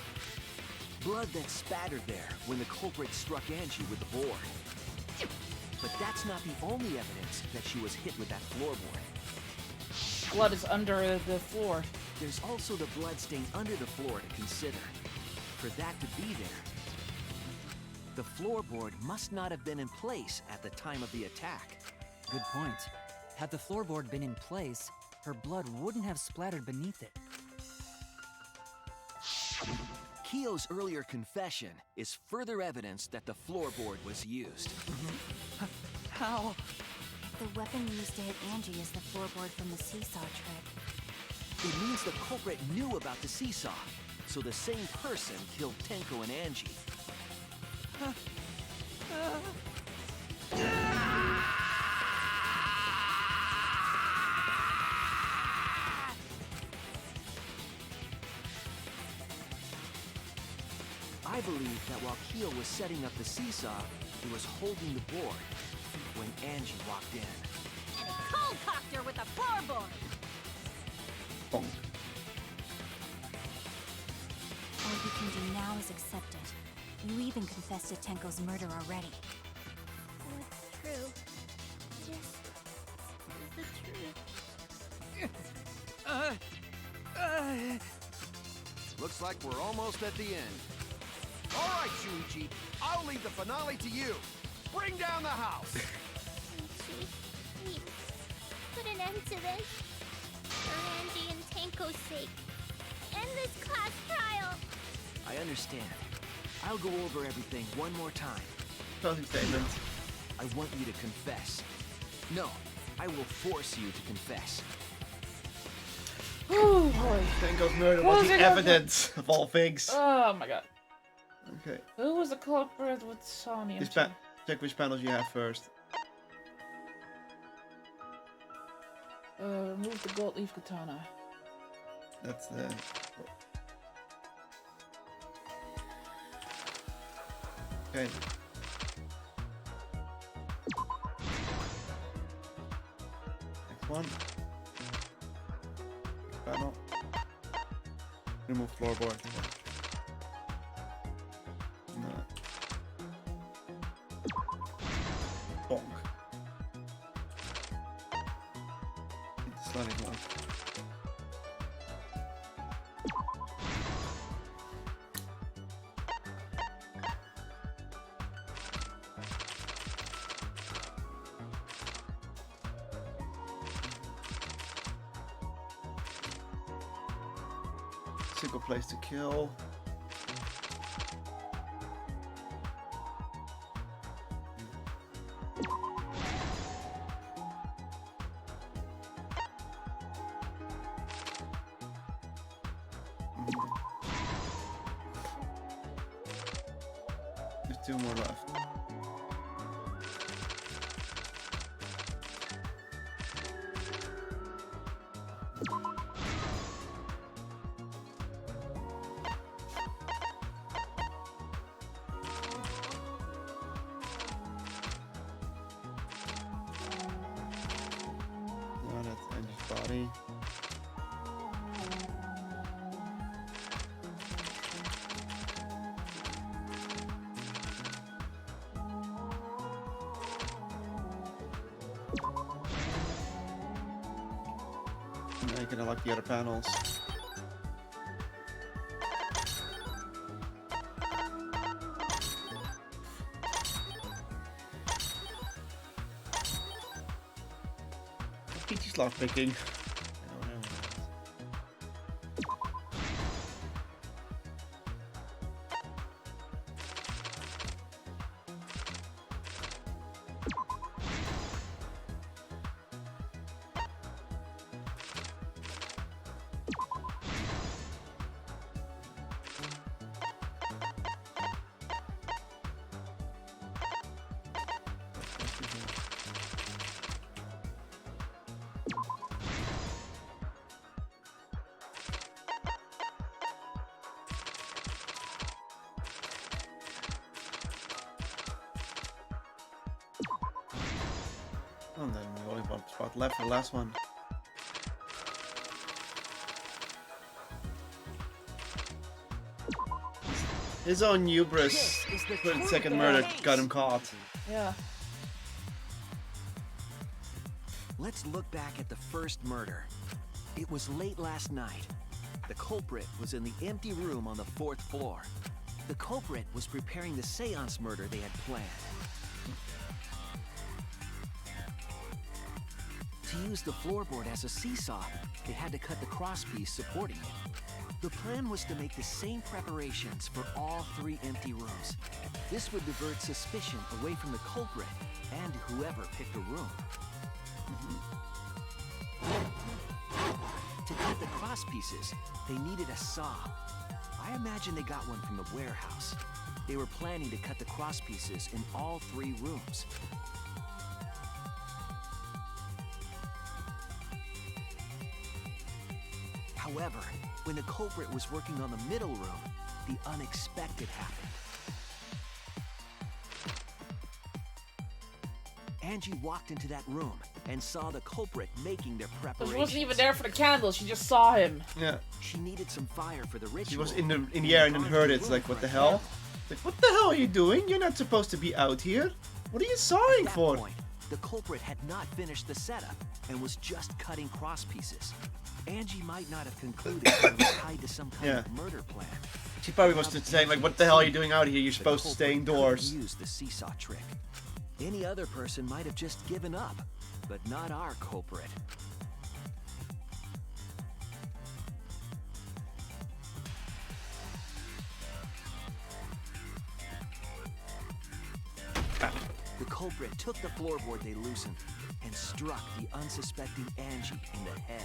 Blood that spattered there when the culprit struck Angie with the board. But that's not the only evidence that she was hit with that floorboard. Blood is under the floor. There's also the blood stain under the floor to consider. For that to be there, the floorboard must not have been in place at the time of the attack. Good point. Had the floorboard been in place, her blood wouldn't have splattered beneath it. Keo's earlier confession is further evidence that the floorboard was used. How? The weapon used to hit Angie is the floorboard from the seesaw trick. It means the culprit knew about the seesaw, so the same person killed Tenko and Angie. I believe that while Keo was setting up the seesaw, he was holding the board when Angie walked in. And a cold cocked her with a floorboard. Bonk. All you can do now is accept it. You even confessed to Tenko's murder already. What's true? This is the truth. Looks like we're almost at the end. All right, Shuichi, I'll leave the finale to you. Bring down the house. Ichi, please, put an end to this. For Angie and Tenko's sake. End this class trial. I understand. I'll go over everything one more time. Closing statement. I want you to confess. No, I will force you to confess. Oh boy. Tenko's murder was Closing the up- evidence of all things. Oh my god. Okay. Who was the culprit with Sony? This check which panels you have first. Remove the gold leaf katana. That's the. Okay. Next one. Next panel. Remove floorboard. sliding block. Single place to kill. There's 2 more left. No, that's Angie's body. Now you can unlock the other panels. Peachy's lockpicking. I don't know. And then we only one spot left for the last one. His own hubris for the second murder got him caught. Yeah. Let's look back at the first murder. It was late last night. The culprit was in the empty room on the 4th floor. The culprit was preparing the seance murder they had planned. To use the floorboard as a seesaw, they had to cut the crosspiece supporting it. The plan was to make the same preparations for all 3 empty rooms. This would divert suspicion away from the culprit and whoever picked a room. To cut the crosspieces, they needed a saw. I imagine they got one from the warehouse. They were planning to cut the crosspieces in all 3 rooms. However, when the culprit was working on the middle room, the unexpected happened. Angie walked into that room and saw the culprit making their So preparations. she wasn't even there for the candles, she just saw him. Yeah. She needed some fire for the ritual. She was in the air and then heard it. It's like, what the hell? It's like, what the hell are you doing? You're not supposed to be out here. What are you sawing At that for? point, the culprit had not finished the setup and was just cutting cross pieces. Angie might not have concluded that it was tied to some kind of murder plan. She probably was just saying, like, what the hell are you doing out here? You're supposed to stay indoors. Use the seesaw trick. Any other person might have just given up, but not our culprit. The culprit took the floorboard they loosened and struck the unsuspecting Angie in the head.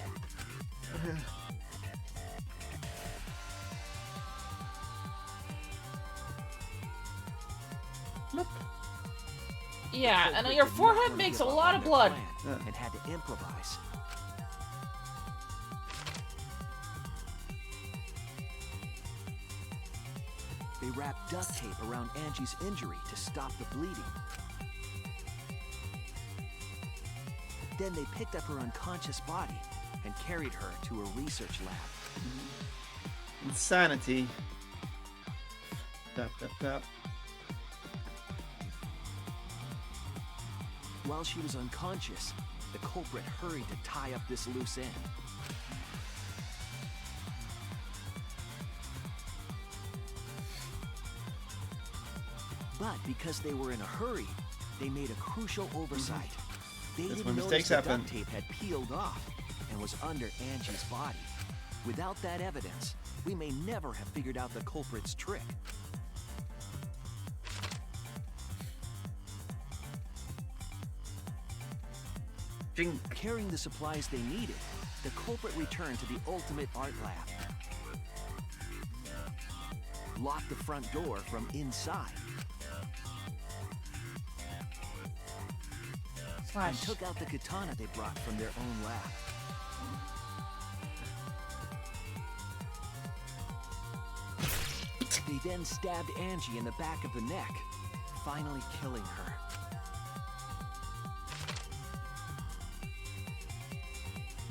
Yeah, and your forehead makes a lot of blood. And had to improvise. They wrapped duct tape around Angie's injury to stop the bleeding. Then they picked up her unconscious body and carried her to a research lab. Insanity. Tap, tap, tap. While she was unconscious, the culprit hurried to tie up this loose end. But because they were in a hurry, they made a crucial oversight. They That's didn't when notice mistakes the happen. duct tape had peeled off and was under Angie's body. Without that evidence, we may never have figured out the culprit's trick. Jing. Carrying the supplies they needed, the culprit returned to the ultimate art lab. Locked the front door from inside. And Slash. took out the katana they brought from their own lab. They then stabbed Angie in the back of the neck, finally killing her.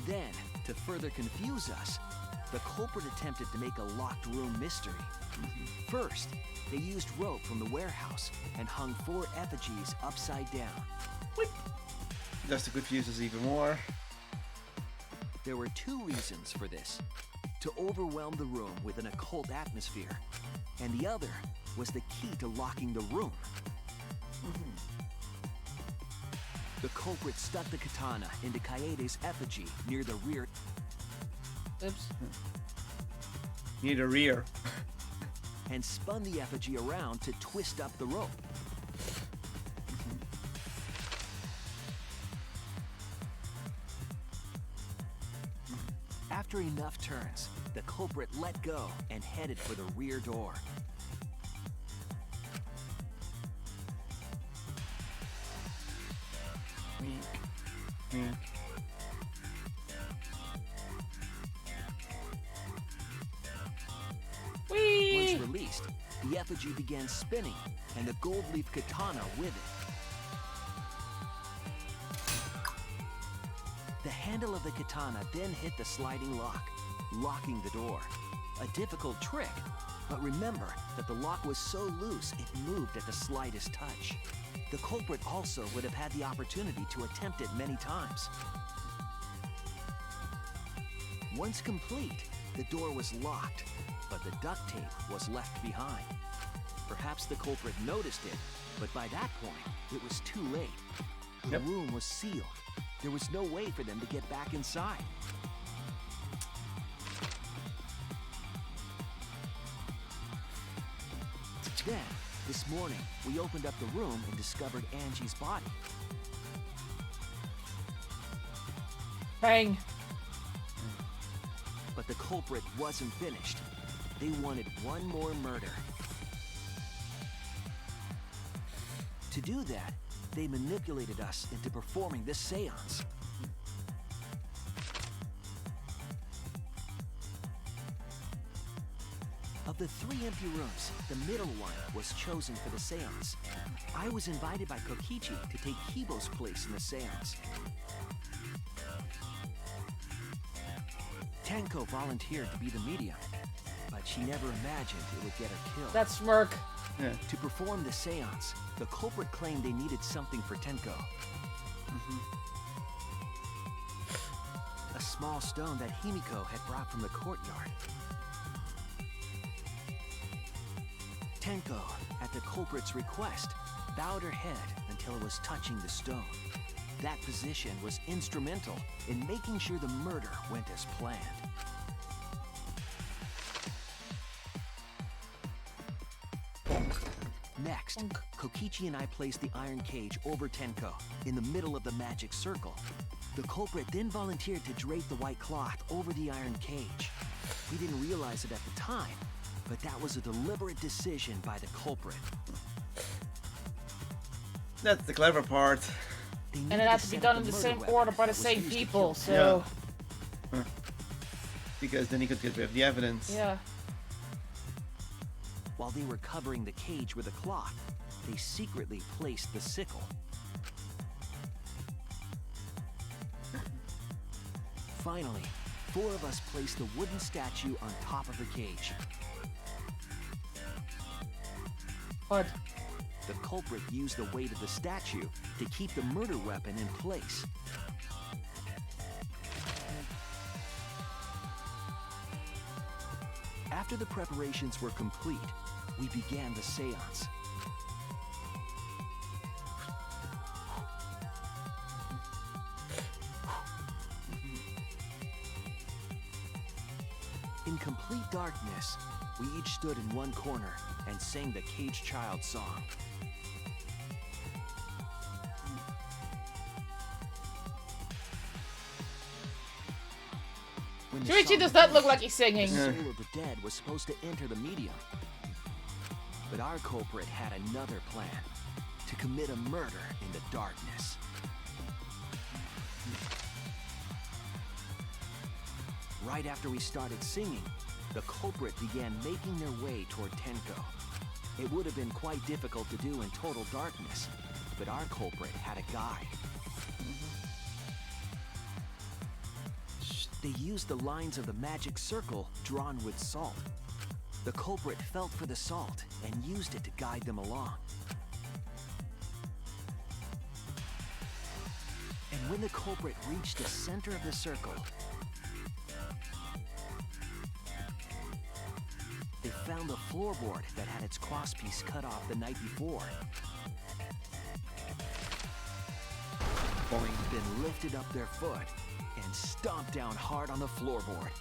Then, to further confuse us, the culprit attempted to make a locked room mystery. First, they used rope from the warehouse and hung 4 effigies upside down. Just to confuse us even more. There were 2 reasons for this. To overwhelm the room with an occult atmosphere, and the other was the key to locking the room. The culprit stuck the katana into Kaede's effigy near the rear. Oops. Near the rear. And spun the effigy around to twist up the rope. After enough turns, the culprit let go and headed for the rear door. Whee! Once released, the effigy began spinning, and the gold leaf katana with it. The handle of the katana then hit the sliding lock, locking the door. A difficult trick, but remember that the lock was so loose it moved at the slightest touch. The culprit also would have had the opportunity to attempt it many times. Once complete, the door was locked, but the duct tape was left behind. Perhaps the culprit noticed it, but by that point, it was too late. The room was sealed. There was no way for them to get back inside. Then, this morning, we opened up the room and discovered Angie's body. Bang. But the culprit wasn't finished. They wanted one more murder. To do that, they manipulated us into performing this seance. Of the 3 empty rooms, the middle one was chosen for the seance. I was invited by Kokichi to take Kibo's place in the seance. Tenko volunteered to be the medium, but she never imagined it would get her killed. That smirk. Yeah. To perform the seance, the culprit claimed they needed something for Tenko. A small stone that Himiko had brought from the courtyard. Tenko, at the culprit's request, bowed her head until it was touching the stone. That position was instrumental in making sure the murder went as planned. Next, Kokichi and I placed the iron cage over Tenko, in the middle of the magic circle. The culprit then volunteered to drape the white cloth over the iron cage. We didn't realize it at the time, but that was a deliberate decision by the culprit. That's the clever part. And it has to be done in the same order by the same people, so... Yeah. Because then he could get rid of the evidence. Yeah. While they were covering the cage with a cloth, they secretly placed the sickle. Finally, 4 of us placed the wooden statue on top of the cage. What? The culprit used the weight of the statue to keep the murder weapon in place. After the preparations were complete, we began the seance. In complete darkness, we each stood in one corner and sang the Caged Child song. When the Shuichi song does not look finished, like he's singing. the soul of the dead was supposed to enter the medium. But our culprit had another plan, to commit a murder in the darkness. Right after we started singing, the culprit began making their way toward Tenko. It would have been quite difficult to do in total darkness, but our culprit had a guide. They used the lines of the magic circle drawn with salt. The culprit felt for the salt and used it to guide them along. And when the culprit reached the center of the circle, they found the floorboard that had its crosspiece cut off the night before. Boing. Then lifted up their foot and stomped down hard on the floorboard.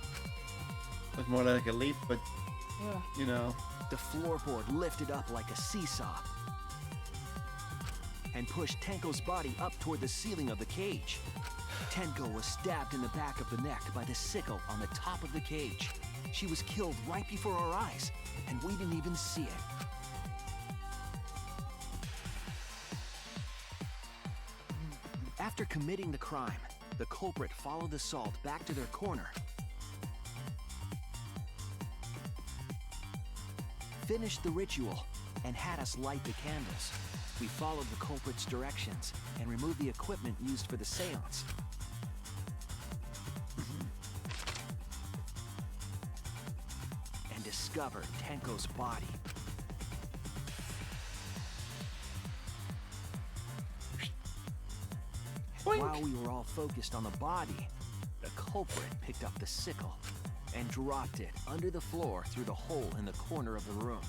It's more like a leap, but Yeah. you know. The floorboard lifted up like a seesaw and pushed Tenko's body up toward the ceiling of the cage. Tenko was stabbed in the back of the neck by the sickle on the top of the cage. She was killed right before our eyes, and we didn't even see it. After committing the crime, the culprit followed the salt back to their corner, finished the ritual, and had us light the candles. We followed the culprit's directions and removed the equipment used for the seance. And discovered Tenko's body. Boink. While we were all focused on the body, the culprit picked up the sickle and dropped it under the floor through the hole in the corner of the room.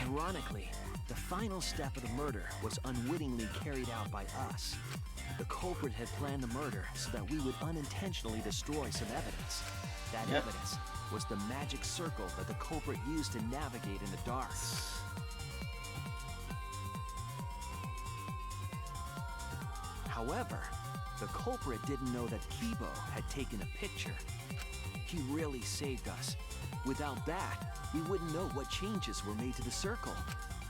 Ironically, the final step of the murder was unwittingly carried out by us. The culprit had planned the murder so that we would unintentionally destroy some evidence. That evidence was the magic circle that the culprit used to navigate in the dark. However, the culprit didn't know that Kibo had taken a picture. He really saved us. Without that, we wouldn't know what changes were made to the circle.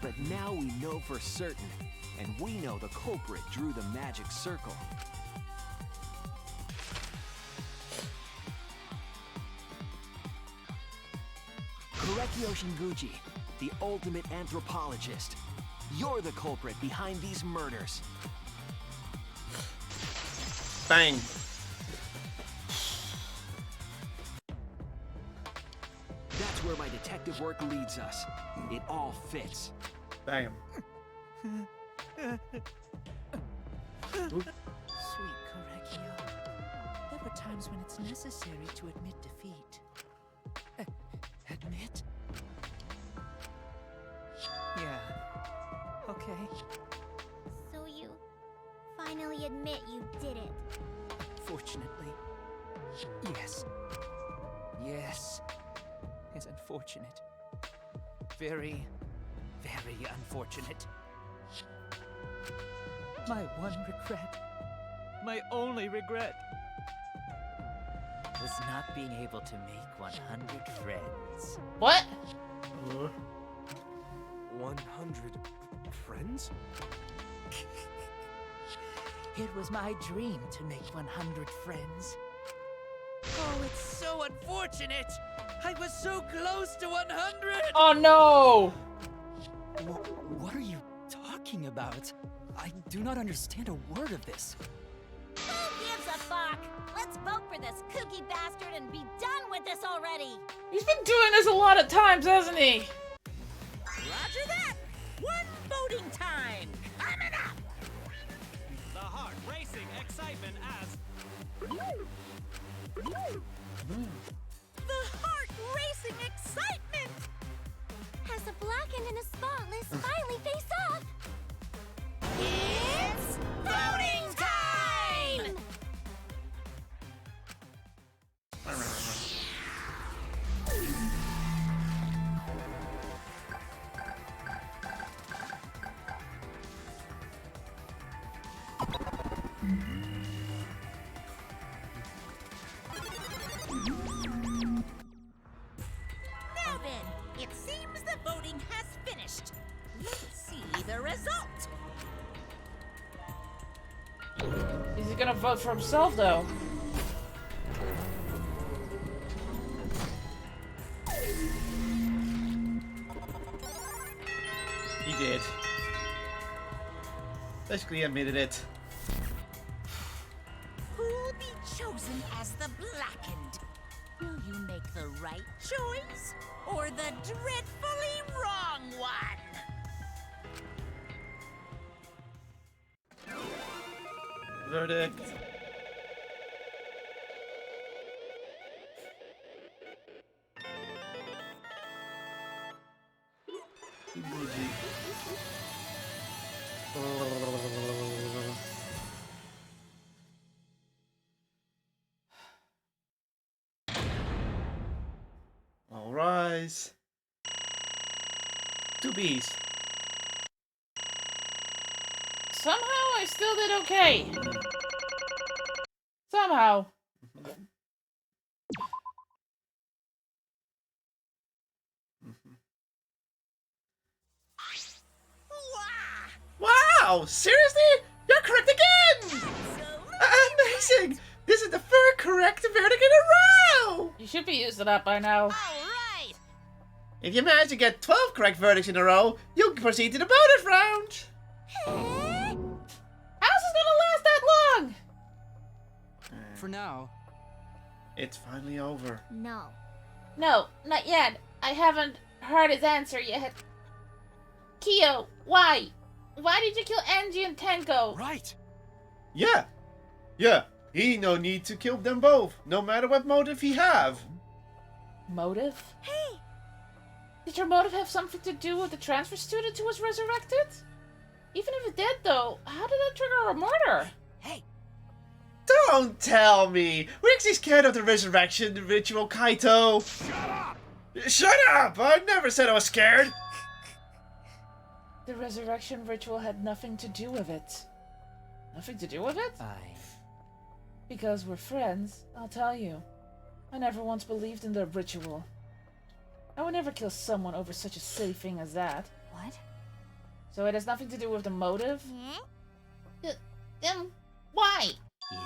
But now we know for certain, and we know the culprit drew the magic circle. Korekio Shinguchi, the ultimate anthropologist. You're the culprit behind these murders. Bang. That's where my detective work leads us. It all fits. Bam. Sweet Korekio. There were times when it's necessary to admit defeat. Admit? Yeah. Okay. So you finally admit you did it. Fortunately. Yes. Yes. It's unfortunate. Very, very unfortunate. My one regret, my only regret, was not being able to make 100 friends. What? 100 friends? It was my dream to make 100 friends. Oh, it's so unfortunate! I was so close to 100! Oh no! What are you talking about? I do not understand a word of this. Who gives a fuck? Let's vote for this kooky bastard and be done with this already. He's been doing this a lot of times, hasn't he? Roger that. One voting time coming up. The heart racing excitement as The heart-racing excitement! As a blackened and a spotless finally face off! It's voting time! Now then, it seems the voting has finished. Let's see the result. Is he gonna vote for himself, though? He did. Basically admitted it. Who'll be chosen as the blackened? Will you make the right choice or the dreadfully wrong one? Verdict. All rise. 2 Bs. Somehow I still did okay. Somehow. Wow! Seriously? You're correct again! Amazing! This is the third correct verdict in a row! You should be used to that by now. All right. If you manage to get 12 correct verdicts in a row, you'll proceed to the bonus round! How's this gonna last that long? For now. It's finally over. No. No, not yet. I haven't heard his answer yet. Kyo, why? Why did you kill Angie and Tenko? Right. Yeah. Yeah. He no need to kill them both, no matter what motive he have. Motive? Hey, Did your motive have something to do with the transfer student who was resurrected? Even if it did, though, how did that trigger a murder? hey, Don't tell me! We're actually scared of the resurrection ritual, Kaito! Shut up! Shut up! I never said I was scared! The resurrection ritual had nothing to do with it. Nothing to do with it? Aye. Because we're friends, I'll tell you. I never once believed in the ritual. I would never kill someone over such a silly thing as that. What? So it has nothing to do with the motive? Yeah? Then why? Yes.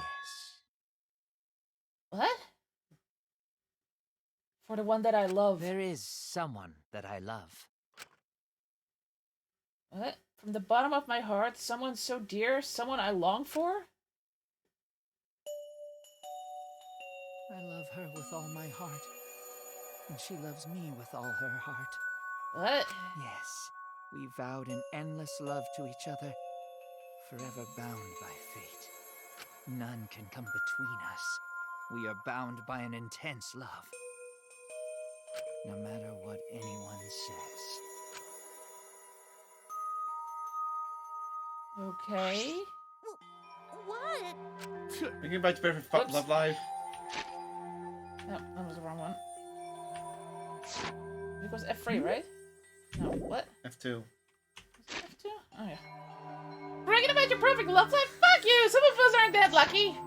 What? For the one that I love. There is someone that I love. What? From the bottom of my heart, someone so dear, someone I long for? I love her with all my heart. And she loves me with all her heart. What? Yes, we vowed an endless love to each other, forever bound by fate. None can come between us. We are bound by an intense love. No matter what anyone says. Okay. what? Thinking about your favorite Oops. love life. No, that was the wrong one. It was F3, right? No, what? F2. F2? Oh, yeah. Bragging about your perfect love life? Fuck you! Some of us aren't that lucky!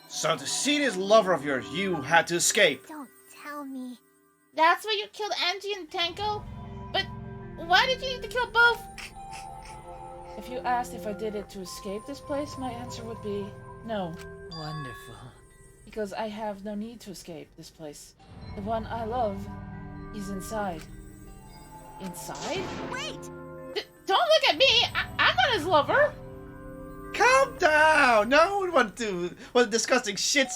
So to see this lover of yours, you had to escape. Don't tell me. That's why you killed Angie and Tenko? But why did you need to kill both? If you asked if I did it to escape this place, my answer would be no. Wonderful. Because I have no need to escape this place. The one I love is inside. Inside? Wait! Don't look at me! I'm not his lover! Calm down! No one would want to want a disgusting shit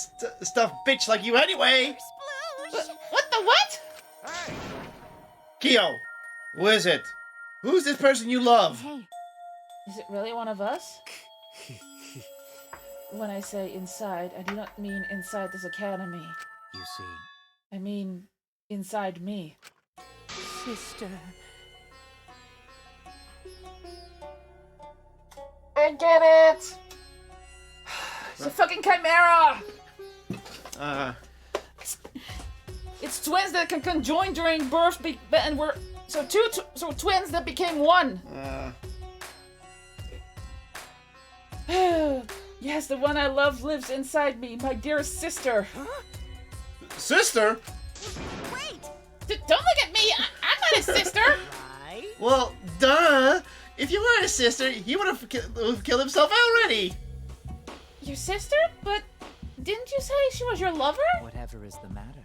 stuff bitch like you anyway! What the what? Hey! Kyo, who is it? Who's this person you love? Hey, Is it really one of us? when I say inside, I do not mean inside this academy. You see, I mean inside me. sister. I get it! It's a fucking chimera! It's twins that can conjoin during birth, and we're so twins that became one. Yes, the one I love lives inside me, my dearest sister. Sister? Wait! Don't look at me! I'm not his sister! Right? Well, duh! If you were a sister, he would have killed himself already! Your sister? But didn't you say she was your lover? Whatever is the matter?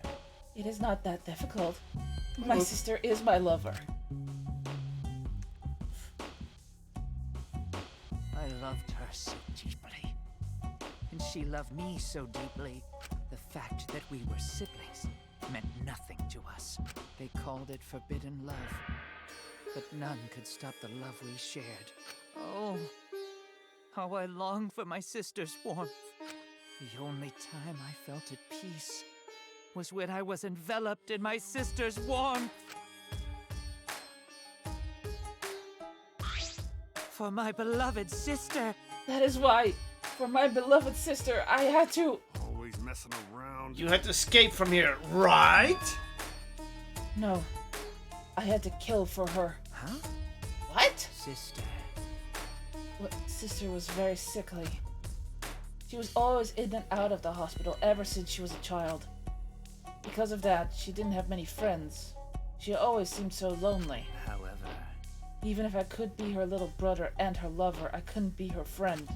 It is not that difficult. My sister is my lover. I loved her so deeply. And she loved me so deeply. The fact that we were siblings meant nothing to us. They called it forbidden love. But none could stop the love we shared. Oh, how I long for my sister's warmth. The only time I felt at peace was when I was enveloped in my sister's warmth. For my beloved sister. That is why, for my beloved sister, I had to... Always messing around. You had to escape from here, right? No. I had to kill for her. Huh? What? Sister. Well, sister was very sickly. She was always in and out of the hospital ever since she was a child. Because of that, she didn't have many friends. She always seemed so lonely. However... Even if I could be her little brother and her lover, I couldn't be her friend.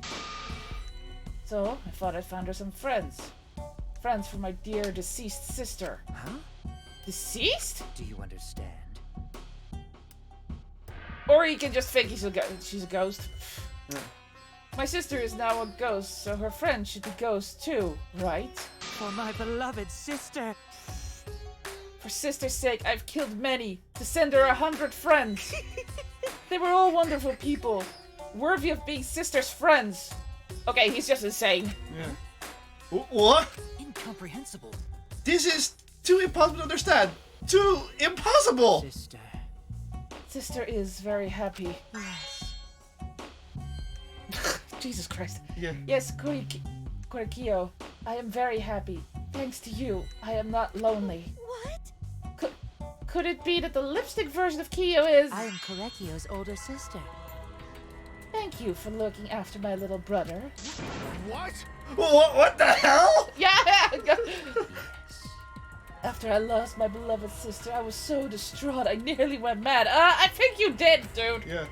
So, I thought I'd find her some friends. Friends for my dear deceased sister. Huh? Deceased? Do you understand? Or you can just think she's a ghost. My sister is now a ghost, so her friend should be ghosts too, right? For my beloved sister. For sister's sake, I've killed many, to send her 100 friends. They were all wonderful people, worthy of being sister's friends. Okay, he's just insane. Yeah. What? Incomprehensible. This is too impossible to understand. Too impossible! Sister. Sister is very happy. Yes. Jesus Christ. Yeah. Yes, Korikio, I am very happy. Thanks to you, I am not lonely. What? Could it be that the lipstick version of Kyo is... I am Korekio's older sister. Thank you for looking after my little brother. What? What the hell? Yeah! After I lost my beloved sister, I was so distraught I nearly went mad. I think you did, dude! Yeah.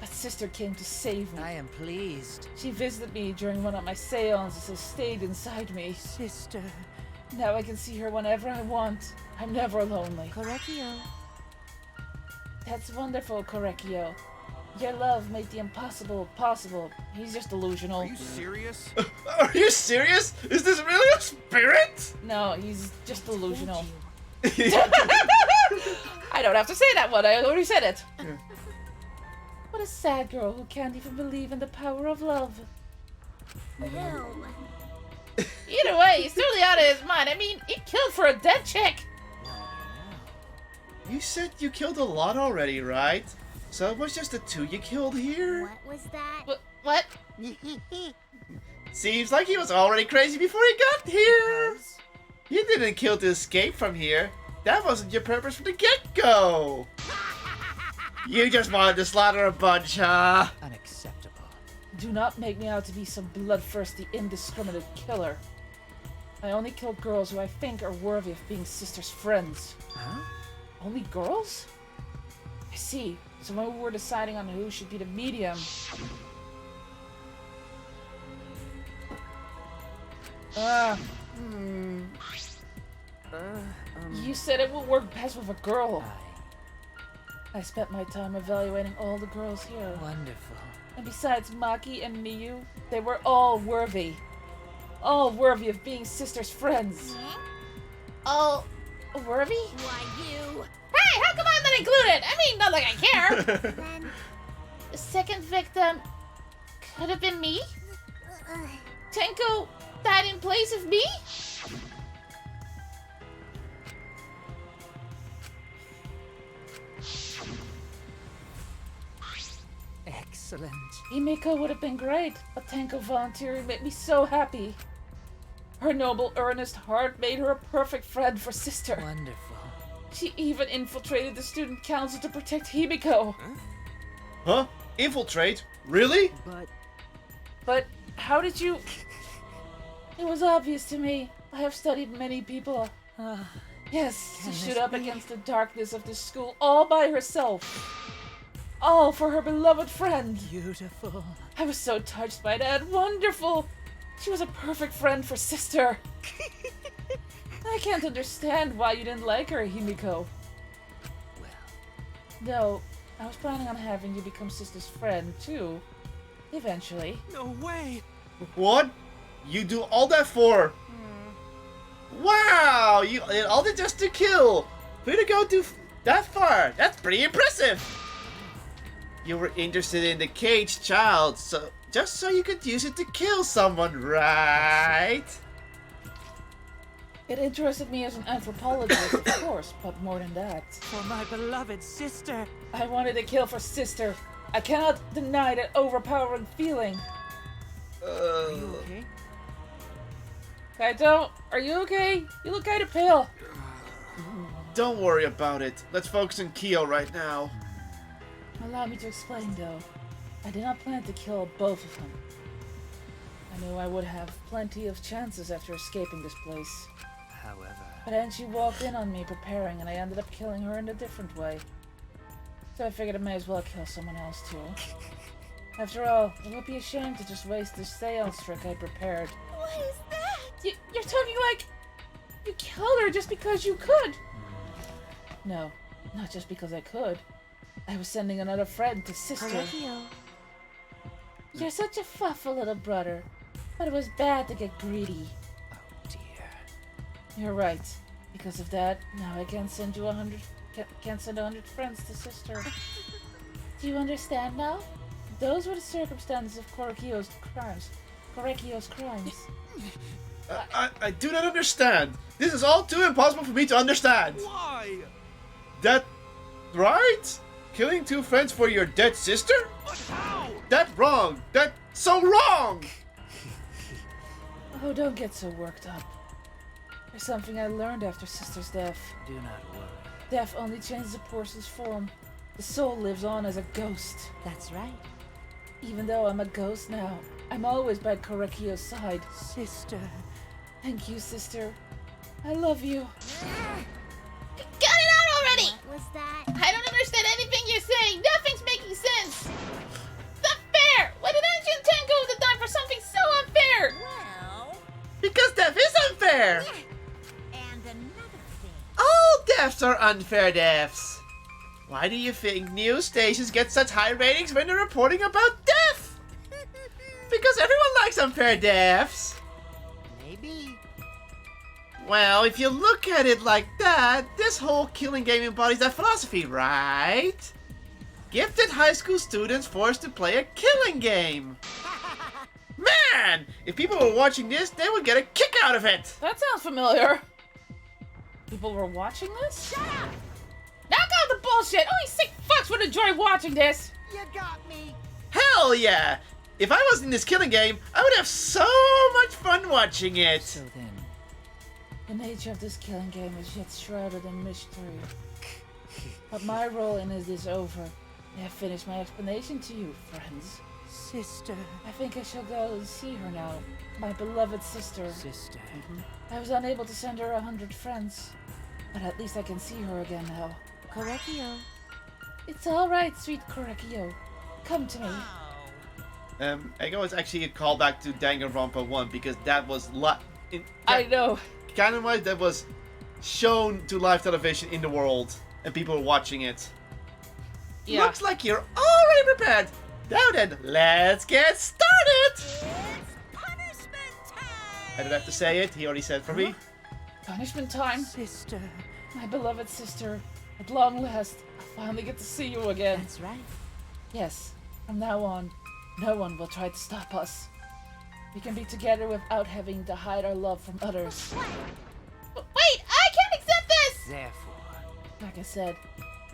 But sister came to save me. I am pleased. She visited me during one of my seances and stayed inside me. Sister. Now I can see her whenever I want. I'm never lonely. Korekio. That's wonderful, Korekio. Your love made the impossible possible. He's just delusional. Are you serious? Are you serious? Is this really a spirit? No, he's just delusional. I don't have to say that one. I already said it. Yeah. What a sad girl who can't even believe in the power of love. Ew. Either way, he's totally out of his mind. I mean, he killed for a dead chick. You said you killed a lot already, right? So it was just the two you killed here? What was that? What? Seems like he was already crazy before he got here. You didn't kill to escape from here. That wasn't your purpose from the get-go. You just wanted to slaughter a bunch, huh? Unacceptable. Do not make me out to be some bloodthirsty, indiscriminate killer. I only kill girls who I think are worthy of being sister's friends. Huh? Only girls? I see. So when we were deciding on who should be the medium... You said it would work best with a girl. I spent my time evaluating all the girls here. Wonderful. And besides Maki and Miyu, they were all worthy. All worthy of being sister's friends. All worthy? Why, you? Hey, how come I'm not included? I mean, not like I care. Then, The second victim could have been me? Tenko died in place of me? Excellent. Himiko would have been great, but Tenko volunteering made me so happy. Her noble, earnest heart made her a perfect friend for Sister. Wonderful. She even infiltrated the student council to protect Himiko. Huh? Infiltrate? Really? But how did you... It was obvious to me. I have studied many people. Yes, she stood up against the darkness of this school all by herself. All for her beloved friend. Beautiful. I was so touched by that. Wonderful. She was a perfect friend for Sister. I can't understand why you didn't like her, Himiko. Well. No, I was planning on having you become Sister's friend, too. Eventually. No way! What? You do all that for? Wow! You did all that just to kill. Way to go that far. That's pretty impressive. You were interested in the caged child, so just so you could use it to kill someone, right? It interested me as an anthropologist, of course, but more than that. For my beloved sister! I wanted to kill for Sister. I cannot deny that overpowering feeling. Are you okay? Kaito, are you okay? You look kinda pale. Don't worry about it. Let's focus on Kyo right now. Allow me to explain, though. I did not plan to kill both of them. I knew I would have plenty of chances after escaping this place. However... But then she walked in on me preparing, and I ended up killing her in a different way. So I figured I may as well kill someone else, too. After all, it would be a shame to just waste the seance trick I prepared. What is that? You're talking like... You killed her just because you could! No, not just because I could. I was sending another friend to Sister. Korekio. You're such a fuffle little brother. But it was bad to get greedy. Oh dear. You're right. Because of that, now I can't send you 100... Can't send 100 friends to Sister. Do you understand now? Those were the circumstances of Korekio's crimes. I do not understand. This is all too impossible for me to understand. Why? That... right? Killing 2 friends for your dead sister? But how? That wrong! That's so wrong! Oh, don't get so worked up. There's something I learned after Sister's death. Do not worry. Death only changes a person's form. The soul lives on as a ghost. That's right. Even though I'm a ghost now, I'm always by Korekio's side. Sister. Thank you, Sister. I love you. Cut it out already! What was that? I don't understand anything you're saying. Nothing's making sense. Not fair! Why did ancient Tenko have to die for something so unfair? Well, Because death is unfair! and another thing. All deaths are unfair deaths. Why do you think news stations get such high ratings when they're reporting about death? Because everyone likes unfair deaths. Maybe. Well, if you look at it like that, this whole killing game embodies that philosophy, right? Gifted high school students forced to play a killing game. Man, if people were watching this, they would get a kick out of it. That sounds familiar. People were watching this? Shut up! Knock out the bullshit! Only sick fucks would enjoy watching this! You got me. Hell yeah! If I was in this killing game, I would have so much fun watching it. So then... The nature of this killing game is yet shrouded in mystery. But my role in it is over. I have finished my explanation to you, friends. Sister. I think I shall go and see her now. My beloved sister. Sister. I was unable to send her 100 friends. But at least I can see her again now. Korekio. It's alright, sweet Korekio. Come to me. Ego is actually a callback to Danganronpa 1 because that was I know. canon-wise that was shown to live television in the world and people were watching it. Yeah. Looks like you're already prepared. Now then, let's get started. It's punishment time! I don't have to say it. He already said it for me. Punishment time. Sister. My beloved sister. At long last, I finally get to see you again. That's right. Yes, from now on, no one will try to stop us. We can be together without having to hide our love from others. But wait, I can't accept this! Therefore, Like I said,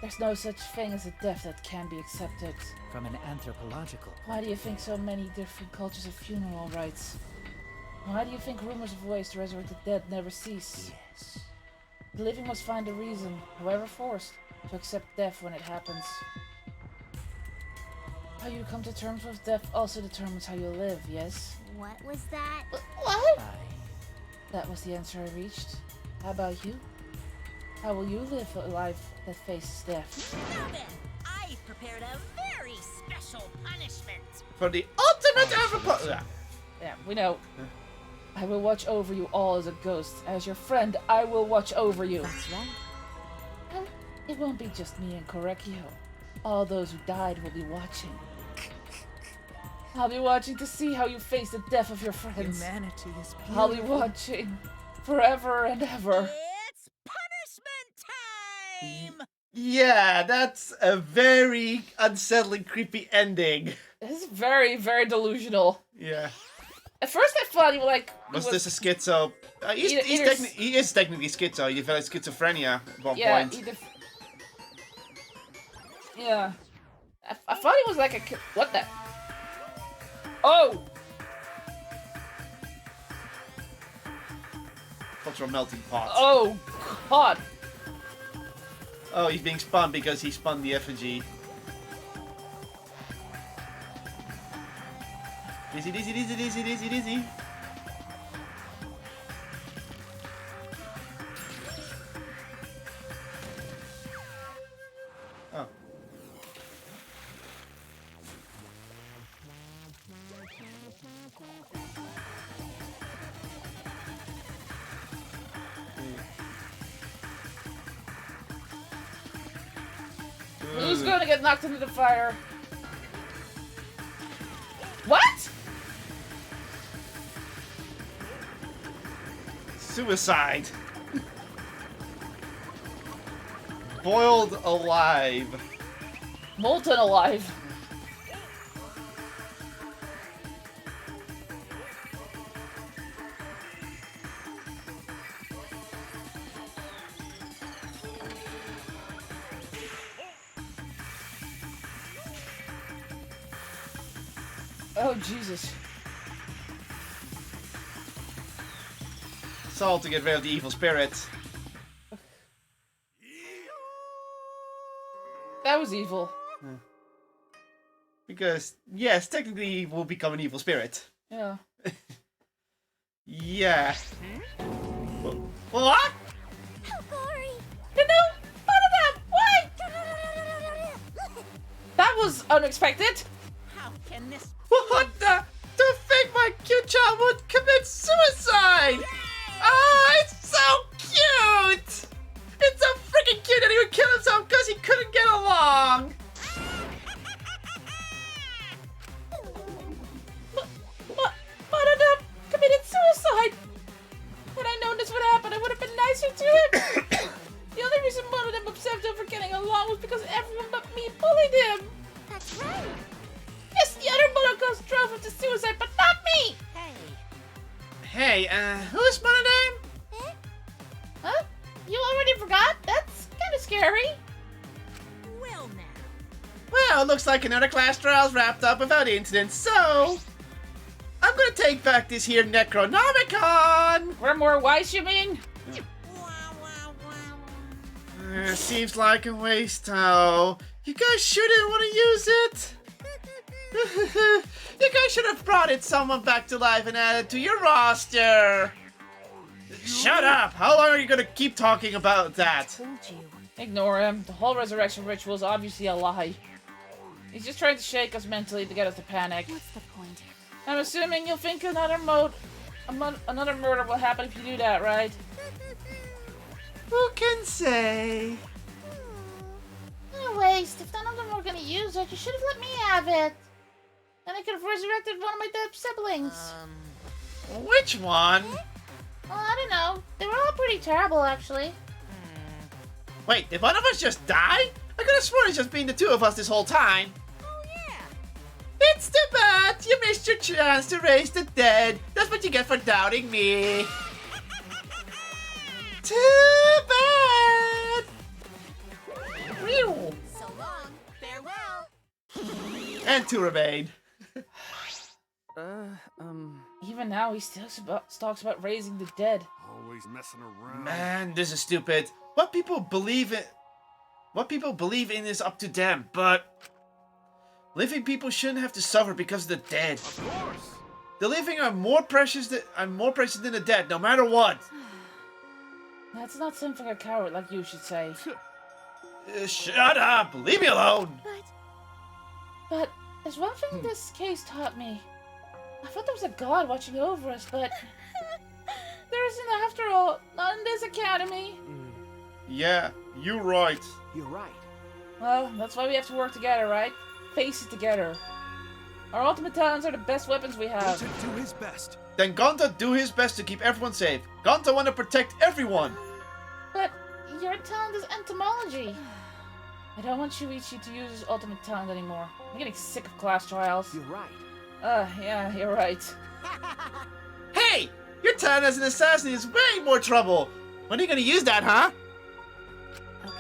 there's no such thing as a death that can be accepted. from an anthropological Why do you think so many different cultures have funeral rites? Why do you think rumors of ways to resurrect the dead never cease? yes. The living must find a reason, however forced, to accept death when it happens. How you come to terms with death also determines how you live, yes? What was that? What? I That was the answer I reached. How about you? How will you live a life that faces death? Now then, I've prepared a very special punishment. For the ultimate anthropo... Yeah, we know. I will watch over you all as a ghost. As your friend, I will watch over you. That's right. And it won't be just me and Korekio. All those who died will be watching. I'll be watching to see how you face the death of your friends. Humanity is I'll be beautiful. watching forever and ever. It's punishment time! Yeah, that's a very unsettling, creepy ending. This is very, very delusional. Yeah. At first I thought he was Was this a schizo? He is technically schizo. He developed schizophrenia at one point. Yeah. I thought he was like a what the? Oh! Cultural melting pot. Oh, God. Oh, he's being spun because he spun the effigy. Dizzy, dizzy, dizzy, dizzy, dizzy, dizzy. Oh. Who's gonna get knocked into the fire? What? Suicide. Boiled alive. Molten alive. Oh, Jesus. It's all to get rid of the evil spirits. That was evil. Because, yes, technically he will become an evil spirit. Yeah. Yeah. What? Cory! You know, none of them! Why? That was unexpected. How can this What the? To think my cute child would commit suicide! Oh, it's so cute! It's so freaking cute that he would kill himself because he couldn't get along! One of them committed suicide. Had I known this would happen, I would have been nicer to him. The only reason one of them obsessed over getting along was because everyone but me bullied him. That's right! Yes, the other Monocos drove him to suicide, but not me! Hey, who's one of them? Eh? Huh? You already forgot? That's kind of scary. Well now. Well, looks like another class trial's wrapped up without incident, so... I'm gonna take back this here Necronomicon! We're more wise, you mean? Seems like a waste, though. You guys sure didn't want to use it? You guys should have brought someone back to life and added to your roster. Shut up! How long are you gonna keep talking about that? Told you. Ignore him. The whole resurrection ritual is obviously a lie. He's just trying to shake us mentally to get us to panic. What's the point? I'm assuming you'll think another murder will happen if you do that, right? Who can say? What a waste. If none of them were gonna use it, you should have let me have it. Then I could have resurrected one of my dead siblings. Which one? Well, I don't know. They were all pretty terrible, actually. Wait, did one of us just die? I could have sworn it's just been the two of us this whole time. Oh yeah. It's too bad. You missed your chance to raise the dead. That's what you get for doubting me. Too bad. So long, farewell. And to remain. Even now, he still talks about raising the dead. Always messing around. Man, this is stupid. What people believe in is up to them, but living people shouldn't have to suffer because of the dead. Of course. The living are more precious than the dead, no matter what. That's not something a coward like you should say. Shut up! Leave me alone! But there's one thing this case taught me. I thought there was a god watching over us, but there isn't after all. Not in this academy. Yeah, you're right. You're right. Well, that's why we have to work together, right? Face it together. Our ultimate talents are the best weapons we have. To do his best. Then Gonta do his best to keep everyone safe. Gonta want to protect everyone. But your talent is entomology. I don't want Shuichi to use his ultimate talent anymore. I'm getting sick of class trials. You're right. Yeah, you're right. Hey! Your talent as an assassin is way more trouble. When are you gonna use that, huh? Okay.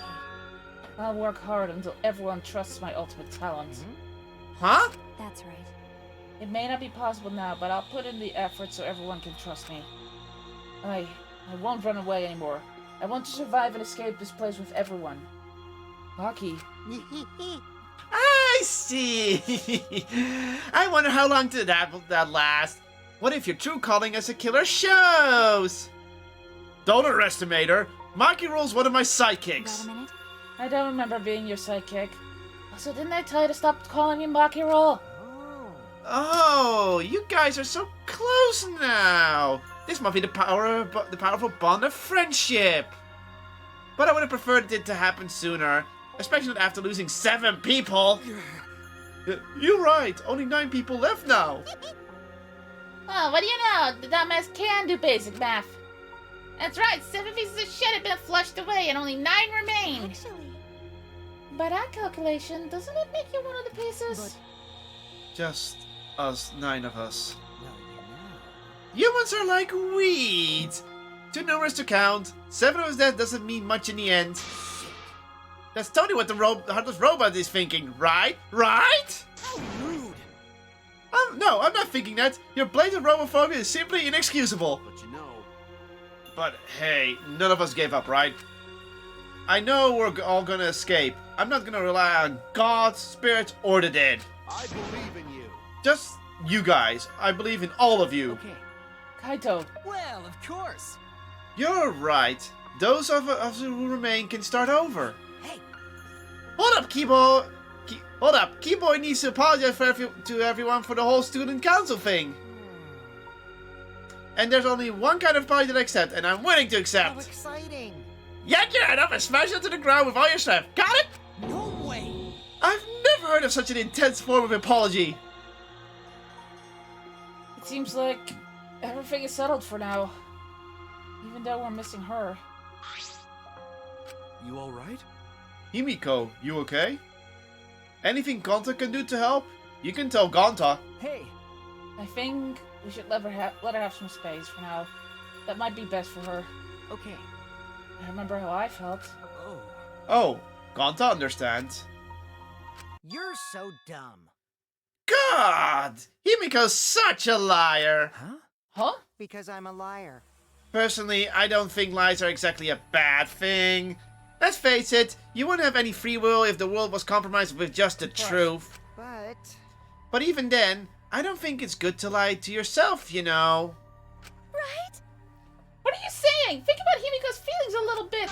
I'll work hard until everyone trusts my ultimate talent. Huh? That's right. It may not be possible now, but I'll put in the effort so everyone can trust me. I won't run away anymore. I want to survive and escape this place with everyone. Hockey. I see. I wonder how long did that last. What if your true calling as a killer shows? Don't underestimate her. Maki Roll's one of my sidekicks. Got a minute? I don't remember being your sidekick. Also, didn't I tell you to stop calling me Maki Roll? Oh, you guys are so close now. This must be the powerful bond of friendship. But I would have preferred it to happen sooner, especially not after losing 7 people. You're right. Only 9 people left now. Oh, what do you know? The dumbass can do basic math. That's right. 7 pieces of shit have been flushed away, and only 9 remain. Actually, By that calculation, doesn't it make you one of the pieces? Just us, 9 of us. Well, you know. Humans are like weeds. Too numerous to count. 7 of us dead doesn't mean much in the end. That's totally what the heartless robot is thinking, right? Right? How rude. No, I'm not thinking that. Your blatant robophobia is simply inexcusable. But you know. But hey, none of us gave up, right? I know we're all gonna escape. I'm not gonna rely on God, spirits, or the dead. I believe in you. Just you guys. I believe in all of you. Okay. Kaito. Well, of course. You're right. Those of us who remain can start over. Hey. Hold up, Keyboy. Hold up. Keyboy needs to apologize to everyone for the whole student council thing. And there's only one kind of apology that I accept, and I'm willing to How accept. exciting. Yank your head up and smash it to the ground with all your strength. Got it? No way. I've never heard of such an intense form of apology. It seems like everything is settled for now. Even though we're missing her. You alright? Himiko, you okay? Anything Gonta can do to help? You can tell Gonta. Hey, I think we should let her have some space for now. That might be best for her. okay. I remember how I felt. Oh. Oh, Gonta understands. You're so dumb. God! Himiko's such a liar! Huh? Huh? Because I'm a liar. Personally, I don't think lies are exactly a bad thing. Let's face it, you wouldn't have any free will if the world was compromised with just the truth. But But even then, I don't think it's good to lie to yourself, you know. right? What are you saying? Think about Himiko's feelings a little bit.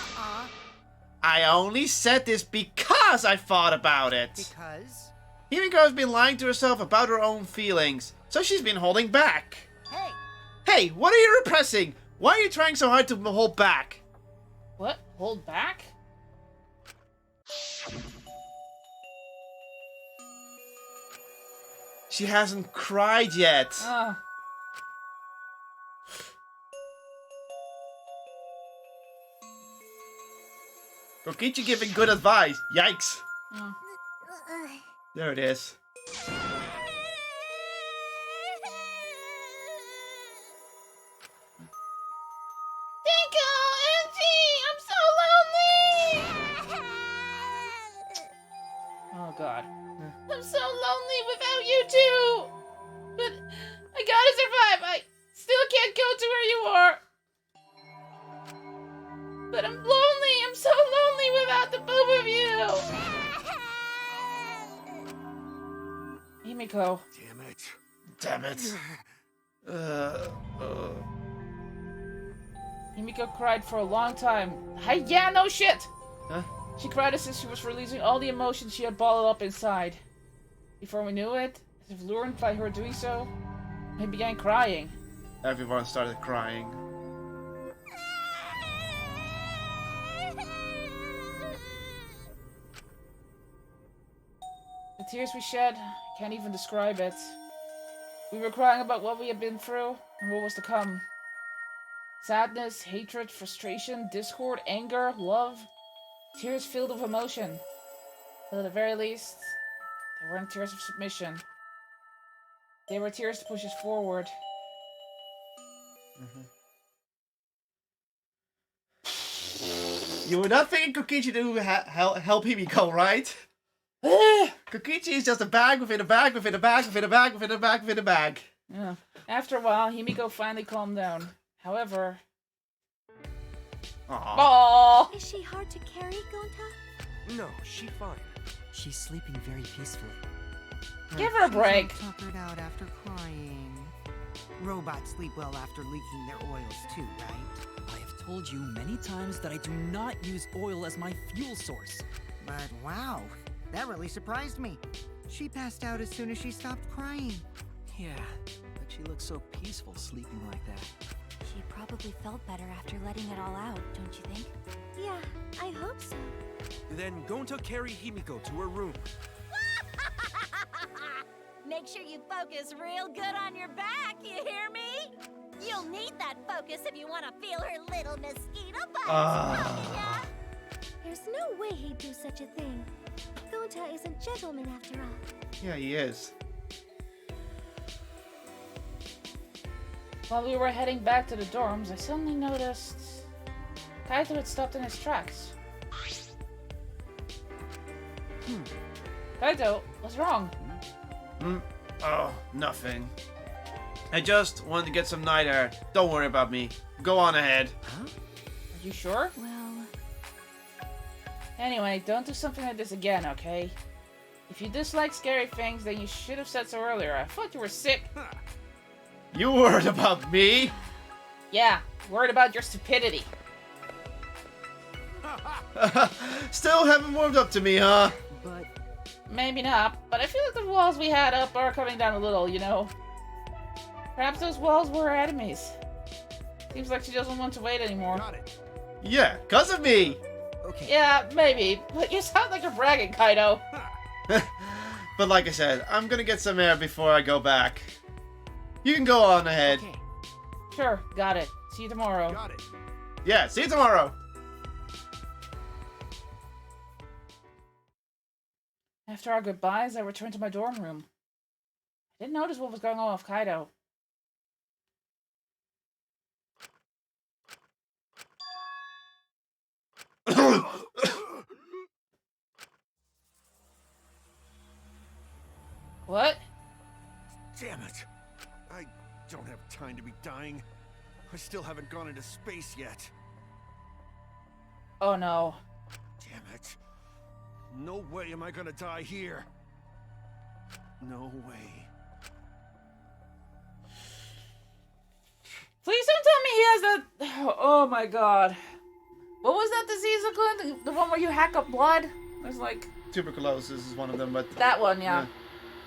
I only said this because I thought about it. because... Himiko has been lying to herself about her own feelings, so she's been holding back. Hey, Hey, what are you repressing? Why are you trying so hard to hold back? What? Hold back? She hasn't cried yet. Kokichi giving good advice. Yikes. There it is. alive. I still can't go to where you are. But I'm lonely. I'm so lonely without the both of you. Himiko. Damn it. Damn it. Himiko cried for a long time. Hey, yeah, no shit. Huh? She cried as if she was releasing all the emotions she had bottled up inside. Before we knew it, as if lured by her doing so, I began crying. Everyone started crying. The tears we shed, I can't even describe it. We were crying about what we had been through and what was to come. Sadness, hatred, frustration, discord, anger, love. Tears filled with emotion. But at the very least, they weren't tears of submission. They were tears to push us forward. You were not thinking Kokichi to help Himiko, right? Kokichi is just a bag within a bag within a bag within a bag within a bag within a bag. Yeah. After a while, Himiko finally calmed down. However... Aww. Is she hard to carry, Gonta? No, she's fine. She's sleeping very peacefully. Give her a break. She's all tuckered out after crying. Robots sleep well after leaking their oils too, right? I have told you many times that I do not use oil as my fuel source. But wow, that really surprised me. She passed out as soon as she stopped crying. Yeah, but she looks so peaceful sleeping like that. She probably felt better after letting it all out, don't you think? Yeah, I hope so. Then Gonta carry Himiko to her room. Make sure you focus real good on your back, you hear me? You'll need that focus if you want to feel her little mosquito bites. There's no way he'd do such a thing. Gonta is a gentleman after all. Yeah, he is. While we were heading back to the dorms, I suddenly noticed... Kaito had stopped in his tracks. Kaito, what's wrong? Oh, nothing. I just wanted to get some night air. Don't worry about me. Go on ahead. Huh? Are you sure? Well... Anyway, don't do something like this again, okay? If you dislike scary things, then you should have said so earlier. I thought you were sick. You worried about me? Yeah, worried about your stupidity. Still haven't warmed up to me, huh? But... Maybe not, but I feel like the walls we had up are coming down a little, you know? Perhaps those walls were our enemies. Seems like she doesn't want to wait anymore. Got it. Yeah, 'cause of me. Okay. Yeah, maybe, but you sound like you're bragging, Kaido. But like I said, I'm gonna get some air before I go back. You can go on ahead. Okay. Sure, got it. See you tomorrow. Got it. Yeah, see you tomorrow. After our goodbyes, I returned to my dorm room. I didn't notice what was going on with Kaido. What? Damn it. I don't have time to be dying. I still haven't gone into space yet. Oh no. Damn it. No way am I gonna die here. No way. Please don't tell me he has that... Oh my god. What was that disease again? The one where you hack up blood? There's like... Tuberculosis is one of them, but... That one, yeah.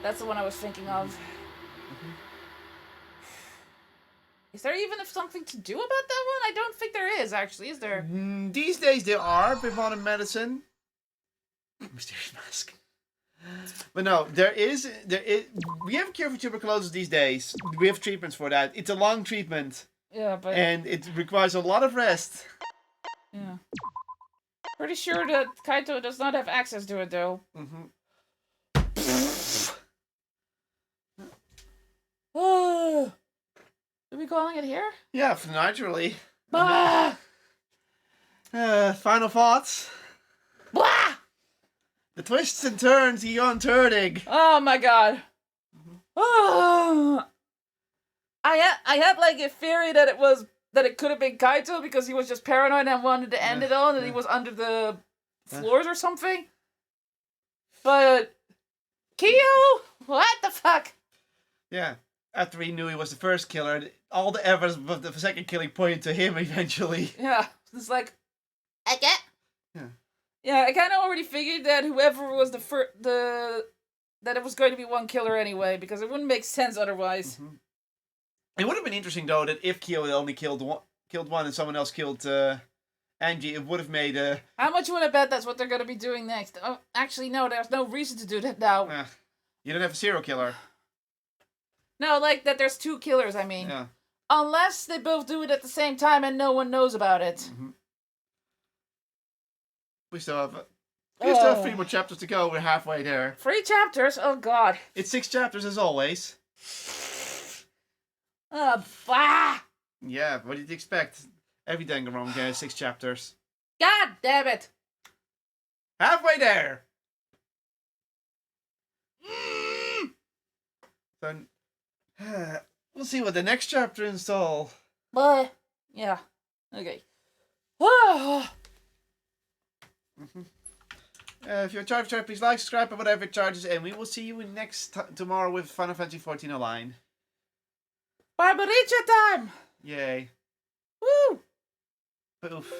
That's the one I was thinking of. Is there even something to do about that one? I don't think there is, actually, is there? These days there are, with modern medicine. Mysterious mask. But no, there is... We have a cure for tuberculosis these days. We have treatments for that. It's a long treatment. Yeah, but... And it requires a lot of rest. Yeah. Pretty sure that Kaito does not have access to it, though. Oh, are we calling it here? Yeah, naturally. Ah! Final thoughts? Blah! The twists and turns beyond turning. Oh my god. Oh. I had like a theory that it could have been Kaito because he was just paranoid and wanted to end it all, and that he was under the floors or something. But Kyo, what the fuck? Yeah. After he knew he was the first killer, all the evidence of the second killing pointed to him eventually. Yeah, it's like, I get. Yeah. Yeah, I kind of already figured that whoever was that it was going to be one killer anyway, because it wouldn't make sense otherwise. Mm-hmm. It would have been interesting though that if Kyo had only killed one and someone else killed Angie, it would have made How much you want to bet that's what they're going to be doing next? Oh, actually, no, there's no reason to do that now. You don't have a serial killer. No, like that there's two killers, I mean. Yeah. Unless they both do it at the same time and no one knows about it. Mm-hmm. We still have 3 more chapters to go. We're halfway there. 3 chapters? Oh, God. It's 6 chapters as always. Bah! Yeah, what did you expect? Every Danganronpa has 6 chapters. God damn it! Halfway there! So, we'll see what the next chapter install. But, yeah. Okay. If you're charged, please like, subscribe, or whatever it charges, and we will see you tomorrow with Final Fantasy XIV Online. Barbaricha time! Yay. Woo! Oof.